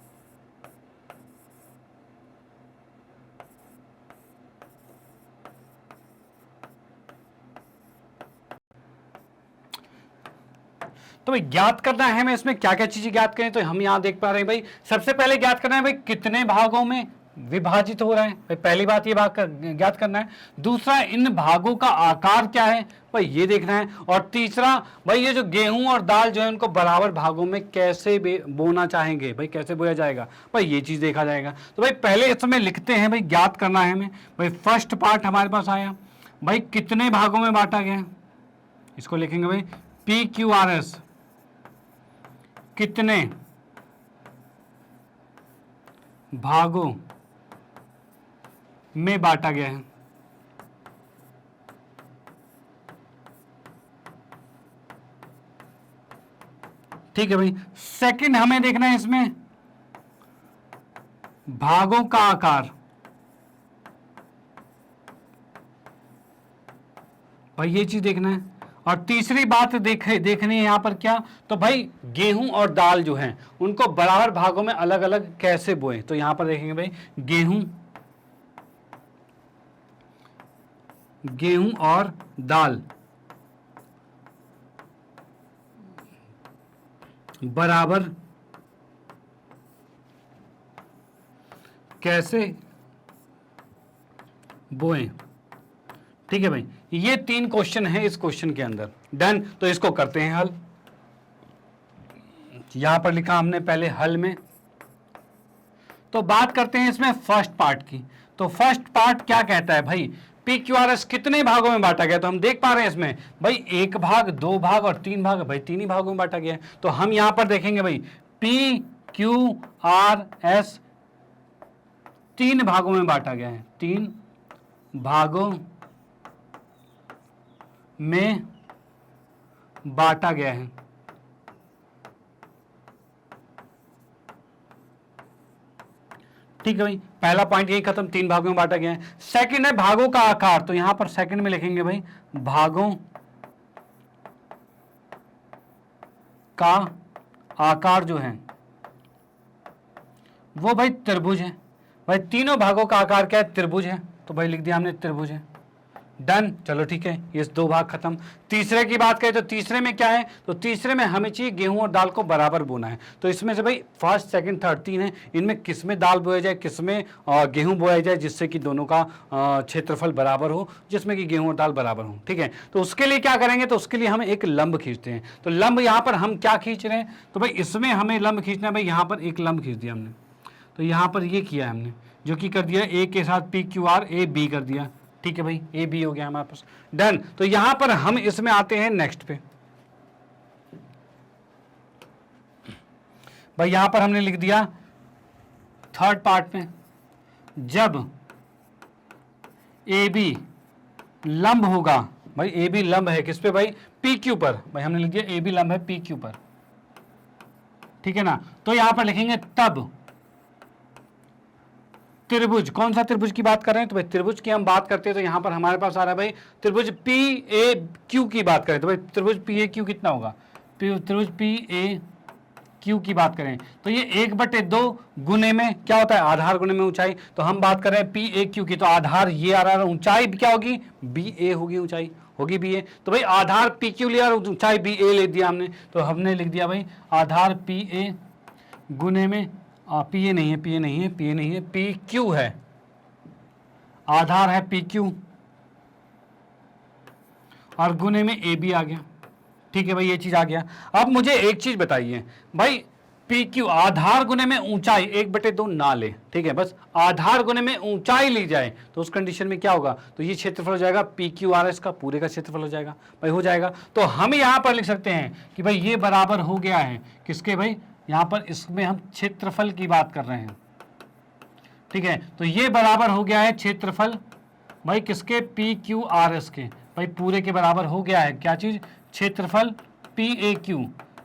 तो भाई ज्ञात करना है हमें, इसमें क्या क्या चीजें ज्ञात करें, तो हम यहां देख पा रहे हैं भाई, सबसे पहले ज्ञात करना है भाई कितने भागों में विभाजित हो रहा है। भाई पहली बात ये भाग ज्ञात करना है। दूसरा, इन भागों का आकार क्या है भाई, ये देखना है। और तीसरा भाई, ये जो गेहूं और दाल जो है उनको बराबर भागों में कैसे बोना चाहेंगे भाई, कैसे बोया जाएगा भाई, ये चीज देखा जाएगा। तो भाई पहले इसमें लिखते हैं भाई, ज्ञात करना है हमें। भाई फर्स्ट पार्ट हमारे पास आया भाई, कितने भागों में बांटा गया, इसको लिखेंगे भाई पी क्यू आर एस, कितने भागों में बांटा गया है। ठीक है भाई, सेकंड हमें देखना है इसमें भागों का आकार। भाई ये चीज देखना है। और तीसरी बात देखनी है यहां पर क्या, तो भाई गेहूं और दाल जो हैं उनको बराबर भागों में अलग अलग कैसे बोए, तो यहां पर देखेंगे भाई गेहूं और दाल बराबर कैसे बोए। ठीक है भाई, ये 3 क्वेश्चन है इस क्वेश्चन के अंदर। डन, तो इसको करते हैं हल। यहां पर लिखा हमने पहले हल में, तो बात करते हैं इसमें फर्स्ट पार्ट की। तो फर्स्ट पार्ट क्या कहता है भाई, पी क्यू आर एस कितने भागों में बांटा गया, तो हम देख पा रहे हैं इसमें भाई 1 भाग, 2 भाग और 3 भाग, भाई 3 ही भागों में बांटा गया है। तो हम यहां पर देखेंगे भाई पी क्यू आर एस 3 भागों में बांटा गया है, 3 भागों में बांटा गया है। ठीक है भाई, पहला पॉइंट यही खत्म, 3 भागों में बांटा गया है। सेकंड है भागों का आकार, तो यहां पर सेकंड में लिखेंगे भाई भागों का आकार जो है वो भाई त्रिभुज है। भाई तीनों भागों का आकार क्या है, त्रिभुज है, तो भाई लिख दिया हमने त्रिभुज है। डन, चलो ठीक है, ये 2 भाग खत्म। तीसरे की बात करें तो तीसरे में क्या है, तो तीसरे में हमें चाहिए गेहूं और दाल को बराबर बोना है। तो इसमें से भाई फर्स्ट सेकंड थर्ड 3 है, इनमें किस में दाल बोया जाए, किस में गेहूं बोया जाए, जिससे कि दोनों का क्षेत्रफल बराबर हो, जिसमें कि गेहूं और दाल बराबर हो। ठीक है, तो उसके लिए क्या करेंगे, तो उसके लिए हम एक लंब खींचते हैं। तो लंब यहाँ पर हम क्या खींच रहे हैं, तो भाई इसमें हमें लंब खींचना है। भाई यहाँ पर एक लंब खींच दिया हमने, तो यहाँ पर ये किया हमने, जो कि कर दिया ए के साथ P Q R A B कर दिया। ठीक है भाई, ए बी हो गया हमारे पास। डन, तो यहां पर हम इसमें आते हैं नेक्स्ट पे। भाई यहां पर हमने लिख दिया थर्ड पार्ट में, जब ए बी लंब होगा, भाई ए बी लंब है किस पे भाई, पी क्यू पर। भाई हमने लिख दिया ए बी लंब है पी क्यू पर, ठीक है ना। तो यहां पर लिखेंगे तब त्रिभुज, कौन सा त्रिभुज की बात कर रहे हैं, तो भाई त्रिभुज की हम बात करते हैं तो यहां पर हमारे पास आ रहा है भाई त्रिभुज पी ए क्यू की बात करें, तो भाई त्रिभुज पी ए क्यू कितना होगा, त्रिभुज पी ए क्यू की बात करें तो ये 1/2 गुने में क्या होता है, आधार गुने में ऊंचाई। तो हम बात कर रहे हैं पी ए क्यू की, तो आधार ये आ रहा है, ऊंचाई क्या होगी बी ए होगी ऊंचाई। होगी बी ए। तो भाई आधार पी क्यू लिया और ऊंचाई बी ए ले दिया हमने, तो हमने लिख दिया भाई आधार पी ए गुने में पी ए नहीं है, पी ए नहीं है, पी ए नहीं है, पी क्यू है, आधार है पी क्यू और गुने में ए बी आ गया। ठीक है भाई, ये चीज आ गया। अब मुझे एक चीज बताइए भाई, पी क्यू आधार गुने में ऊंचाई 1/2 ना ले, ठीक है, बस आधार गुने में ऊंचाई ली जाए तो उस कंडीशन में क्या होगा, तो ये क्षेत्रफल हो जाएगा पी क्यू आर एस का, पूरे का क्षेत्रफल हो जाएगा भाई, हो जाएगा। तो हम यहां पर लिख सकते हैं कि भाई ये बराबर हो गया है किसके भाई, यहां पर इसमें हम क्षेत्रफल की बात कर रहे हैं, ठीक है, तो ये बराबर हो गया है क्षेत्रफल भाई किसके, पी क्यू आर एस के, भाई पूरे के बराबर हो गया है क्या चीज, क्षेत्रफल पी ए क्यू,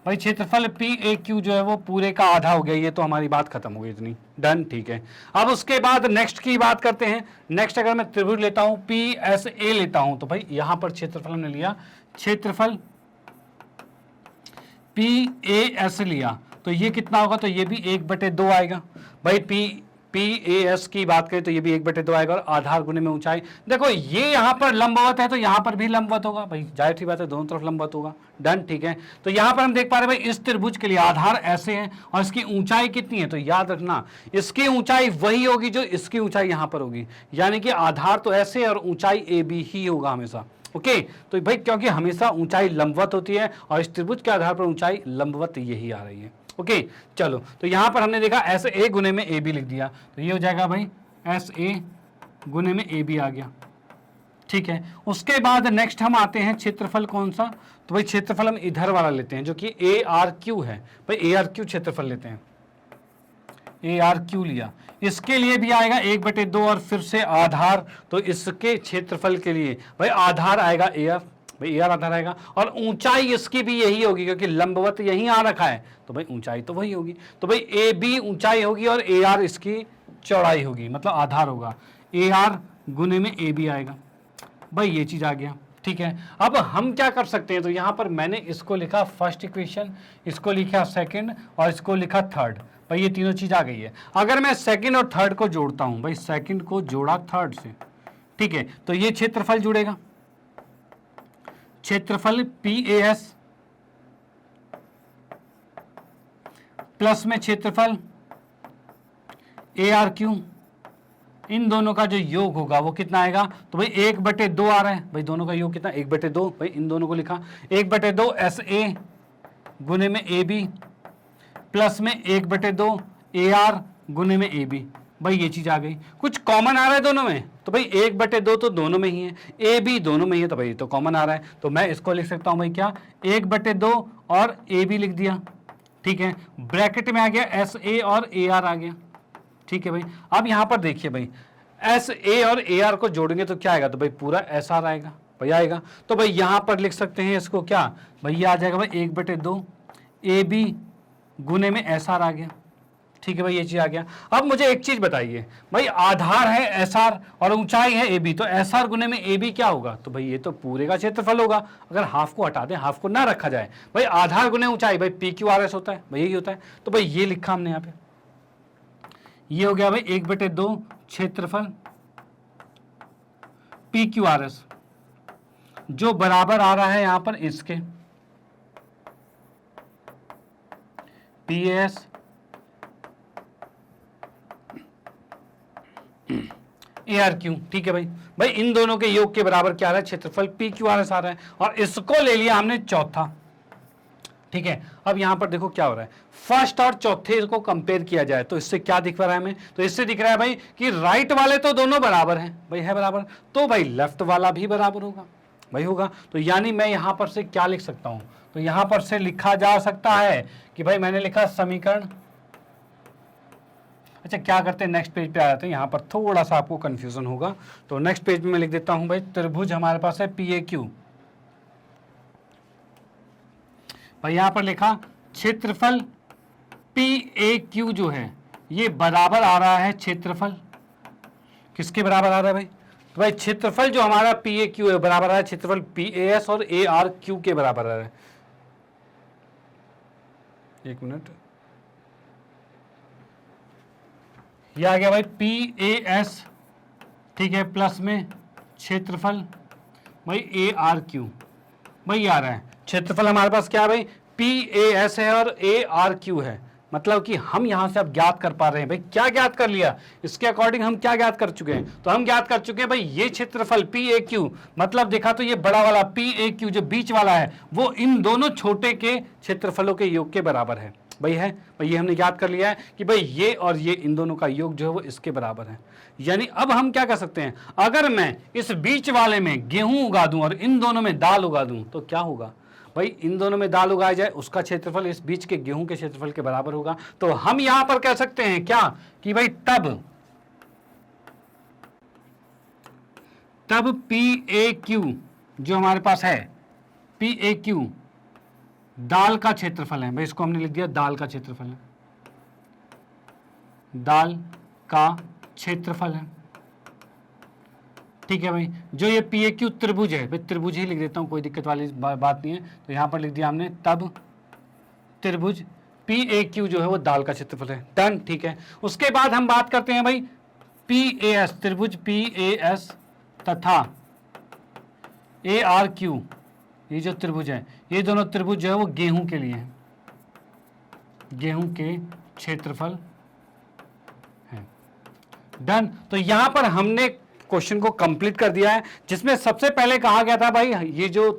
भाई क्षेत्रफल पी ए क्यू जो है वो पूरे का आधा हो गया। ये तो हमारी बात खत्म हो गई इतनी, डन, ठीक है। अब उसके बाद नेक्स्ट की बात करते हैं। नेक्स्ट अगर मैं त्रिभुज लेता हूं पी एस ए लेता हूं, तो भाई यहां पर क्षेत्रफल हमने लिया, क्षेत्रफल पी ए एस लिया, तो ये कितना होगा, तो ये भी 1/2 आएगा भाई। पी ए एस की बात करें तो ये भी 1/2 आएगा और आधार गुने में ऊंचाई, देखो ये यहां पर लंबवत है तो यहां पर भी लंबवत होगा भाई, जाहिर सी बात है दोनों तरफ लंबवत होगा, डन, ठीक है। तो यहां पर हम देख पा रहे हैं भाई इस त्रिभुज के लिए आधार ऐसे है और इसकी ऊंचाई कितनी है, तो याद रखना इसकी ऊंचाई वही होगी जो इसकी ऊंचाई यहां पर होगी, यानी कि आधार तो ऐसे और ऊंचाई ए बी ही होगा हमेशा, ओके। तो भाई क्योंकि हमेशा ऊंचाई लंबवत होती है और इस त्रिभुज के आधार पर ऊंचाई लंबवत यही आ रही है, ओके। चलो, तो यहां पर हमने देखा एस ए गुने में ए बी लिख दिया, तो ये हो जाएगा भाई एस ए गुने में ए बी आ गया, ठीक है। उसके बाद नेक्स्ट हम आते हैं क्षेत्रफल कौन सा, तो भाई क्षेत्रफल हम इधर वाला लेते हैं जो कि ए आर क्यू है, भाई ए आर क्यू क्षेत्रफल लेते हैं, ए आर क्यू लिया, इसके लिए भी आएगा 1/2 और फिर से आधार, तो इसके क्षेत्रफल के लिए भाई आधार आएगा ए आर, भाई ए आर आधार आएगा और ऊंचाई इसकी भी यही होगी क्योंकि लंबवत यही आ रखा है, तो भाई ऊंचाई तो वही होगी, तो भाई ए बी ऊंचाई होगी और ए आर इसकी चौड़ाई होगी, मतलब आधार होगा, ए आर गुने में ए बी आएगा, भाई ये चीज आ गया, ठीक है। अब हम क्या कर सकते हैं, तो यहां पर मैंने इसको लिखा फर्स्ट इक्वेशन, इसको लिखा सेकंड और इसको लिखा थर्ड, भाई ये तीनों चीज आ गई है। अगर मैं सेकंड और थर्ड को जोड़ता हूं, भाई सेकंड को जोड़ा थर्ड से, ठीक है, तो ये क्षेत्रफल जुड़ेगा, क्षेत्रफल पी ए एस प्लस में क्षेत्रफल ए आर क्यू, इन दोनों का जो योग होगा वो कितना आएगा, तो भाई 1/2 आ रहा है, भाई दोनों का योग कितना 1/2, भाई इन दोनों को लिखा 1/2 एस ए गुने में ए बी प्लस में 1/2 ए आर गुने में ए बी, भाई ये चीज आ गई। कुछ कॉमन आ रहा है दोनों में, तो भाई 1/2 तो दोनों में ही है, ए बी दोनों में ही है, तो भाई तो कॉमन आ रहा है, तो मैं इसको लिख सकता हूं भाई क्या 1/2 और ए बी लिख दिया, ठीक है, ब्रैकेट में आ गया एस ए और ए आर आ गया, ठीक है भाई। अब यहां पर देखिए भाई एस ए और ए आर को जोड़ेंगे तो क्या आएगा, तो भाई पूरा एस आर आएगा, भाई आएगा, तो भाई यहां पर लिख सकते हैं इसको क्या, भाई ये आ जाएगा भाई 1/2 ए बी गुने में एस आर आ गया, ठीक है भाई ये चीज आ गया। अब मुझे एक चीज बताइए भाई, आधार है एस आर और ऊंचाई है ए बी, तो एस आर गुने में ए बी क्या होगा, तो भाई ये तो पूरे का क्षेत्रफल होगा, अगर हाफ को हटा दें, हाफ को ना रखा जाए, भाई आधार गुने ऊंचाई, भाई पी क्यू आर एस होता है, भाई यही होता है, तो भाई ये लिखा हमने यहाँ पे, ये हो गया भाई 1/2 क्षेत्रफल पी क्यू आर एस जो बराबर आ रहा है यहां पर इसके P S A R Q, ठीक है भाई, भाई इन दोनों के योग के बराबर क्या आ रहा है, क्षेत्रफल पी क्यू आर एस आ रहा है और इसको ले लिया हमने चौथा, ठीक है। अब यहां पर देखो क्या हो रहा है, फर्स्ट और चौथे को कंपेयर किया जाए तो इससे क्या दिख रहा है हमें, तो इससे दिख रहा है भाई कि राइट वाले तो दोनों बराबर हैं, भाई है बराबर, तो भाई लेफ्ट वाला भी बराबर होगा, भाई होगा, तो यानी मैं यहां पर से क्या लिख सकता हूं, तो यहां पर से लिखा जा सकता है कि भाई मैंने लिखा समीकरण, अच्छा क्या करते हैं नेक्स्ट पेज पे आ जाते हैं, यहां पर थोड़ा सा आपको कंफ्यूजन होगा, तो नेक्स्ट पेज में मैं लिख देता हूं भाई त्रिभुज हमारे पास है पी ए क्यू, भाई यहां पर लिखा क्षेत्रफल पी ए क्यू जो है ये बराबर आ रहा है क्षेत्रफल किसके बराबर आ रहा है भाई, तो भाई क्षेत्रफल जो हमारा पी ए क्यू है बराबर आ रहा है क्षेत्रफल पी ए एस और ए आर क्यू के बराबर आ रहा है, एक मिनट, ये आ गया भाई पी ए एस, ठीक है, प्लस में क्षेत्रफल भाई ए आर क्यू, भाई आ रहा है क्षेत्रफल हमारे पास क्या है भाई, पी ए एस है और ए आर क्यू है। मतलब कि हम यहां से अब ज्ञात कर पा रहे हैं भाई, क्या ज्ञात कर लिया, इसके अकॉर्डिंग हम क्या ज्ञात कर चुके हैं, तो हम ज्ञात कर चुके हैं भाई ये क्षेत्रफल पी ए क्यू, मतलब देखा तो ये बड़ा वाला पी ए क्यू जो बीच वाला है वो इन दोनों छोटे के क्षेत्रफलों के योग के बराबर है भाई, है भाई, ये हमने याद कर लिया है कि भाई ये और ये इन दोनों का योग जो है वो इसके बराबर है। यानी अब हम क्या कर सकते हैं, अगर मैं इस बीच वाले में गेहूं उगा दूं और इन दोनों में दाल उगा दूं तो क्या होगा भाई, इन दोनों में दाल उगाया जाए उसका क्षेत्रफल इस बीच के गेहूं के क्षेत्रफल के बराबर होगा। तो हम यहां पर कह सकते हैं क्या कि भाई तब पी ए क्यू जो हमारे पास है, पी ए क्यू दाल का क्षेत्रफल है भाई, इसको हमने लिख दिया दाल का क्षेत्रफल है, दाल का क्षेत्रफल है, ठीक है भाई। जो ये पी ए क्यू त्रिभुज है भाई, त्रिभुज ही लिख देता हूं, कोई दिक्कत वाली बात नहीं है, तो यहां पर लिख दिया हमने तब त्रिभुज पी ए क्यू जो है वो दाल का क्षेत्रफल है, डन, ठीक है। उसके बाद हम बात करते हैं भाई पी ए एस, त्रिभुज पी ए एस तथा ए आर क्यू, ये जो त्रिभुज है ये दोनों त्रिभुज जो है वो गेहूं के लिए है, गेहूं के क्षेत्रफल है, डन। तो यहां पर हमने क्वेश्चन को कंप्लीट कर दिया है, जिसमें सबसे पहले कहा गया था भाई ये जो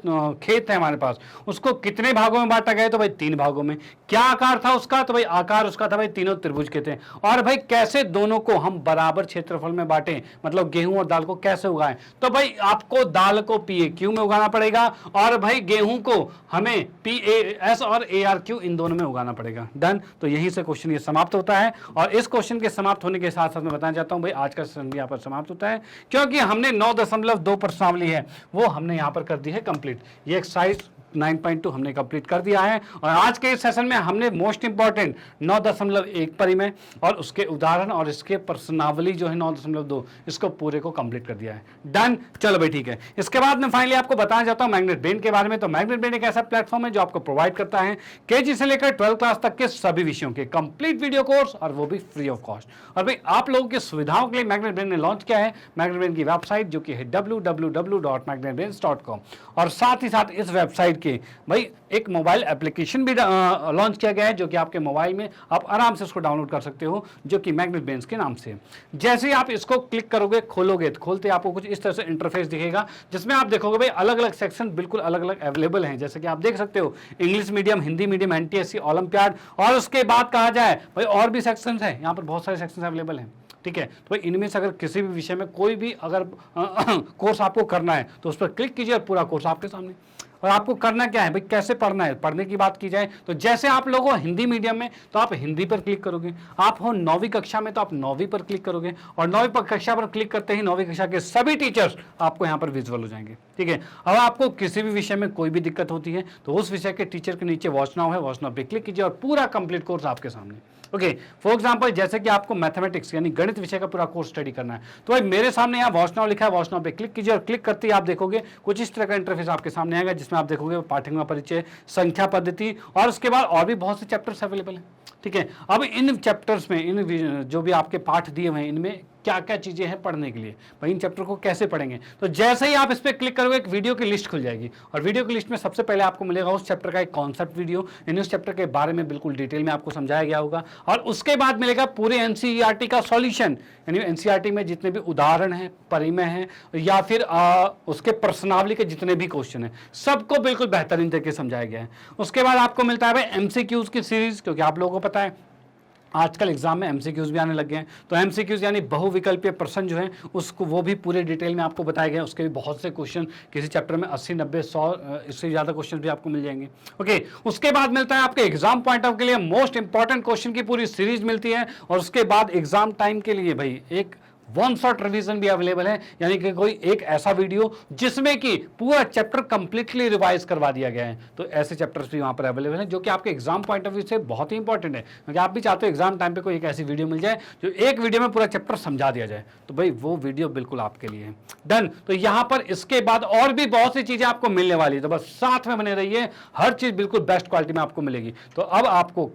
खेत है हमारे पास उसको कितने भागों में बांटा गया, तो भाई 3 भागों में। क्या आकार था उसका, तो भाई आकार उसका था भाई तीनों त्रिभुज के थे। और भाई कैसे दोनों को हम बराबर क्षेत्रफल में बांटे, मतलब गेहूं और दाल को कैसे उगाएं, तो भाई आपको दाल को पी ए क्यू में उगाना पड़ेगा और भाई गेहूं को हमें पी ए एस और ए आर क्यू इन दोनों में उगाना पड़ेगा, डन। तो यहीं से क्वेश्चन ये समाप्त होता है और इस क्वेश्चन के समाप्त होने के साथ साथ मैं बताना चाहता हूं भाई आज का सेशन भी यहाँ पर समाप्त होता है, क्योंकि हमने 9.2 प्रश्नावली है वो हमने यहां पर कर दी है कंप्लीट। ये एक्सरसाइज 9.2 हमने कंप्लीट कर दिया है और आज के इस सेशन में हमने मोस्ट इंपॉर्टेंट 9.1 परिमेय और उसके उदाहरण और इसके प्रश्नावली जो है 9.2 इसको पूरे को कंप्लीट कर दिया है, डन। चलो भाई ठीक है। इसके बाद मैं फाइनली आपको बताना चाहता हूं मैग्नेट ब्रेन के बारे में। तो मैग्नेट ब्रेन एक ऐसा प्लेटफॉर्म है जो आपको प्रोवाइड करता है केजी से लेकर 12th क्लास तक के सभी विषयों के कंप्लीट वीडियो कोर्स और वो भी फ्री ऑफ कॉस्ट। और भाई आप लोगों की सुविधाओं के लिए मैग्नेट ब्रेन ने लॉन्च किया है मैग्नेट ब्रेन की वेबसाइट जो कि है www.magnetbrains.com और साथ ही साथ इस वेबसाइट के भाई एक मोबाइल एप्लीकेशन भी लॉन्च किया गया है जो कि आपके मोबाइल में आप आराम से उसको डाउनलोड कर सकते हो जो कि मैग्नेट ब्रेन्स के नाम से। जैसे ही आप इसको क्लिक करोगे खोलोगे तो खोलते आपको कुछ इस तरह से इंटरफेस दिखेगा जिसमें आप देखोगे भाई अलग अलग सेक्शन बिल्कुल अलग अलग अवेलेबल हैं। जैसे कि आप देख सकते हो English medium, Hindi medium, NTSC, olympiad और उसके बाद कहा जाए भाई और भी सेक्शन है, यहाँ पर बहुत सारे सेक्शन अवेलेबल हैं, ठीक है। तो इनमें से अगर किसी भी विषय में कोई भी अगर कोर्स आपको करना है तो उस पर क्लिक कीजिए और पूरा कोर्स आपके सामने। और आपको करना क्या है भाई, कैसे पढ़ना है, पढ़ने की बात की जाए तो जैसे आप लोग हो हिंदी मीडियम में तो आप हिंदी पर क्लिक करोगे, आप हो 9वीं कक्षा में तो आप 9वीं पर क्लिक करोगे और 9वीं कक्षा पर क्लिक करते ही 9वीं कक्षा के सभी टीचर्स आपको यहाँ पर विजुअल हो जाएंगे, ठीक है। अब आपको किसी भी विषय में कोई भी दिक्कत होती है तो उस विषय के टीचर के नीचे वॉच नाउ है, वॉच नाउ पे क्लिक कीजिए और पूरा कंप्लीट कोर्स आपके सामने। ओके, फॉर एग्जांपल जैसे कि आपको मैथमेटिक्स यानी गणित विषय का पूरा कोर्स स्टडी करना है तो भाई मेरे सामने यहाँ वॉच नाउ लिखा है, वॉच नाउ पे क्लिक कीजिए और क्लिक करते ही आप देखोगे कुछ इस तरह का इंटरफेस आपके सामने आएगा जिसमें आप देखोगे पाठ्यक्रम परिचय, संख्या पद्धति और उसके बाद और भी बहुत से चैप्टर्स अवेलेबल हैं, ठीक है। अब इन चैप्टर्स में इन जो भी आपके पाठ दिए हुए हैं इनमें क्या क्या चीजें हैं पढ़ने के लिए, भाई इन चैप्टर को कैसे पढ़ेंगे। तो जैसे ही आप इस पर क्लिक करोगे एक वीडियो की लिस्ट खुल जाएगी और वीडियो की लिस्ट में सबसे पहले आपको मिलेगा उस चैप्टर का एक कॉन्सेप्ट वीडियो, यानी उस चैप्टर के बारे में बिल्कुल डिटेल में आपको समझाया गया होगा और उसके बाद मिलेगा पूरे एनसीईआरटी का सॉल्यूशन, यानी एनसीईआरटी में जितने भी उदाहरण हैं, परिमेय हैं या फिर उसके प्रश्नावली के जितने भी क्वेश्चन हैं सबको बिल्कुल बेहतरीन तरीके से समझाया गया है। उसके बाद आपको मिलता है भाई एमसीक्यूज की सीरीज, क्योंकि आप लोगों को पता है आजकल एग्जाम में एमसीक्यूज भी आने लग गए हैं। तो एमसीक्यूज यानी बहुविकल्पीय प्रश्न जो हैं उसको वो भी पूरे डिटेल में आपको बताए गए हैं, उसके भी बहुत से क्वेश्चन किसी चैप्टर में 80, 90, 100 इससे ज़्यादा क्वेश्चन भी आपको मिल जाएंगे। ओके, उसके बाद मिलता है आपके एग्जाम पॉइंट ऑफ के लिए मोस्ट इंपॉर्टेंट क्वेश्चन की पूरी सीरीज मिलती है और उसके बाद एग्जाम टाइम के लिए भाई एक 1 शॉट रिवीजन भी अवेलेबल है, यानी कि कोई एक ऐसा वीडियो जिसमें कि पूरा चैप्टर कंप्लीटली रिवाइज करवा दिया गया है। तो ऐसे चैप्टर्स भी वहां पर अवेलेबल हैं जो कि आपके एग्जाम पॉइंट ऑफ व्यू से बहुत ही इंपॉर्टेंट है, क्योंकि आप भी चाहते हो एग्जाम टाइम पे कोई एक ऐसी वीडियो मिल जाए जो एक वीडियो में पूरा चैप्टर समझा दिया जाए, तो भाई वो वीडियो बिल्कुल आपके लिए है, डन। तो यहाँ पर इसके बाद और भी बहुत सी चीजें आपको मिलने वाली है, तो बस साथ में बने रहिए, हर चीज बिल्कुल बेस्ट क्वालिटी में आपको मिलेगी। तो अब आपको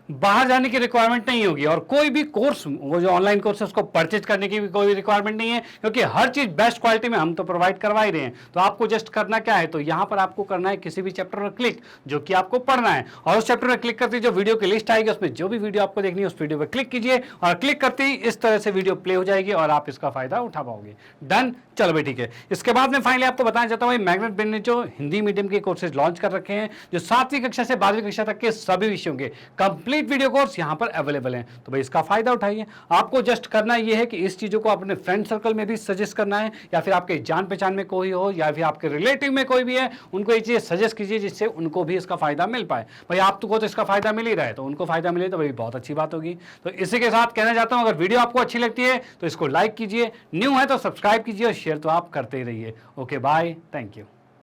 बाहर जाने की रिक्वायरमेंट नहीं होगी और कोई भी कोर्स, वो जो ऑनलाइन कोर्स है उसको परचेज करने की भी कोई रिक्वायरमेंट नहीं है, क्योंकि हर चीज बेस्ट क्वालिटी में हम तो प्रोवाइड करवा ही रहे हैं। तो आपको जस्ट करना क्या है, तो यहां पर आपको करना है किसी भी चैप्टर पर क्लिक जो कि आपको पढ़ना है, और उस चैप्टर में क्लिक करते ही जो वीडियो की लिस्ट आएगी उसमें जो भी वीडियो आपको देखनी है उस वीडियो पर क्लिक कीजिए, और क्लिक करते ही इस तरह से वीडियो प्ले हो जाएगी और आप इसका फायदा उठा पाओगे। डन, चलो भाई ठीक है। इसके बाद में फाइनली आपको बताना चाहता हूं, मैग्नेट ब्रेन ने जो हिंदी मीडियम के कोर्सेज लॉन्च कर रखे हैं, जो 7वीं कक्षा से 12वीं कक्षा तक के सभी विषयों के कंप्लीट वीडियो कोर्स यहां पर अवेलेबल हैं। तो भाई इसका फायदा उठाइए। आपको जस्ट करना यह है कि इस चीजों को अपने फ्रेंड सर्कल में भी सजेस्ट करना है, या फिर आपके जान पहचान में कोई हो या फिर आपके रिलेटिव में कोई भी है, उनको ये चीज सजेस्ट कीजिए जिससे उनको भी इसका फायदा मिल पाए। भाई आपको तो इसका फायदा मिल ही रहा है, तो उनको फायदा मिले तो भाई बहुत अच्छी बात होगी। तो इसी के साथ कहना चाहता हूं, अगर वीडियो आपको अच्छी लगती है तो इसको लाइक कीजिए, न्यू है तो सब्सक्राइब कीजिए, और शेयर तो आप करते ही रहिए। Okay bye, thank you.